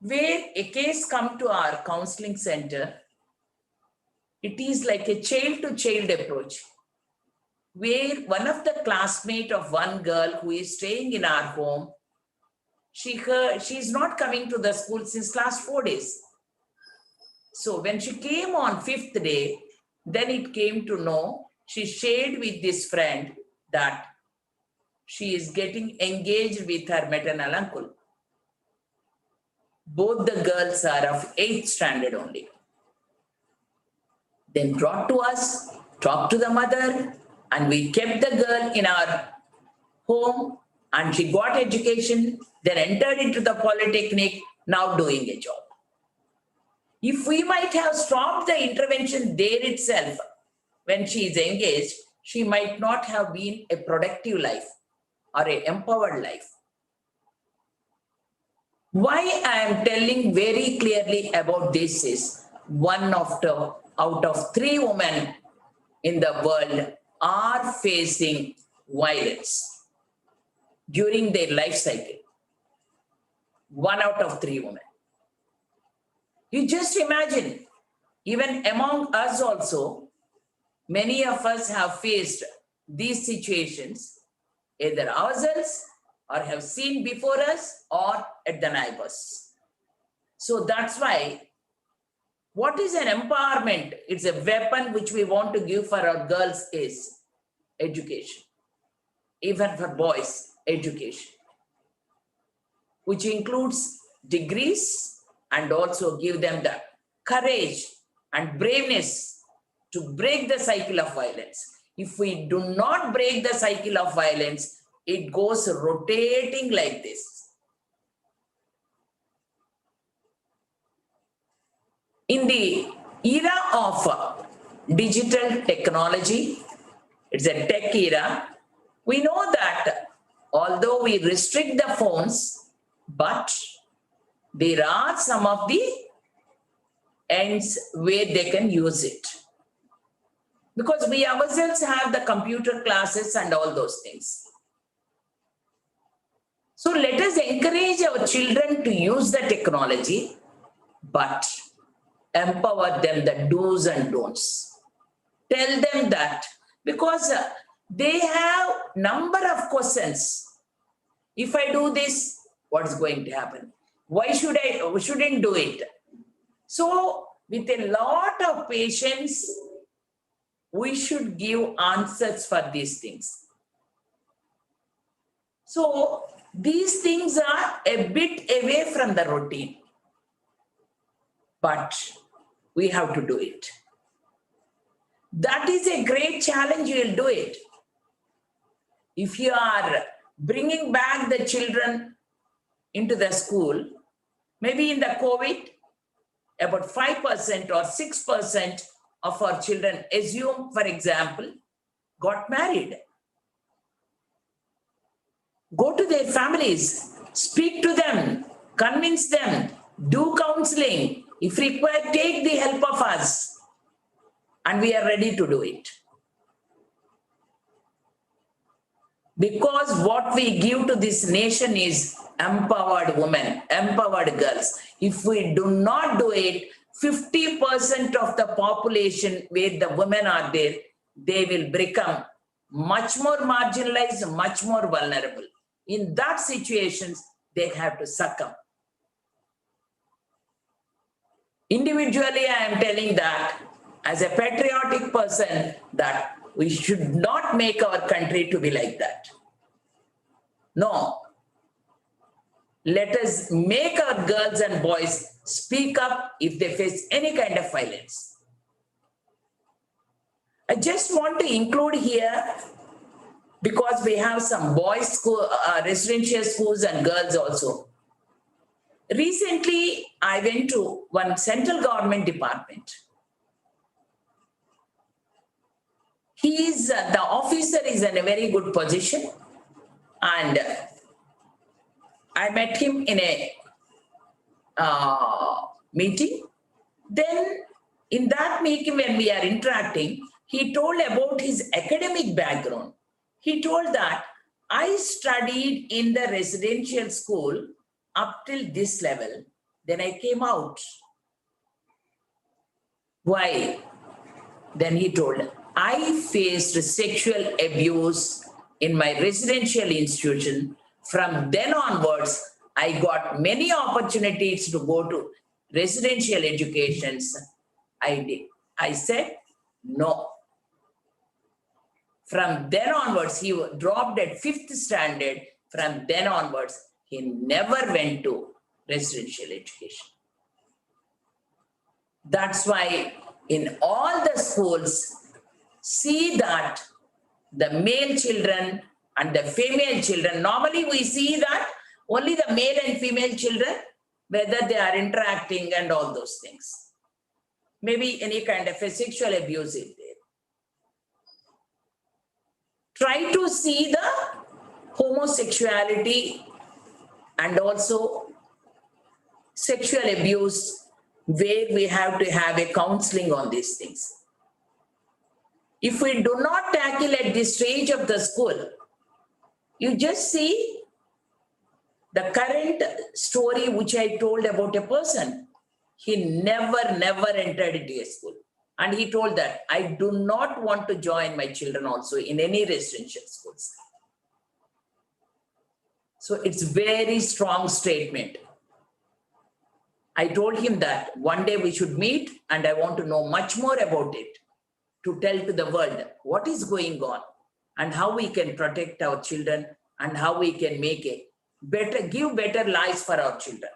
where a case come to our counseling center, it is like a child-to-child approach, where one of the classmates of one girl who is staying in our home, she is not coming to the school since last 4 days. So when she came on 5th day, then it came to know, she shared with this friend that she is getting engaged with her maternal uncle. Both the girls are of 8th standard only. Then brought to us, talked to the mother, and we kept the girl in our home and she got education, then entered into the polytechnic, now doing a job. If we might have stopped the intervention there itself, when she is engaged, she might not have been a productive life or an empowered life. Why I am telling very clearly about this is out of 3 women in the world are facing violence during their life cycle. 1 out of 3 women. You just imagine, even among us also, many of us have faced these situations, either ourselves or have seen before us or at the neighbors. So that's why, what is an empowerment? It's a weapon which we want to give for our girls is education. Even for boys, education, which includes degrees and also give them the courage and braveness to break the cycle of violence. If we do not break the cycle of violence, it goes rotating like this. In the era of digital technology, it's a tech era, we know that although we restrict the phones, but there are some of the ends where they can use it. Because we ourselves have the computer classes and all those things. So let us encourage our children to use the technology, but empower them the do's and don'ts. Tell them that, because they have number of questions. If I do this, what's going to happen? Why shouldn't do it? So with a lot of patience, we should give answers for these things. So these things are a bit away from the routine, but we have to do it. That is a great challenge, you will do it. If you are bringing back the children into the school, maybe in the COVID, about 5% or 6% of our children, assume, for example, got married. Go to their families, speak to them, convince them, do counseling. If required, take the help of us. And we are ready to do it. Because what we give to this nation is empowered women, empowered girls. If we do not do it, 50% of the population where the women are there, they will become much more marginalized, much more vulnerable. In that situations, they have to succumb. Individually, I am telling that as a patriotic person that we should not make our country to be like that. No. Let us make our girls and boys speak up if they face any kind of violence. I just want to include here, because we have some boys school, residential schools and girls also. Recently, I went to one central government department. The officer is in a very good position, and I met him in a meeting. Then in that meeting, when we are interacting, he told about his academic background. He told that I studied in the residential school up till this level. Then I came out. Why? Then he told, I faced sexual abuse in my residential institution. From then onwards, I got many opportunities to go to residential educations. I did. I said, no. From then onwards, he dropped at 5th standard. From then onwards, he never went to residential education. That's why in all the schools, see that the male children and the female children, normally we see that only the male and female children, whether they are interacting and all those things. Maybe any kind of a sexual abuse is there. Try to see the homosexuality and also sexual abuse, where we have to have a counseling on these things. If we do not tackle at this stage of the school, you just see the current story which I told about a person. He never entered into a school. And he told that, I do not want to join my children also in any residential schools. So it's very strong statement. I told him that one day we should meet and I want to know much more about it, to tell to the world what is going on and how we can protect our children and how we can make it better, give better lives for our children.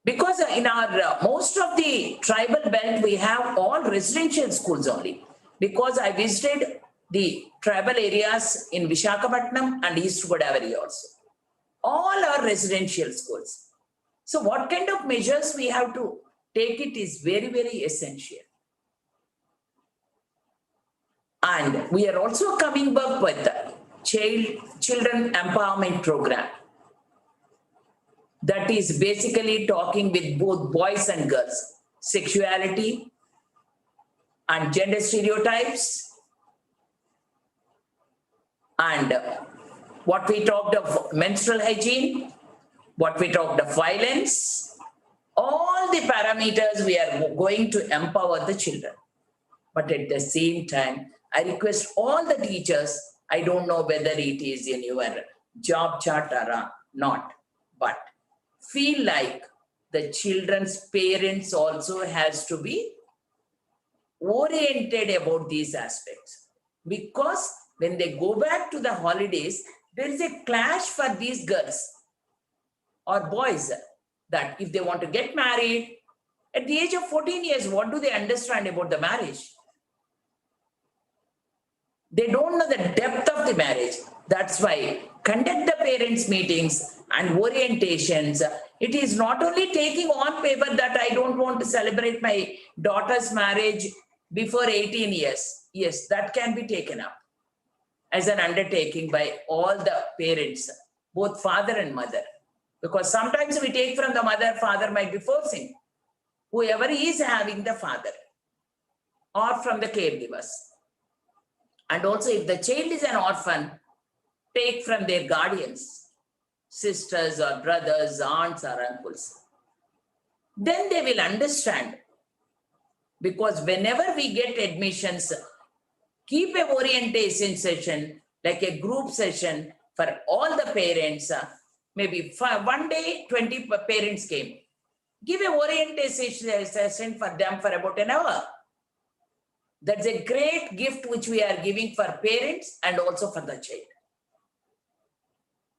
Because in our most of the tribal belt, we have all residential schools only. Because I visited the tribal areas in Visakhapatnam and East Godavari also. All are residential schools. So what kind of measures we have to take it is very essential. And we are also coming back with the children empowerment program. That is basically talking with both boys and girls, sexuality and gender stereotypes, and what we talked of menstrual hygiene, what we talked of violence, all the parameters we are going to empower the children. But at the same time, I request all the teachers, I don't know whether it is in your job chart or not, but feel like the children's parents also has to be oriented about these aspects. Because when they go back to the holidays, there is a clash for these girls or boys that if they want to get married, at the age of 14 years, what do they understand about the marriage? They don't know the depth of the marriage. That's why conduct the parents' meetings and orientations. It is not only taking on paper that I don't want to celebrate my daughter's marriage before 18 years. Yes, that can be taken up as an undertaking by all the parents, both father and mother. Because sometimes we take from the mother, father might be forcing. Whoever is having the father or from the caregivers. And also if the child is an orphan, take from their guardians, sisters or brothers, aunts or uncles. Then they will understand. Because whenever we get admissions, keep a orientation session, like a group session for all the parents. Maybe one day, 20 parents came. Give a orientation session for them for about an hour. That's a great gift which we are giving for parents and also for the child.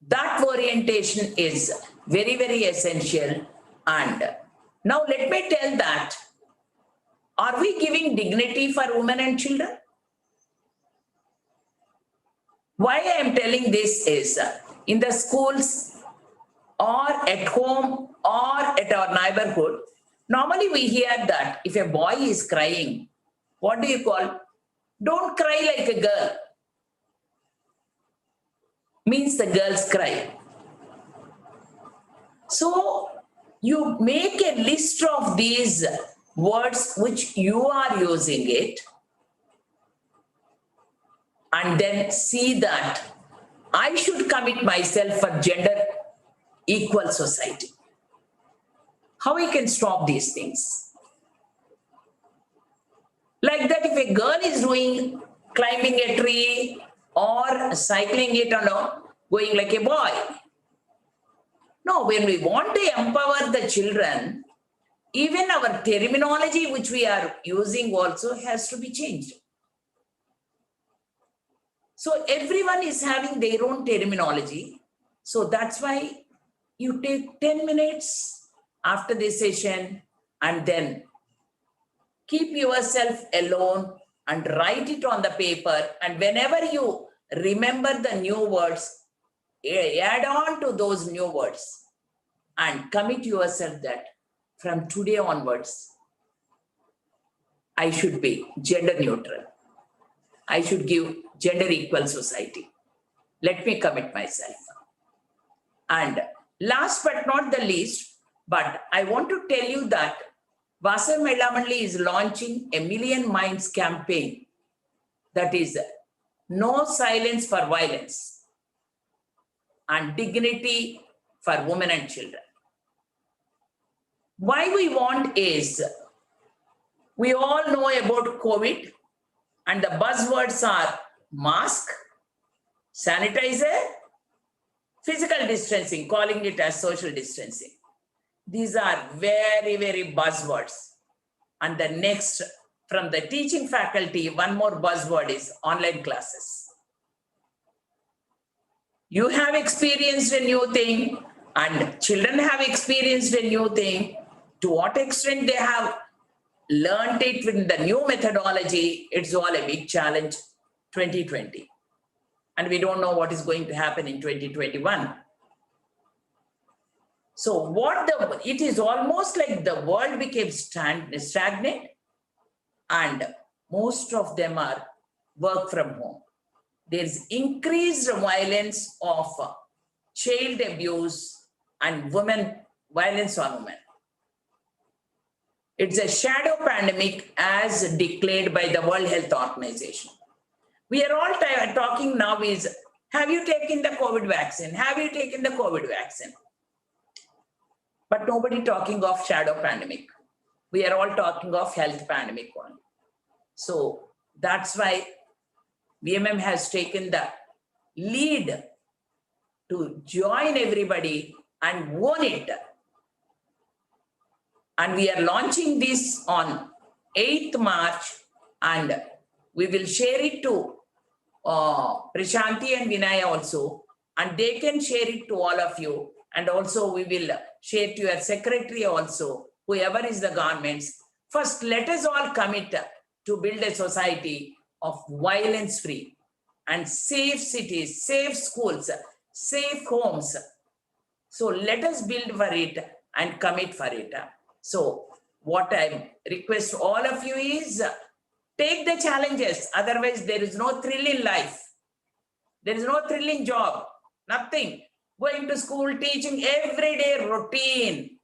That orientation is very, very essential. And now let me tell that, are we giving dignity for women and children? Why I am telling this is, in the schools or at home or at our neighborhood, normally we hear that if a boy is crying, what do you call? Don't cry like a girl. Means the girls cry. So you make a list of these words which you are using it, and then see that I should commit myself for gender equal society. How we can stop these things? Like that, if a girl is doing climbing a tree or cycling it or going like a boy. No, when we want to empower the children, even our terminology which we are using also has to be changed. So everyone is having their own terminology. So that's why you take 10 minutes after this session and then keep yourself alone and write it on the paper. And whenever you remember the new words, add on to those new words and commit yourself that from today onwards, I should be gender neutral. I should give gender equal society. Let me commit myself. And last but not the least, but I want to tell you that Vasavi Mahila Mandali is launching a Million Minds campaign, that is no silence for violence and dignity for women and children. Why we want is, we all know about COVID and the buzzwords are mask, sanitizer, physical distancing, calling it as social distancing. These are very, very buzzwords. And the next, from the teaching faculty, one more buzzword is online classes. You have experienced a new thing and children have experienced a new thing. To what extent they have learned it with the new methodology, it's all a big challenge, 2020. And we don't know what is going to happen in 2021. So it is almost like the world became stagnant and most of them are work from home. There's increased violence of child abuse and violence on women. It's a shadow pandemic as declared by the World Health Organization. We are all talking now is, have you taken the COVID vaccine? Have you taken the COVID vaccine? But nobody talking of shadow pandemic. We are all talking of health pandemic only. So that's why VMM has taken the lead to join everybody and own it. And we are launching this on 8th March, and we will share it to Prashanti and Vinay also, and they can share it to all of you. And also we will share to your secretary also, whoever is the governments. First, let us all commit to build a society of violence-free and safe cities, safe schools, safe homes. So let us build for it and commit for it. So what I request all of you is take the challenges. Otherwise, there is no thrill in life. There is no thrill in job. Nothing. Going to school, teaching, everyday routine.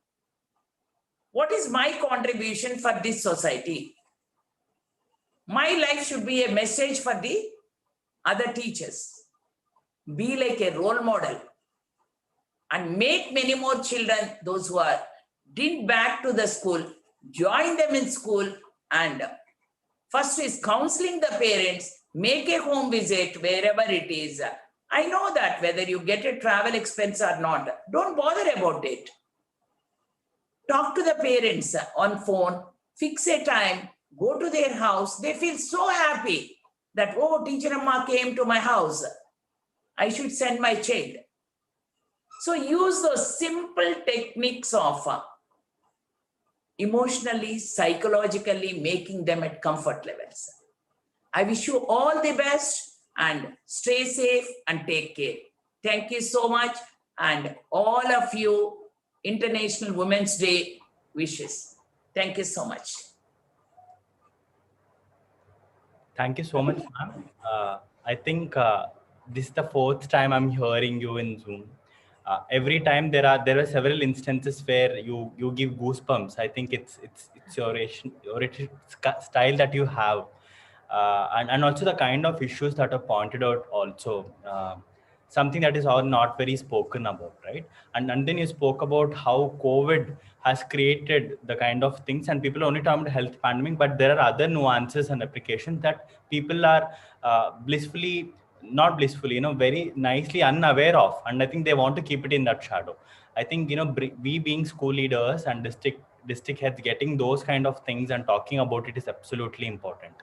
What is my contribution for this society? My life should be a message for the other teachers. Be like a role model and make many more children, those who are didn't back to the school, join them in school, and first is counseling the parents, make a home visit wherever it is. I know that whether you get a travel expense or not, don't bother about it. Talk to the parents on phone, fix a time, go to their house. They feel so happy that, oh, teacher Amma came to my house. I should send my child. So use those simple techniques of emotionally, psychologically making them at comfort levels. I wish you all the best and stay safe and take care. Thank you so much. And all of you, International Women's Day wishes. Thank you so much. Thank you so much, ma'am. I think this is the 4th time I'm hearing you in Zoom. Every time there are several instances where you give goosebumps. I think it's your style that you have, and also the kind of issues that are pointed out also. Something that is all not very spoken about, right? And then you spoke about how COVID has created the kind of things, and people only talk about health pandemic, but there are other nuances and applications that people are not blissfully, very nicely unaware of, and I think they want to keep it in that shadow. I think we being school leaders and district heads getting those kind of things and talking about it is absolutely important.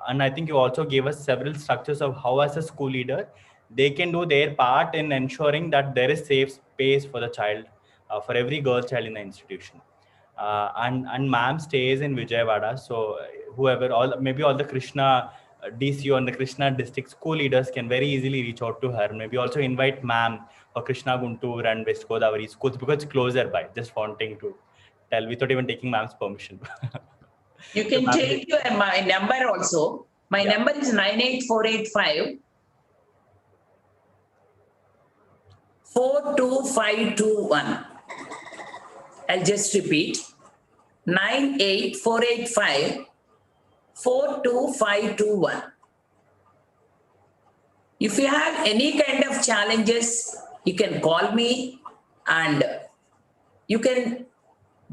And I think you also gave us several structures of how, as a school leader, they can do their part in ensuring that there is safe space for the child, for every girl child in the institution. And ma'am stays in Vijayawada, so whoever, maybe all the Krishna DCO and the Krishna district school leaders can very easily reach out to her. Maybe also invite ma'am for Krishna Guntur and West Godavari schools, because it's closer by. Just wanting to tell without even taking ma'am's permission. You can take my number also. My number is 98485 42521. I'll just repeat. 98485 42521. If you have any kind of challenges, you can call me and you can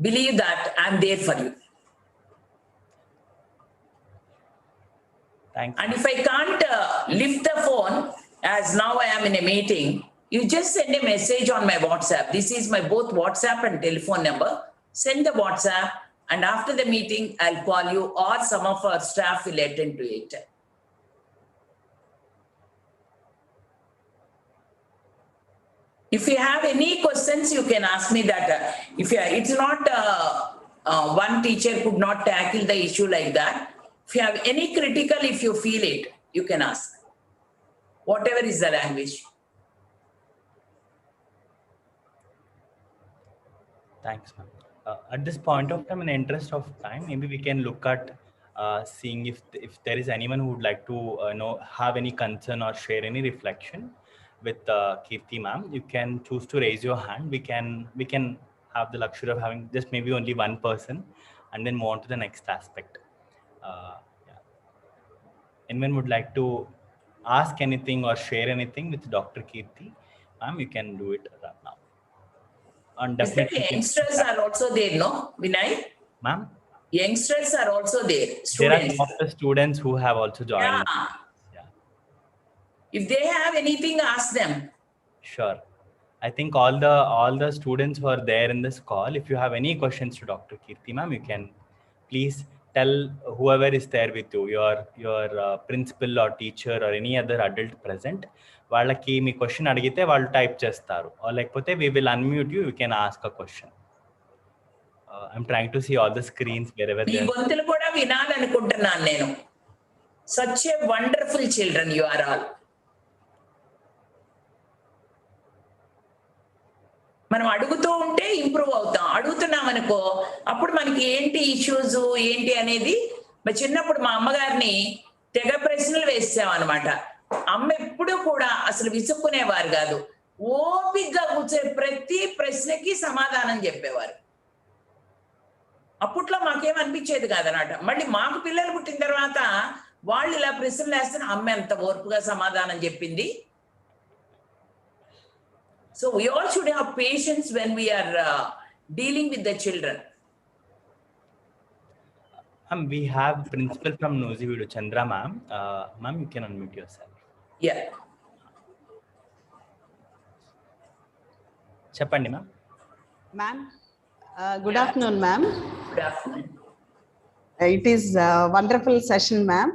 believe that I'm there for you. Thanks. And if I can't lift the phone, as now I am in a meeting, you just send a message on my WhatsApp. This is my both WhatsApp and telephone number. Send the WhatsApp, and after the meeting, I'll call you, or some of our staff will attend to it. If you have any questions, you can ask me that. It's not one teacher could not tackle the issue like that. If you have any critical, if you feel it, you can ask. Whatever is the language. Thanks, ma'am. At this point of time, in the interest of time, maybe we can look at seeing if there is anyone who would like to have any concern or share any reflection with Kirti ma'am. You can choose to raise your hand. We can have the luxury of having just maybe only one person, and then move on to the next aspect. Yeah. Anyone would like to ask anything or share anything with Dr. Kirti ma'am? You can do it right now. And definitely, youngsters are also there, no, Vinay? Ma'am? Youngsters are also there. There are Students. some of the students who have also joined. Yeah. If they have anything, ask them. Sure. I think all the students who are there in this call, if you have any questions to Dr. Kirti ma'am, you can please tell whoever is there with you, your principal or teacher or any other adult present. వాళ్ళకి మీ question అడిగితే వాళ్ళు type చేస్తారు, లేకపోతే we will unmute you, you can ask a question. I'm trying to see all the screens wherever మీ గొంతులు కూడా వినాలనుకుంటున్నాను నేను. Such a wonderful children you are all. మనం అడుగుతూ ఉంటే ఇంప్రూవ్ అవుతాం. అడుగుతున్నాం అనుకో, అప్పుడు మనకి ఏంటి ఇష్యూస్ ఏంటి అనేది. చిన్నప్పుడు మా అమ్మగారిని తెగ ప్రశ్నలు వేసాం అనమాట. అమ్మ ఎప్పుడు కూడా అసలు విసుక్కునేవారు కాదు. ఓపికగా కూర్చొని ప్రతి ప్రశ్నకి సమాధానం చెప్పేవారు. అప్పట్లో మాకేమనిపించేది కాదనమాట. మళ్ళీ మాకు పిల్లలు పుట్టిన తర్వాత వాళ్ళు ఇలా ప్రశ్నలు వేస్తే అమ్మ ఎంత ఓర్పుగా సమాధానం చెప్పింది. So we all should have patience when we are dealing with the children. We have principal from Nozividu, Chandra ma'am. Ma'am, you can unmute yourself. Yeah. Cheppandi ma'am. Ma'am, good afternoon, ma'am. Good afternoon. It is a wonderful session, ma'am.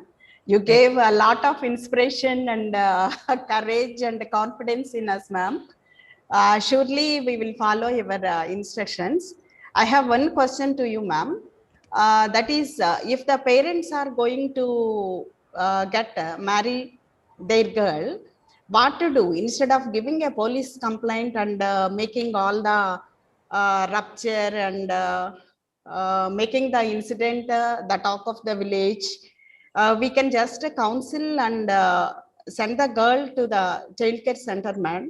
You gave a lot of inspiration and courage and confidence in us, ma'am. Surely we will follow your instructions. I have one question to you, ma'am. That is, if the parents are going to marry their girl, what to do? Instead of giving a police complaint and making all the rupture and making the incident the talk of the village, we can just counsel and send the girl to the child care center, ma'am.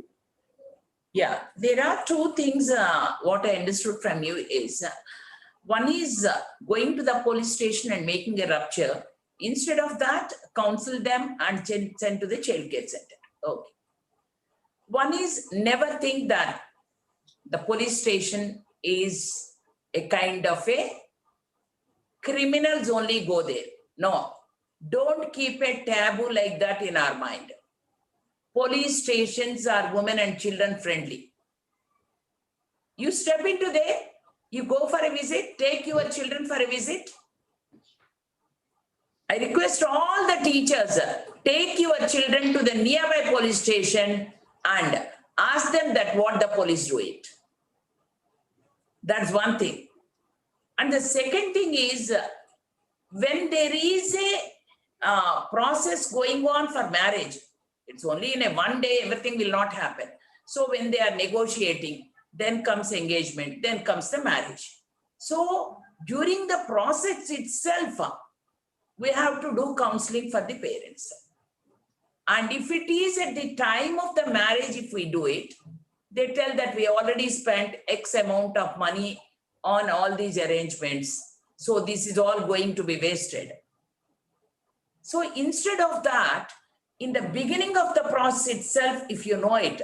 Yeah, there are two things what I understood from you is, one is going to the police station and making a rupture. Instead of that, counsel them and send to the child care center. Okay. One is never think that the police station is a kind of a criminals only go there. No, don't keep a taboo like that in our mind. Police stations are women and children friendly. You step into there, you go for a visit, take your children for a visit. I request all the teachers, take your children to the nearby police station and ask them that what the police do it. That's one thing. And the second thing is, when there is a process going on for marriage, it's only in a one day, everything will not happen. So when they are negotiating, then comes engagement, then comes the marriage. So during the process itself, we have to do counseling for the parents. And if it is at the time of the marriage, if we do it, they tell that we already spent X amount of money on all these arrangements. So this is all going to be wasted. So instead of that, in the beginning of the process itself, if you know it,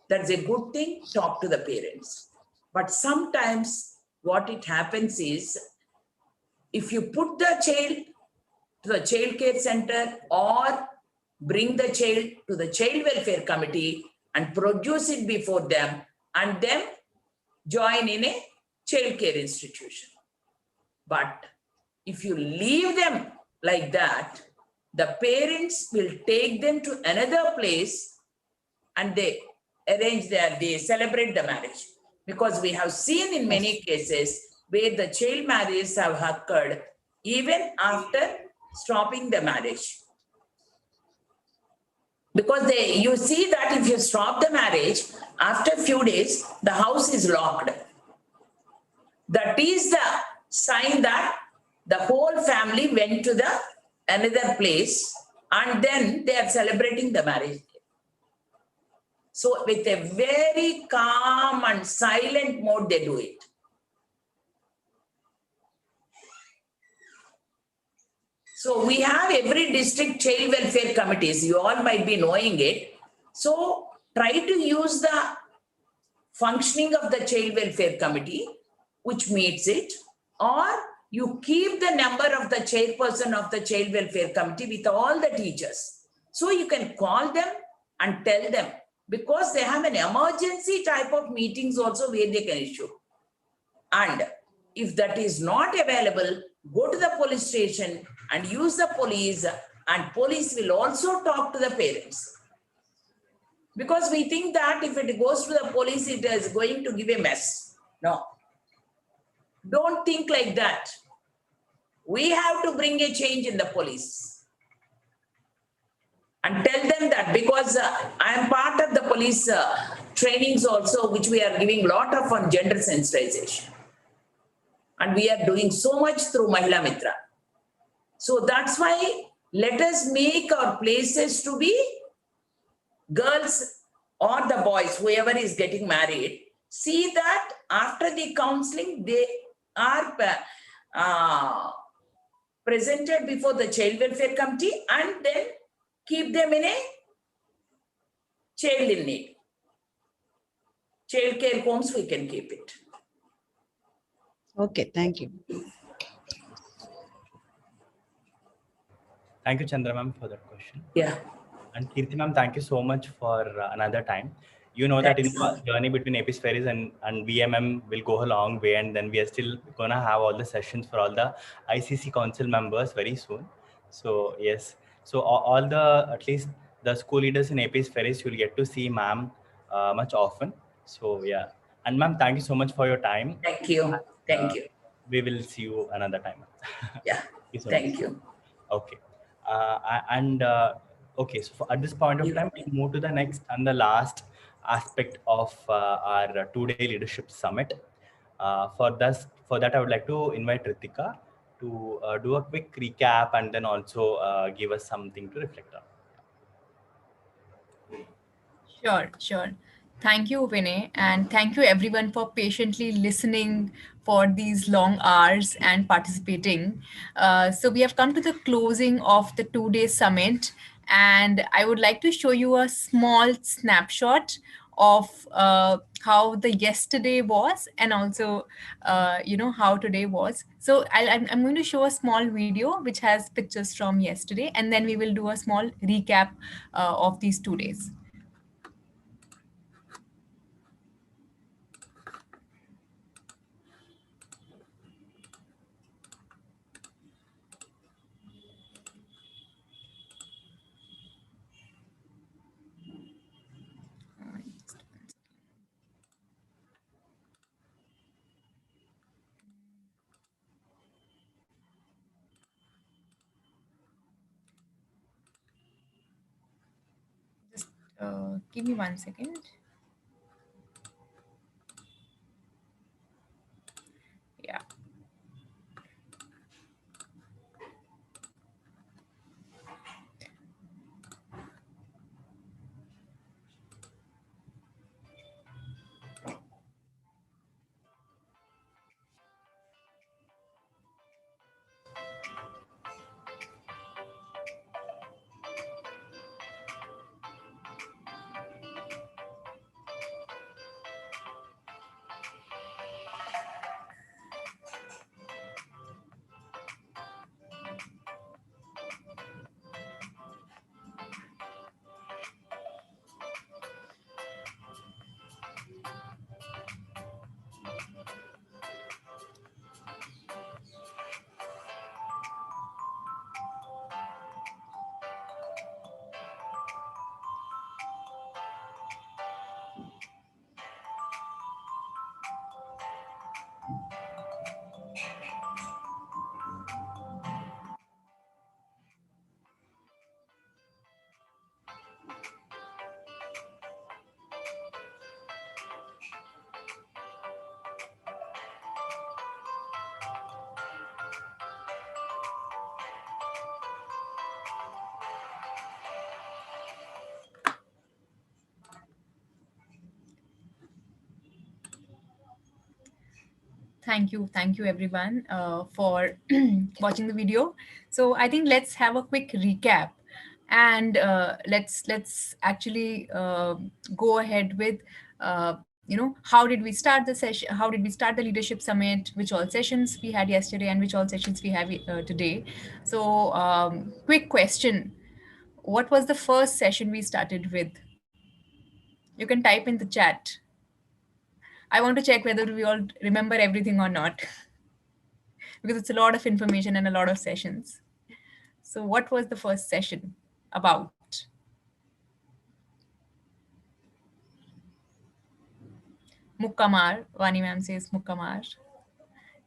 that's a good thing, talk to the parents. But sometimes what it happens is, if you put the child to the child care center or bring the child to the child welfare committee and produce it before them and then join in a child care institution. But if you leave them like that, the parents will take them to another place and they celebrate the marriage. Because we have seen in many cases where the child marriages have occurred even after stopping the marriage. Because you see that if you stop the marriage, after a few days, the house is locked. That is the sign that the whole family went to the another place and then they are celebrating the marriage. So with a very calm and silent mode, they do it. So we have every district child welfare committees. You all might be knowing it. So try to use the functioning of the child welfare committee, which meets it, or you keep the number of the chairperson of the child welfare committee with all the teachers. So you can call them and tell them, because they have an emergency type of meetings also where they can issue. And if that is not available, go to the police station and use the police, and police will also talk to the parents. Because we think that if it goes to the police, it is going to give a mess. No. Don't think like that. We have to bring a change in the police. And tell them that, because I am part of the police trainings also, which we are giving a lot of on gender sensitization. And we are doing so much through Mahila Mitra. So that's why let us make our places to be girls or the boys, whoever is getting married, see that after the counseling, they are presented before the child welfare committee, and then keep them in a child in need. Child care homes, we can keep it. Okay, thank you. Thank you, Chandra ma'am, for that question. Yeah. And Kirti ma'am, thank you so much for another time. You know that in the journey between APIS Ferries and VMM will go a long way, and then we are still going to have all the sessions for all the ICC council members very soon. So yes, so all the, at least the school leaders in APIS Ferries, you'll get to see ma'am much often. So yeah, and ma'am, thank you so much for your time. Thank you. Thank you. We will see you another time. Yeah. Thank you. Okay. Okay, so at this point of time, we move to the next and the last aspect of our 2-day leadership summit. For that, I would like to invite Ritika to do a quick recap and then also give us something to reflect on. Sure. Thank you, Vinay, and thank you everyone for patiently listening for these long hours and participating. So we have come to the closing of the 2-day summit, and I would like to show you a small snapshot of how the yesterday was, and also how today was. So I'm going to show a small video which has pictures from yesterday, and then we will do a small recap of these 2 days. Give me 1 second. Yeah. Thank you everyone for watching the video. So I think let's have a quick recap, and let's actually go ahead with how did we start the session, how did we start the leadership summit, which all sessions we had yesterday and which all sessions we have today. So quick question, what was the first session we started with? You can type in the chat. I want to check whether we all remember everything or not because it's a lot of information and a lot of sessions. So what was the first session about? Mukkamar, Vani ma'am says Mukkamar.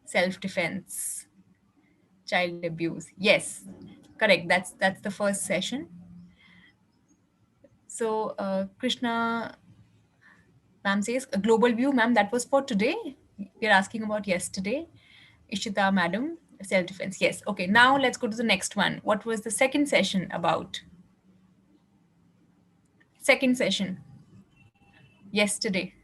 Self-defense, child abuse. Yes, correct. That's the first session. So Krishna ma'am says a global view, ma'am. That was for today. We're asking about yesterday. Ishita madam, self-defense. Yes. Okay. Now let's go to the next one. What was the second session about? Second session. Yesterday.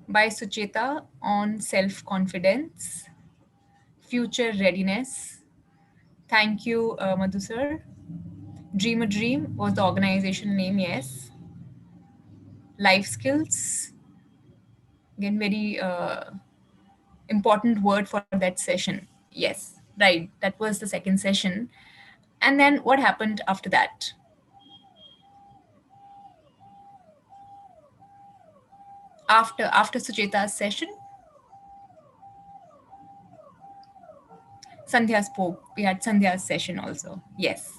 By Sucheta on self-confidence, future readiness. Thank you, Madhu sir. Dream a Dream was the organization name, yes. Life skills, again, very important word for that session. Yes, right. That was the second session. And then what happened after that? After Sucheta's session, Sandhya spoke. We had Sandhya's session also. Yes,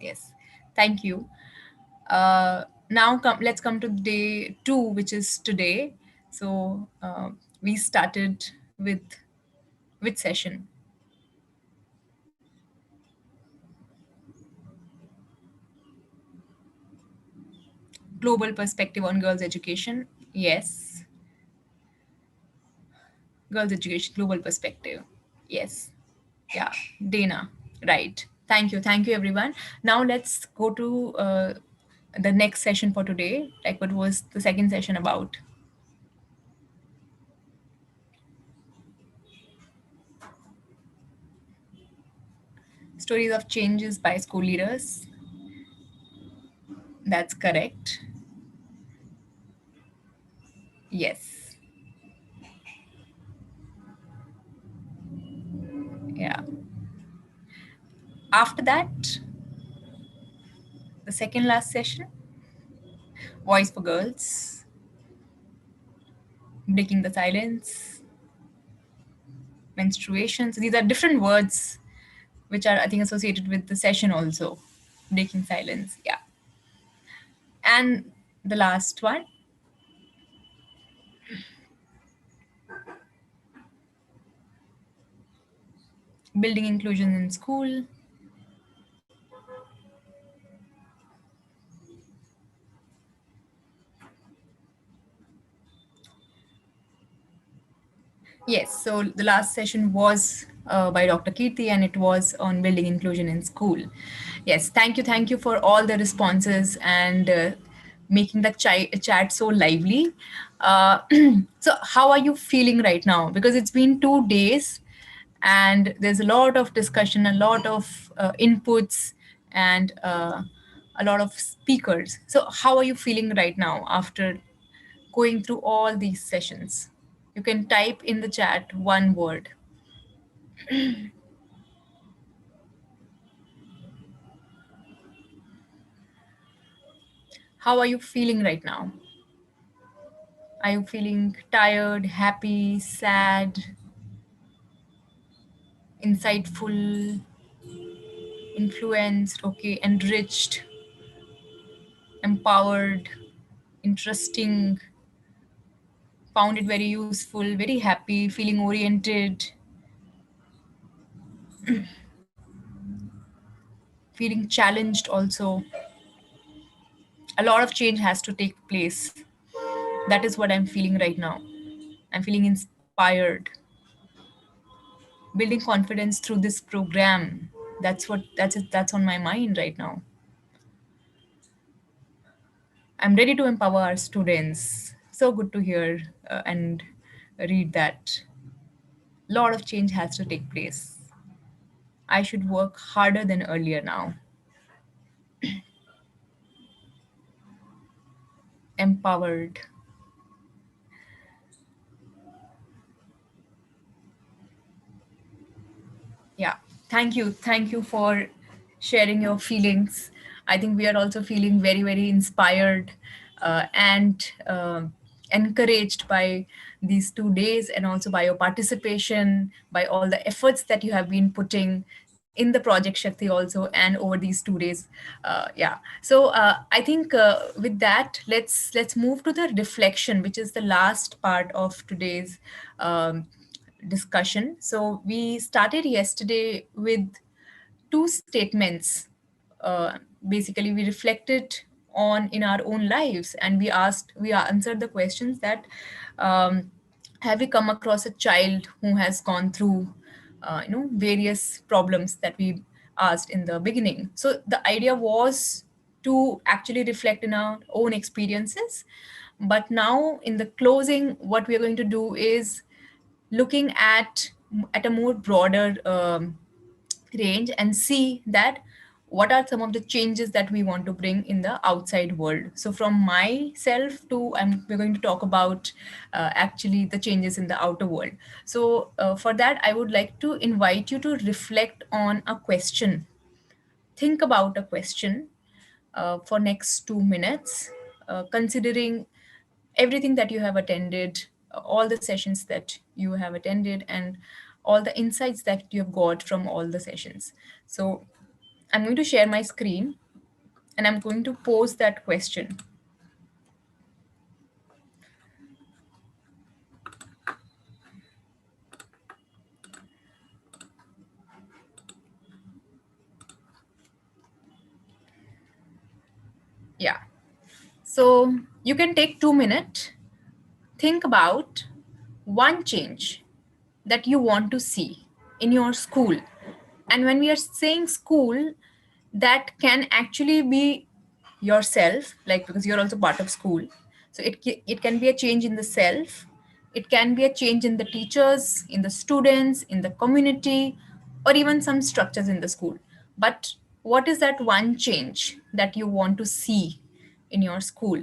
yes. Thank you. Now let's come to day 2, which is today. So we started with which session? Global perspective on girls' education. Yes. Girls' education, global perspective. Yes. Yeah. Dana. Right. Thank you. Thank you, everyone. Now let's go to the next session for today. Like, what was the second session about? Stories of changes by school leaders. That's correct. Yes. Yeah. After that, the second last session, Voice for Girls, Breaking the Silence, menstruation. So these are different words which are, I think, associated with the session also. Breaking silence. Yeah. And the last one, building inclusion in school. Yes, so the last session was by Dr. Kirti and it was on building inclusion in school. Yes, thank you for all the responses and making the chat so lively. So how are you feeling right now? Because it's been 2 days and there's a lot of discussion, a lot of inputs and a lot of speakers. So how are you feeling right now after going through all these sessions? You can type in the chat one word. How are you feeling right now? Are you feeling tired, happy, sad, insightful, influenced, okay, enriched, empowered, interesting, found it very useful, very happy, feeling oriented, feeling challenged also? A lot of change has to take place. That is what I'm feeling right now. I'm feeling inspired, building confidence through this program. That's on my mind right now. I'm ready to empower our students. So good to hear and read that. A lot of change has to take place. I should work harder than earlier now. empowered. Yeah, thank you for sharing your feelings. I think we are also feeling very, very inspired and encouraged by these 2 days, and also by your participation, by all the efforts that you have been putting in the project Shakti also, and over these 2 days. Yeah, so I think with that, let's move to the reflection, which is the last part of today's discussion. So we started yesterday with two statements. Basically, we reflected on in our own lives, and we answered the questions that have we come across a child who has gone through various problems that we asked in the beginning. So the idea was to actually reflect in our own experiences, but now in the closing, what we are going to do is looking at a more broader range, and see that what are some of the changes that we want to bring in the outside world. So from myself to we're going to talk about actually the changes in the outer world. So for that, I would like to invite you to reflect on a question. Think about a question for next 2 minutes, considering everything that you have attended, all the sessions that you have attended, and all the insights that you have got from all the sessions. So I'm going to share my screen, and I'm going to pose that question. Yeah. So you can take 2 minutes, think about one change that you want to see in your school. And when we are saying school, that can actually be yourself, like, because you're also part of school. So it can be a change in the self, it can be a change in the teachers, in the students, in the community, or even some structures in the school. But what is that one change that you want to see in your school?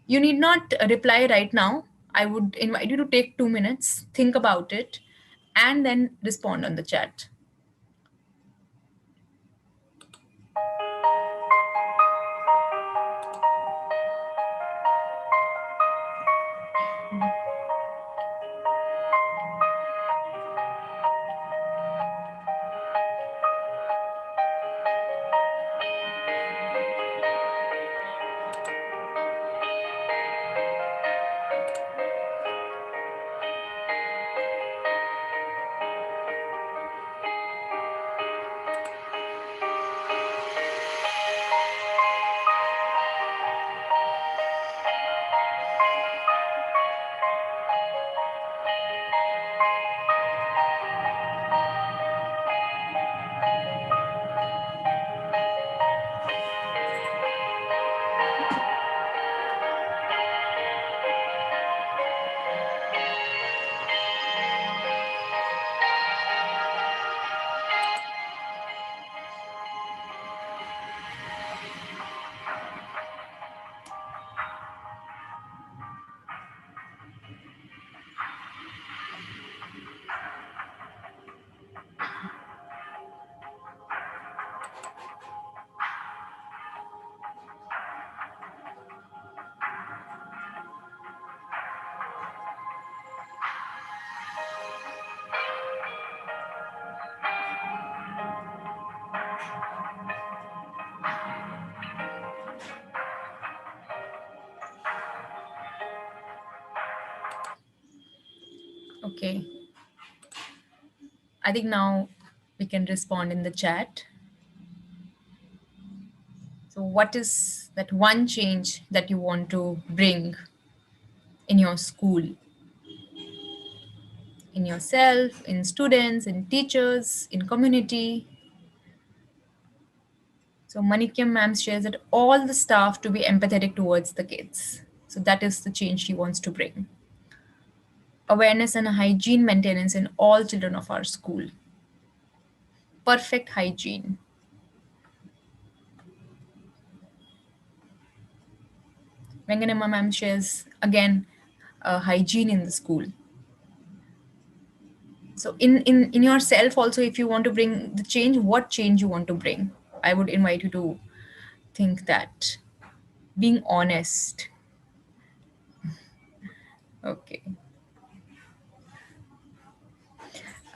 You need not reply right now. I would invite you to take 2 minutes, think about it, and then respond on the chat. Okay. I think now we can respond in the chat. So what is that one change that you want to bring in your school, in yourself, in students, in teachers, in community? So Manikyam ma'am shares that all the staff to be empathetic towards the kids. So that is the change she wants to bring. Awareness and hygiene maintenance in all children of our school. Perfect hygiene. Venganamma ma'am shares again hygiene in the school. So in yourself also, if you want to bring the change, what change you want to bring? I would invite you to think that. Being honest. Okay.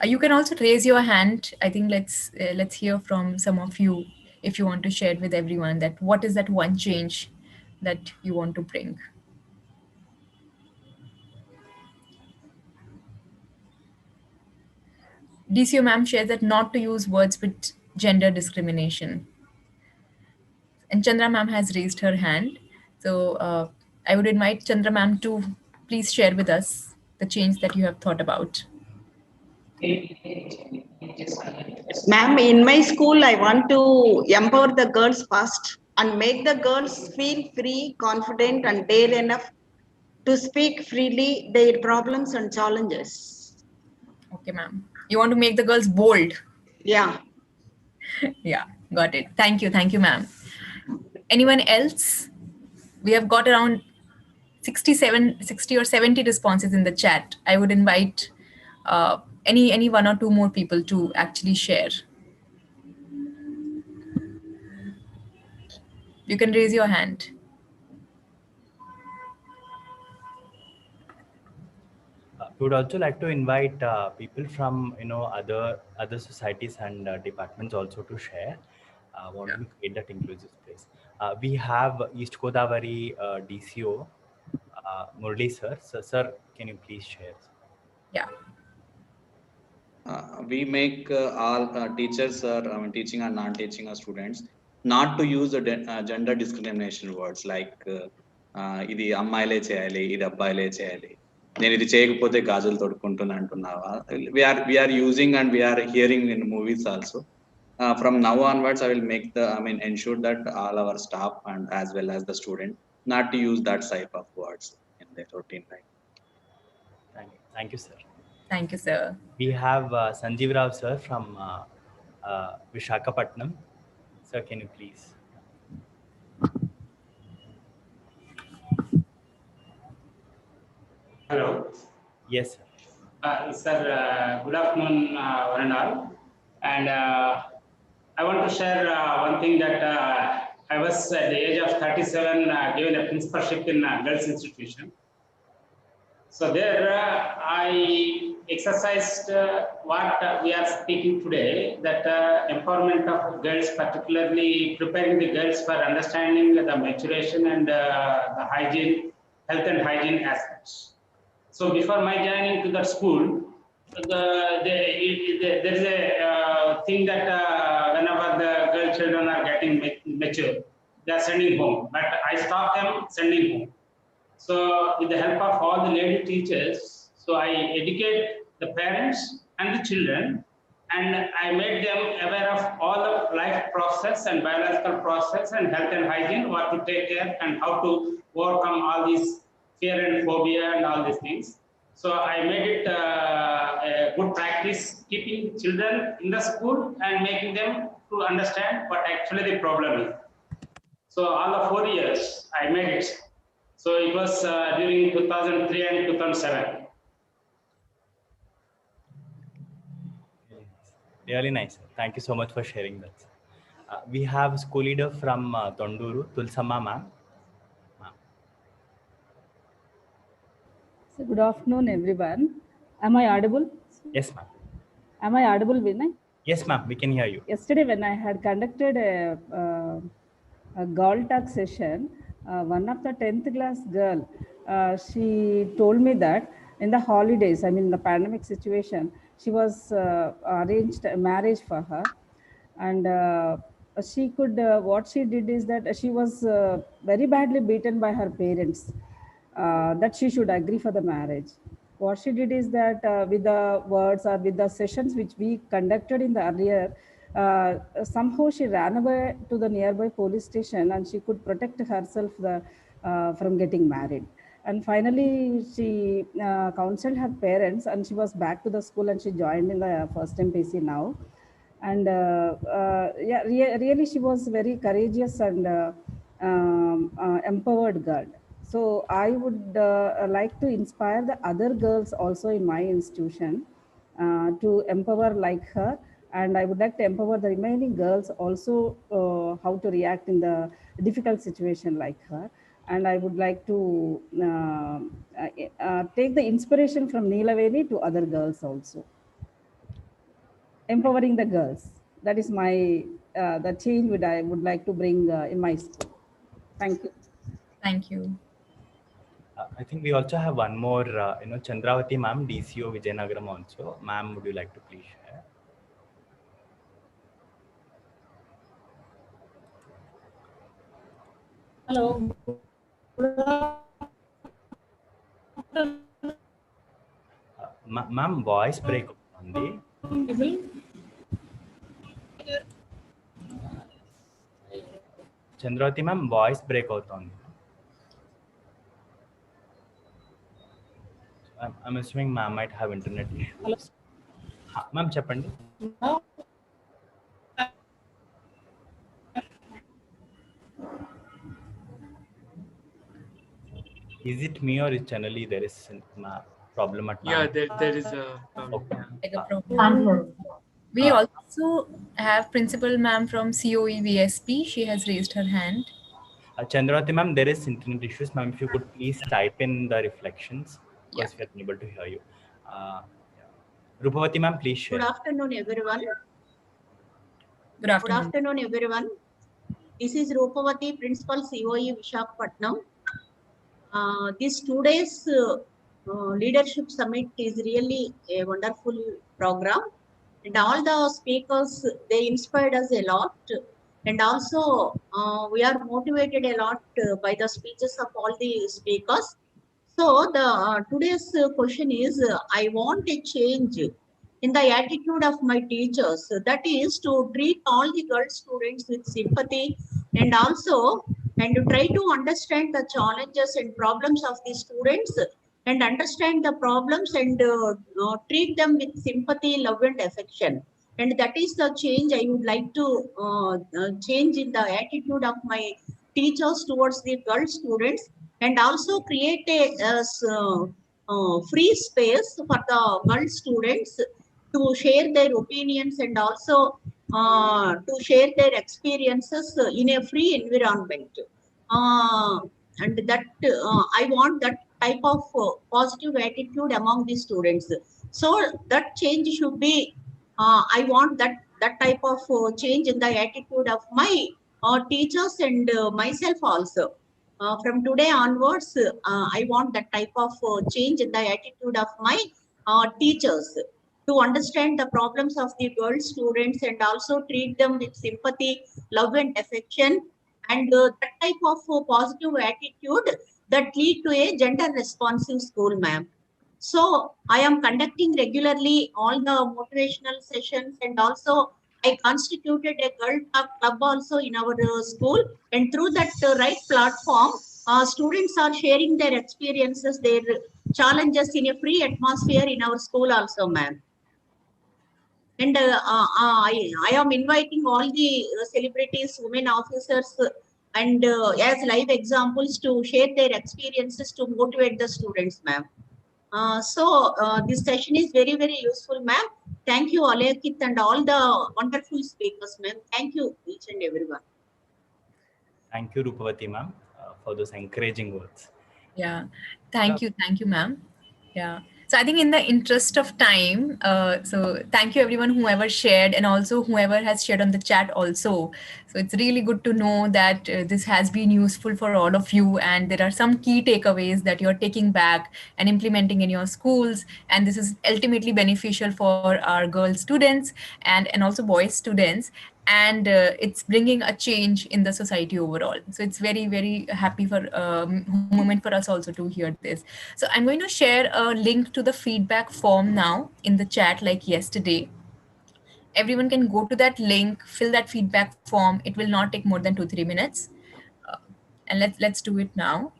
You can also raise your hand. I think let's hear from some of you if you want to share with everyone that what is that one change that you want to bring. DCO ma'am shares that not to use words with gender discrimination. And Chandra ma'am has raised her hand. So I would invite Chandra ma'am to please share with us the change that you have thought about. Ma'am, in my school, I want to empower the girls first and make the girls feel free, confident, and dare enough to speak freely their problems and challenges. Okay, ma'am. You want to make the girls bold? Yeah. Yeah, got it. Thank you, ma'am. Anyone else? We have got around 60 or 70 responses in the chat. I would invite any one or two more people to actually share. You can raise your hand. We would also like to invite people from other societies and departments also to share. Want to create that inclusive space. We have East Godavari DCO Murli sir. So, sir, can you please share? Yeah. We make all teachers teaching and non-teaching students not to use the gender discrimination words like ఇది అమ్మాయిలే చేయాలి ఇది అబ్బాయిలే చేయాలి నేను ఇది చేయకపోతే గాజులు తొడుక్కుంటున్నా అంటున్నావా we are using and we are hearing in movies also from now onwards I will make ensure that all our staff and as well as the student not to use that type of words in their routine life. Thank you, sir. Thank you, sir. We have Sanjeev Rao sir from Visakhapatnam. Sir, can you please? Hello. Yes, sir. Sir, good afternoon, one and all. And I want to share one thing that I was at the age of 37 given a principalship in a girls' institution. So there I exercised what we are speaking today, that empowerment of girls, particularly preparing the girls for understanding the maturation and the hygiene, health and hygiene aspects. So before my joining to the school, there is a thing that whenever the girl children are getting mature, they are sending home. But I stopped them sending home. So with the help of all the lady teachers, so I educate the parents and the children, and I made them aware of all the life process and biological process and health and hygiene, what to take care and how to overcome all these fear and phobia and all these things. So I made it a good practice, keeping children in the school and making them to understand what actually the problem is. So all the 4 years I made it. So it was during 2003 and 2007. Really nice. Thank you so much for sharing that. We have school leader from Tonduru, Tulsamma ma'am. So good afternoon, everyone. Am I audible? Yes, ma'am. Am I audible, Vinay? Yes, ma'am. We can hear you. Yesterday, when I had conducted a girl talk session, one of the 10th class girl, she told me that in the holidays, I mean the pandemic situation, she was arranged a marriage for her, and she could. What she did is that she was very badly beaten by her parents. That she should agree for the marriage. What she did is that with the words or with the sessions which we conducted in the earlier, somehow she ran away to the nearby police station and she could protect herself from getting married. And finally, she counseled her parents and she was back to the school and she joined in the first MPC now. And really she was very courageous and empowered girl. So I would like to inspire the other girls also in my institution to empower like her, and I would like to empower the remaining girls also how to react in the difficult situation like her. And I would like to take the inspiration from Neelaveni to other girls also. Empowering the girls. That is my the change I would like to bring in my school. Thank you. Thank you. I think we also have one more, Chandravati ma'am, DCO Vijayanagaram also. Ma'am, would you like to please share? Hello. Ma'am, voice break on the. Chandravati ma'am, voice break out on. I'm assuming ma'am might have internet issues. Ma'am, cheppandi. Is it me or is generally there is a problem at Yeah, ma'am? there is a problem. Okay. Like a problem. We also have Principal Ma'am from COE VSP. She has raised her hand. Chandravati ma'am, there is internet issues. Ma'am, if you could please type in the reflections because we are unable to hear you. Rupavati ma'am, please share. Good afternoon, everyone. Good afternoon. Good afternoon, everyone. This is Rupavati, Principal COE Visakhapatnam. This 2 days leadership summit is really a wonderful program, and all the speakers, they inspired us a lot, and also we are motivated a lot by the speeches of all the speakers. So the today's question is, I want a change in the attitude of my teachers. That is to treat all the girl students with sympathy, and also and to try to understand the challenges and problems of the students, and understand the problems, and treat them with sympathy, love and affection. And that is the change I would like to change in the attitude of my teachers towards the girl students, and also create a free space for the girl students to share their opinions, and also to share their experiences in a free environment. And that I want that type of positive attitude among the students. So that change should be, I want that type of change in the attitude of my teachers and myself also. From today onwards, I want that type of change in the attitude of my teachers, to understand the problems of the girl students, and also treat them with sympathy, love and affection, and that type of positive attitude that lead to a gender responsive school, ma'am. So I am conducting regularly all the motivational sessions, and also I constituted a girl talk club also in our school, and through that right platform, students are sharing their experiences, their challenges in a free atmosphere in our school also, ma'am. And I am inviting all the celebrities, women officers, and as live examples to share their experiences to motivate the students, ma'am. So this session is very, very useful, ma'am. Thank you, Alekit, and all the wonderful speakers, ma'am. Thank you, each and everyone. Thank you, Rupavati ma'am, for those encouraging words. Yeah, thank you, ma'am. Yeah. So I think in the interest of time, so thank you everyone whoever shared, and also whoever has shared on the chat also. So it's really good to know that this has been useful for all of you, and there are some key takeaways that you're taking back and implementing in your schools, and this is ultimately beneficial for our girl students and also boys students, and it's bringing a change in the society overall. So it's very, very happy for moment for us also to hear this. So I'm going to share a link to the feedback form now in the chat like yesterday. Everyone can go to that link, fill that feedback form. It will not take more than 2-3 minutes. And let's do it now.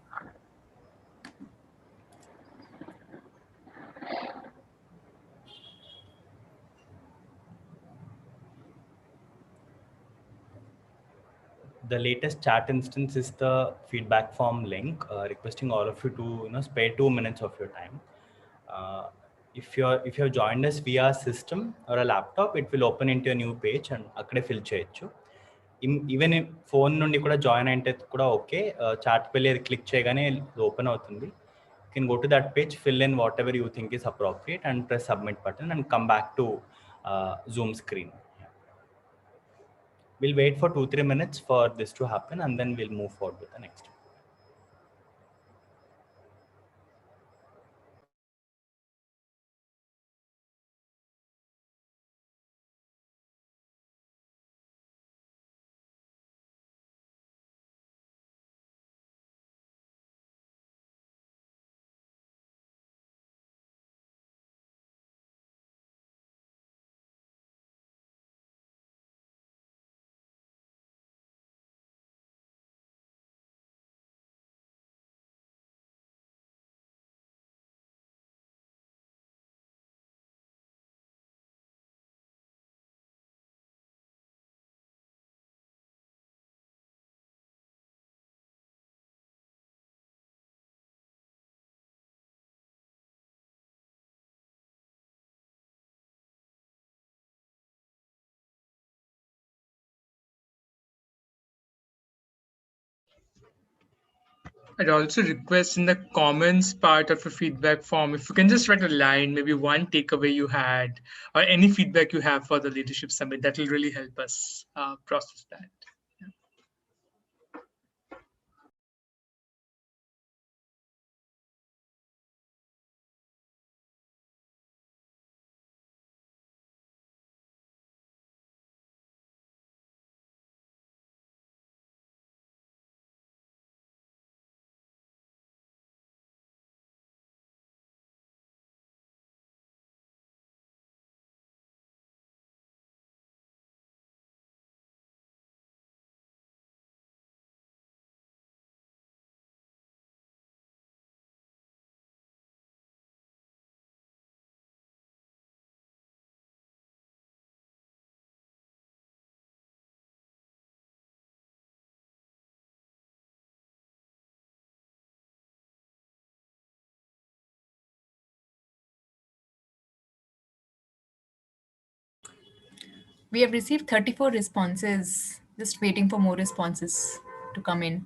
the latest chat instance is the feedback form link, requesting all of you to spare 2 minutes of your time. If you've joined us via system or a laptop, it will open into a new page and akkade fill cheyochu. Even if phone nundi kuda join ainte kuda okay, chat pelli click cheyagane open avutundi. You can go to that page, fill in whatever you think is appropriate and press submit button and come back to Zoom screen. We'll wait for 2-3 minutes for this to happen and then we'll move forward with the next. I'd also request in the comments part of a feedback form, if you can just write a line, maybe one takeaway you had, or any feedback you have for the Leadership Summit, that will really help us process that. We have received 34 responses, just waiting for more responses to come in.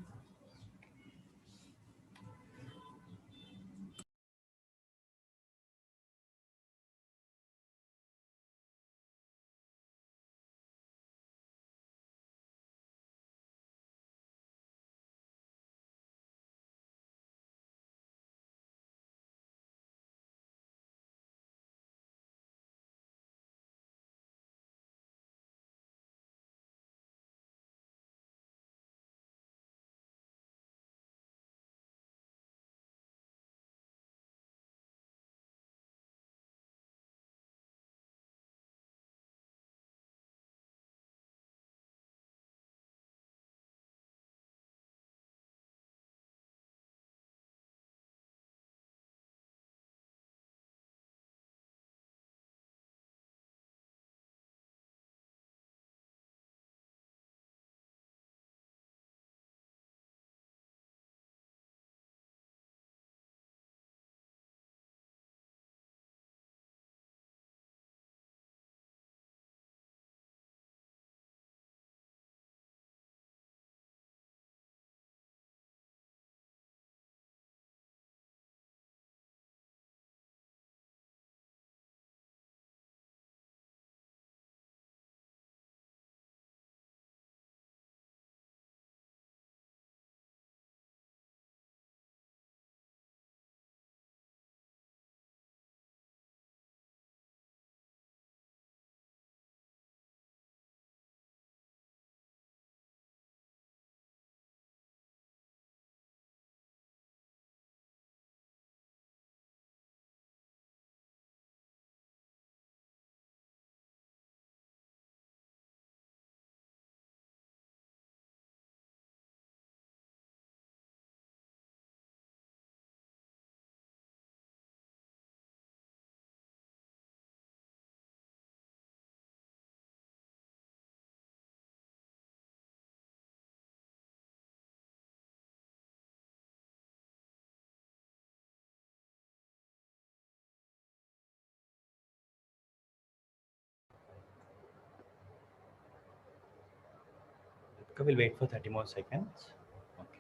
Okay, we'll wait for 30 more seconds. Okay.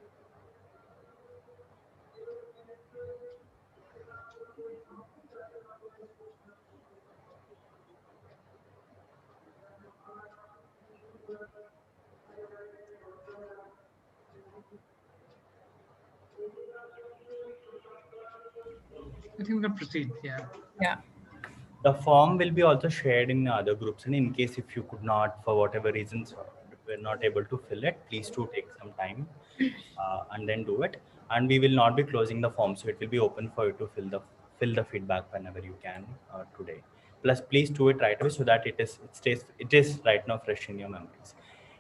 I think we can proceed. Yeah. Yeah. The form will be also shared in other groups, and in case if you could not, for whatever reasons, were not able to fill it, please do take some time and then do it. And we will not be closing the form, so it will be open for you to fill the feedback whenever you can today. Plus, please do it right away so that it is right now fresh in your memories.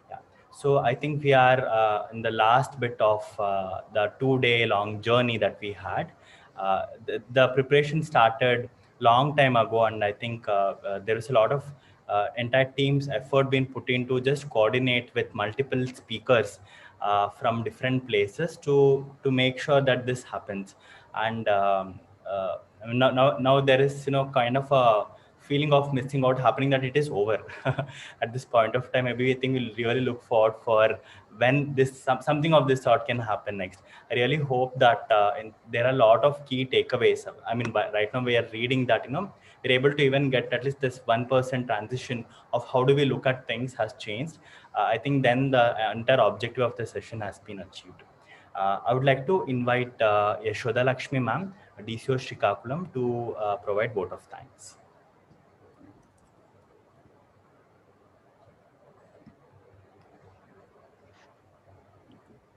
Yeah. So I think we are in the last bit of the 2-day long journey that we had. The preparation started long time ago, and I think there is a lot of entire team's effort being put into just coordinate with multiple speakers from different places to make sure that this happens. And now there is kind of a feeling of missing out happening, that it is over at this point of time. Maybe I think we'll really look forward for when something of this sort can happen next. I really hope that there are a lot of key takeaways. I mean, right now we are reading that we're able to even get at least this 1% transition of how do we look at things has changed. I think then the entire objective of the session has been achieved. I would like to invite Yashoda Lakshmi ma'am, DCO Srikakulam, to provide vote of thanks.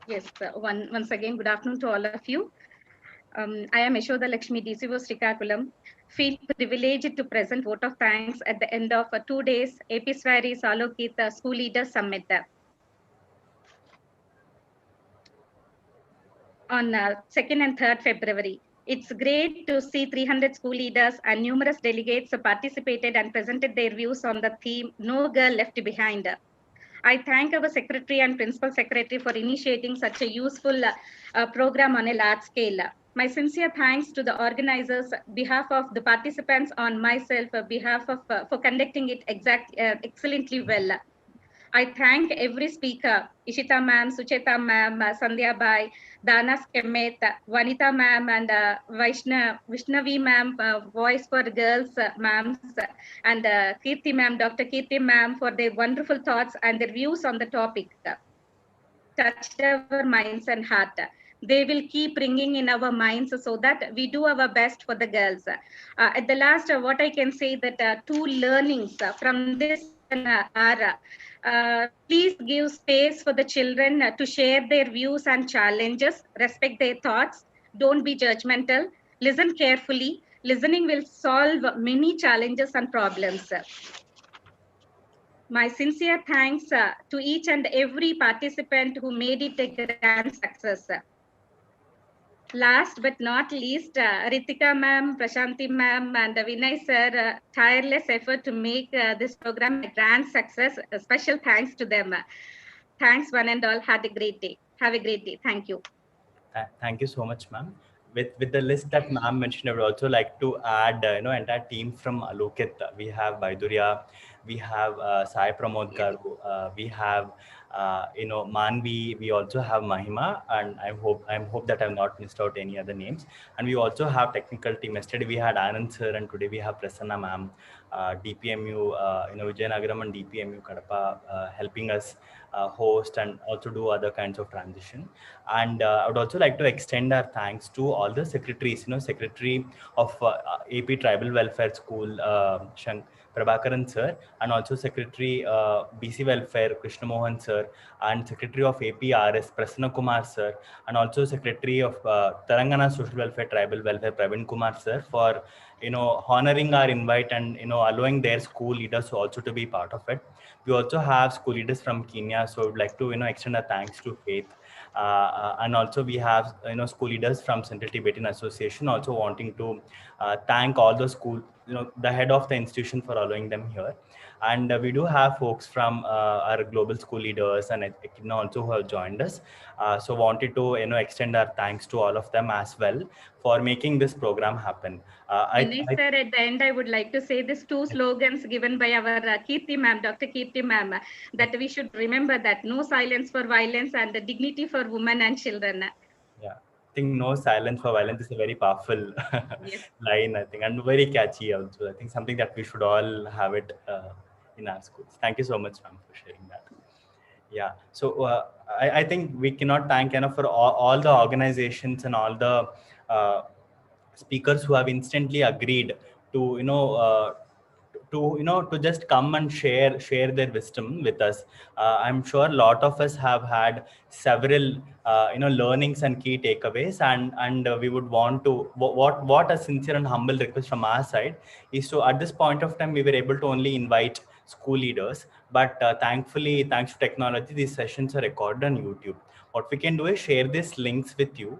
Yes, once again, good afternoon to all of you. I am Yashoda Lakshmi, DCO Srikakulam. Feel privileged to present vote of thanks at the end of 2 days AP Swari Salokit School Leaders Summit on 2nd and 3rd February. It's great to see 300 school leaders and numerous delegates participated and presented their views on the theme, No Girl Left Behind. I thank our secretary and principal secretary for initiating such a useful program on a large scale. My sincere thanks to the organizers, behalf of the participants, on myself, behalf of for conducting it excellently well. I thank every speaker, Ishita ma'am, Sucheta ma'am, Sandhya Bai, Dana Skemet, Vanita ma'am, and Vishnavi ma'am, Voice for Girls ma'ams, and Kirti ma'am, Dr. Kirti ma'am, for their wonderful thoughts and their views on the topic. Touched our minds and heart. They will keep ringing in our minds so that we do our best for the girls. At the last, what I can say that 2 learnings from this session are, please give space for the children to share their views and challenges, respect their thoughts, don't be judgmental, listen carefully. Listening will solve many challenges and problems. My sincere thanks to each and every participant who made it a grand success. Last but not least, Ritika ma'am, Prashanti ma'am, and Vinay sir, tireless effort to make this program a grand success. A special thanks to them. Thanks one and all. Have a great day. Have a great day. Thank you. Thank you so much, ma'am. With the list that ma'am mentioned, I would also like to add, entire team from Alokit. We have Baidurya, we have Sai Pramod Garu, we have, Manvi, we also have Mahima, and I hope that I've not missed out any other names. And we also have technical team. Yesterday we had Anand sir, and today we have Prasanna ma'am, DPMU, Vijayanagaram and DPMU Kadapa helping us host and also do other kinds of transition. And I would also like to extend our thanks to all the secretaries, Secretary of AP Tribal Welfare School, Prabhakaran sir, and also Secretary BC Welfare, Krishna Mohan sir, and Secretary of APRS, Prasanna Kumar sir, and also Secretary of Telangana Social Welfare Tribal Welfare, Pravin Kumar sir, for honoring our invite and allowing their school leaders also to be part of it. We also have school leaders from Kenya, so I would like to extend a thanks to Faith. And also we have school leaders from Central Tibetan Association also wanting to thank all the school the head of the institution for allowing them here. And we do have folks from our global school leaders and also who have joined us. So wanted to extend our thanks to all of them as well for making this program happen. Dinesh sir, at the end, I would like to say these two slogans given by our Kirti ma'am, Dr. Kirti ma'am, that we should remember that no silence for violence and the dignity for women and children. Yeah, I think no silence for violence is a very powerful Yes. line, I think, and very catchy also. I think something that we should all have it in our schools. Thank you so much, ma'am, for sharing that. Yeah, so I think we cannot thank enough for all the organizations and all the speakers who have instantly agreed to to just come and share their wisdom with us. I'm sure a lot of us have had several learnings and key takeaways, and we would want to what a sincere and humble request from our side is to, at this point of time, we were able to only invite school leaders, but thankfully, thanks to technology, these sessions are recorded on YouTube. What we can do is share these links with you.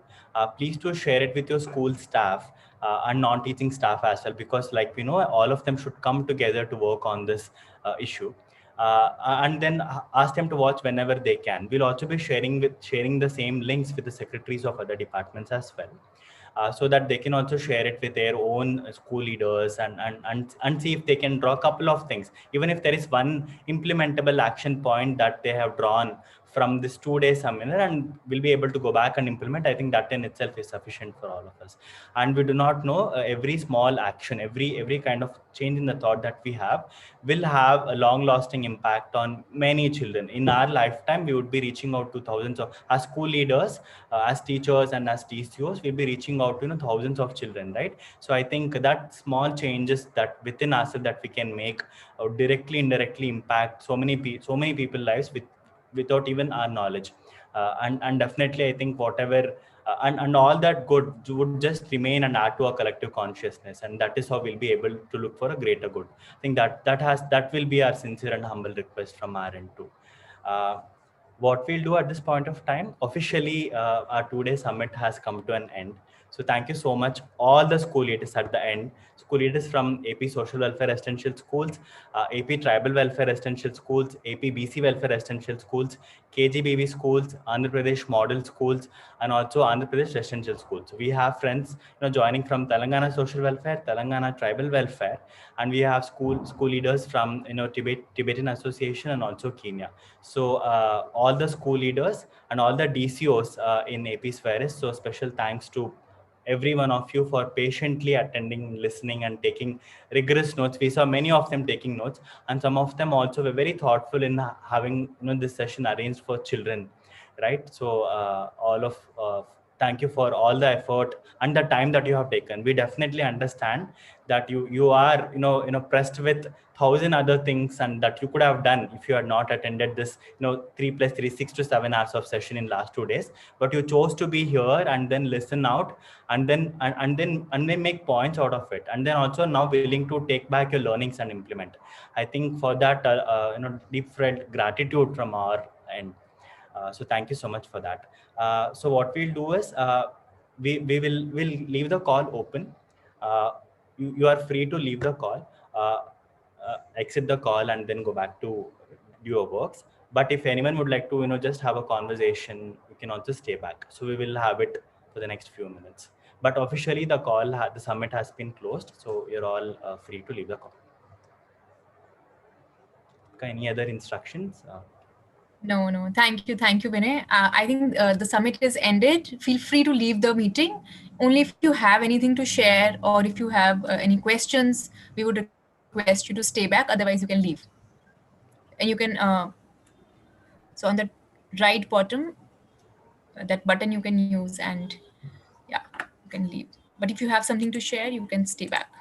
Please do share it with your school staff and non-teaching staff as well, because all of them should come together to work on this issue. And then ask them to watch whenever they can. We'll also be sharing the same links with the secretaries of other departments as well. So that they can also share it with their own school leaders and see if they can draw a couple of things. Even if there is one implementable action point that they have drawn from this 2-day seminar and will be able to go back and implement, I think that in itself is sufficient for all of us. And we do not know every small action, every kind of change in the thought that we have will have a long lasting impact on many children. In our lifetime, we would be reaching out to thousands of, as school leaders, as teachers and as TCOs, we'll be reaching out to thousands of children, right? So I think that small changes that within ourselves that we can make directly, indirectly impact so many people lives without even our knowledge. And definitely, I think whatever and all that good would just remain and add to our collective consciousness, and that is how we'll be able to look for a greater good. I think that will be our sincere and humble request from our end too. What we'll do at this point of time, officially, our 2-day summit has come to an end. So thank you so much, all the school leaders at the end, school leaders from AP Social Welfare Residential Schools, AP Tribal Welfare Residential Schools, AP BC Welfare Residential Schools, KGBB schools, Andhra Pradesh Model Schools, and also Andhra Pradesh Residential Schools. We have friends joining from Telangana Social Welfare, Telangana Tribal Welfare, and we have school leaders from Tibetan Association and also Kenya. So all the school leaders and all the DCOs in AP Spheres, so special thanks to every one of you for patiently attending, listening, and taking rigorous notes. We saw many of them taking notes, and some of them also were very thoughtful in having this session arranged for children, right? So all of thank you for all the effort and the time that you have taken. We definitely understand that you are pressed with 1,000 other things, and that you could have done if you had not attended this 3 + 3 6 to 7 hours of session in last 2 days. But you chose to be here and then listen out and then make points out of it, and then also now willing to take back your learnings and implement. I think for that deep felt gratitude from our end. So thank you so much for that. So what we'll do is we'll leave the call open. You are free to leave the call, exit the call, and then go back to do your works. But if anyone would like to just have a conversation, you can also stay back. So we will have it for the next few minutes. But officially, the summit has been closed, so you're all free to leave the call. Okay, any other instructions? No. Thank you, Vinay. I think the summit is ended. Feel free to leave the meeting. Only if you have anything to share or if you have any questions, we would request you to stay back. Otherwise, you can leave. And you can, so on the right bottom, that button you can use, and yeah, you can leave. But if you have something to share, you can stay back.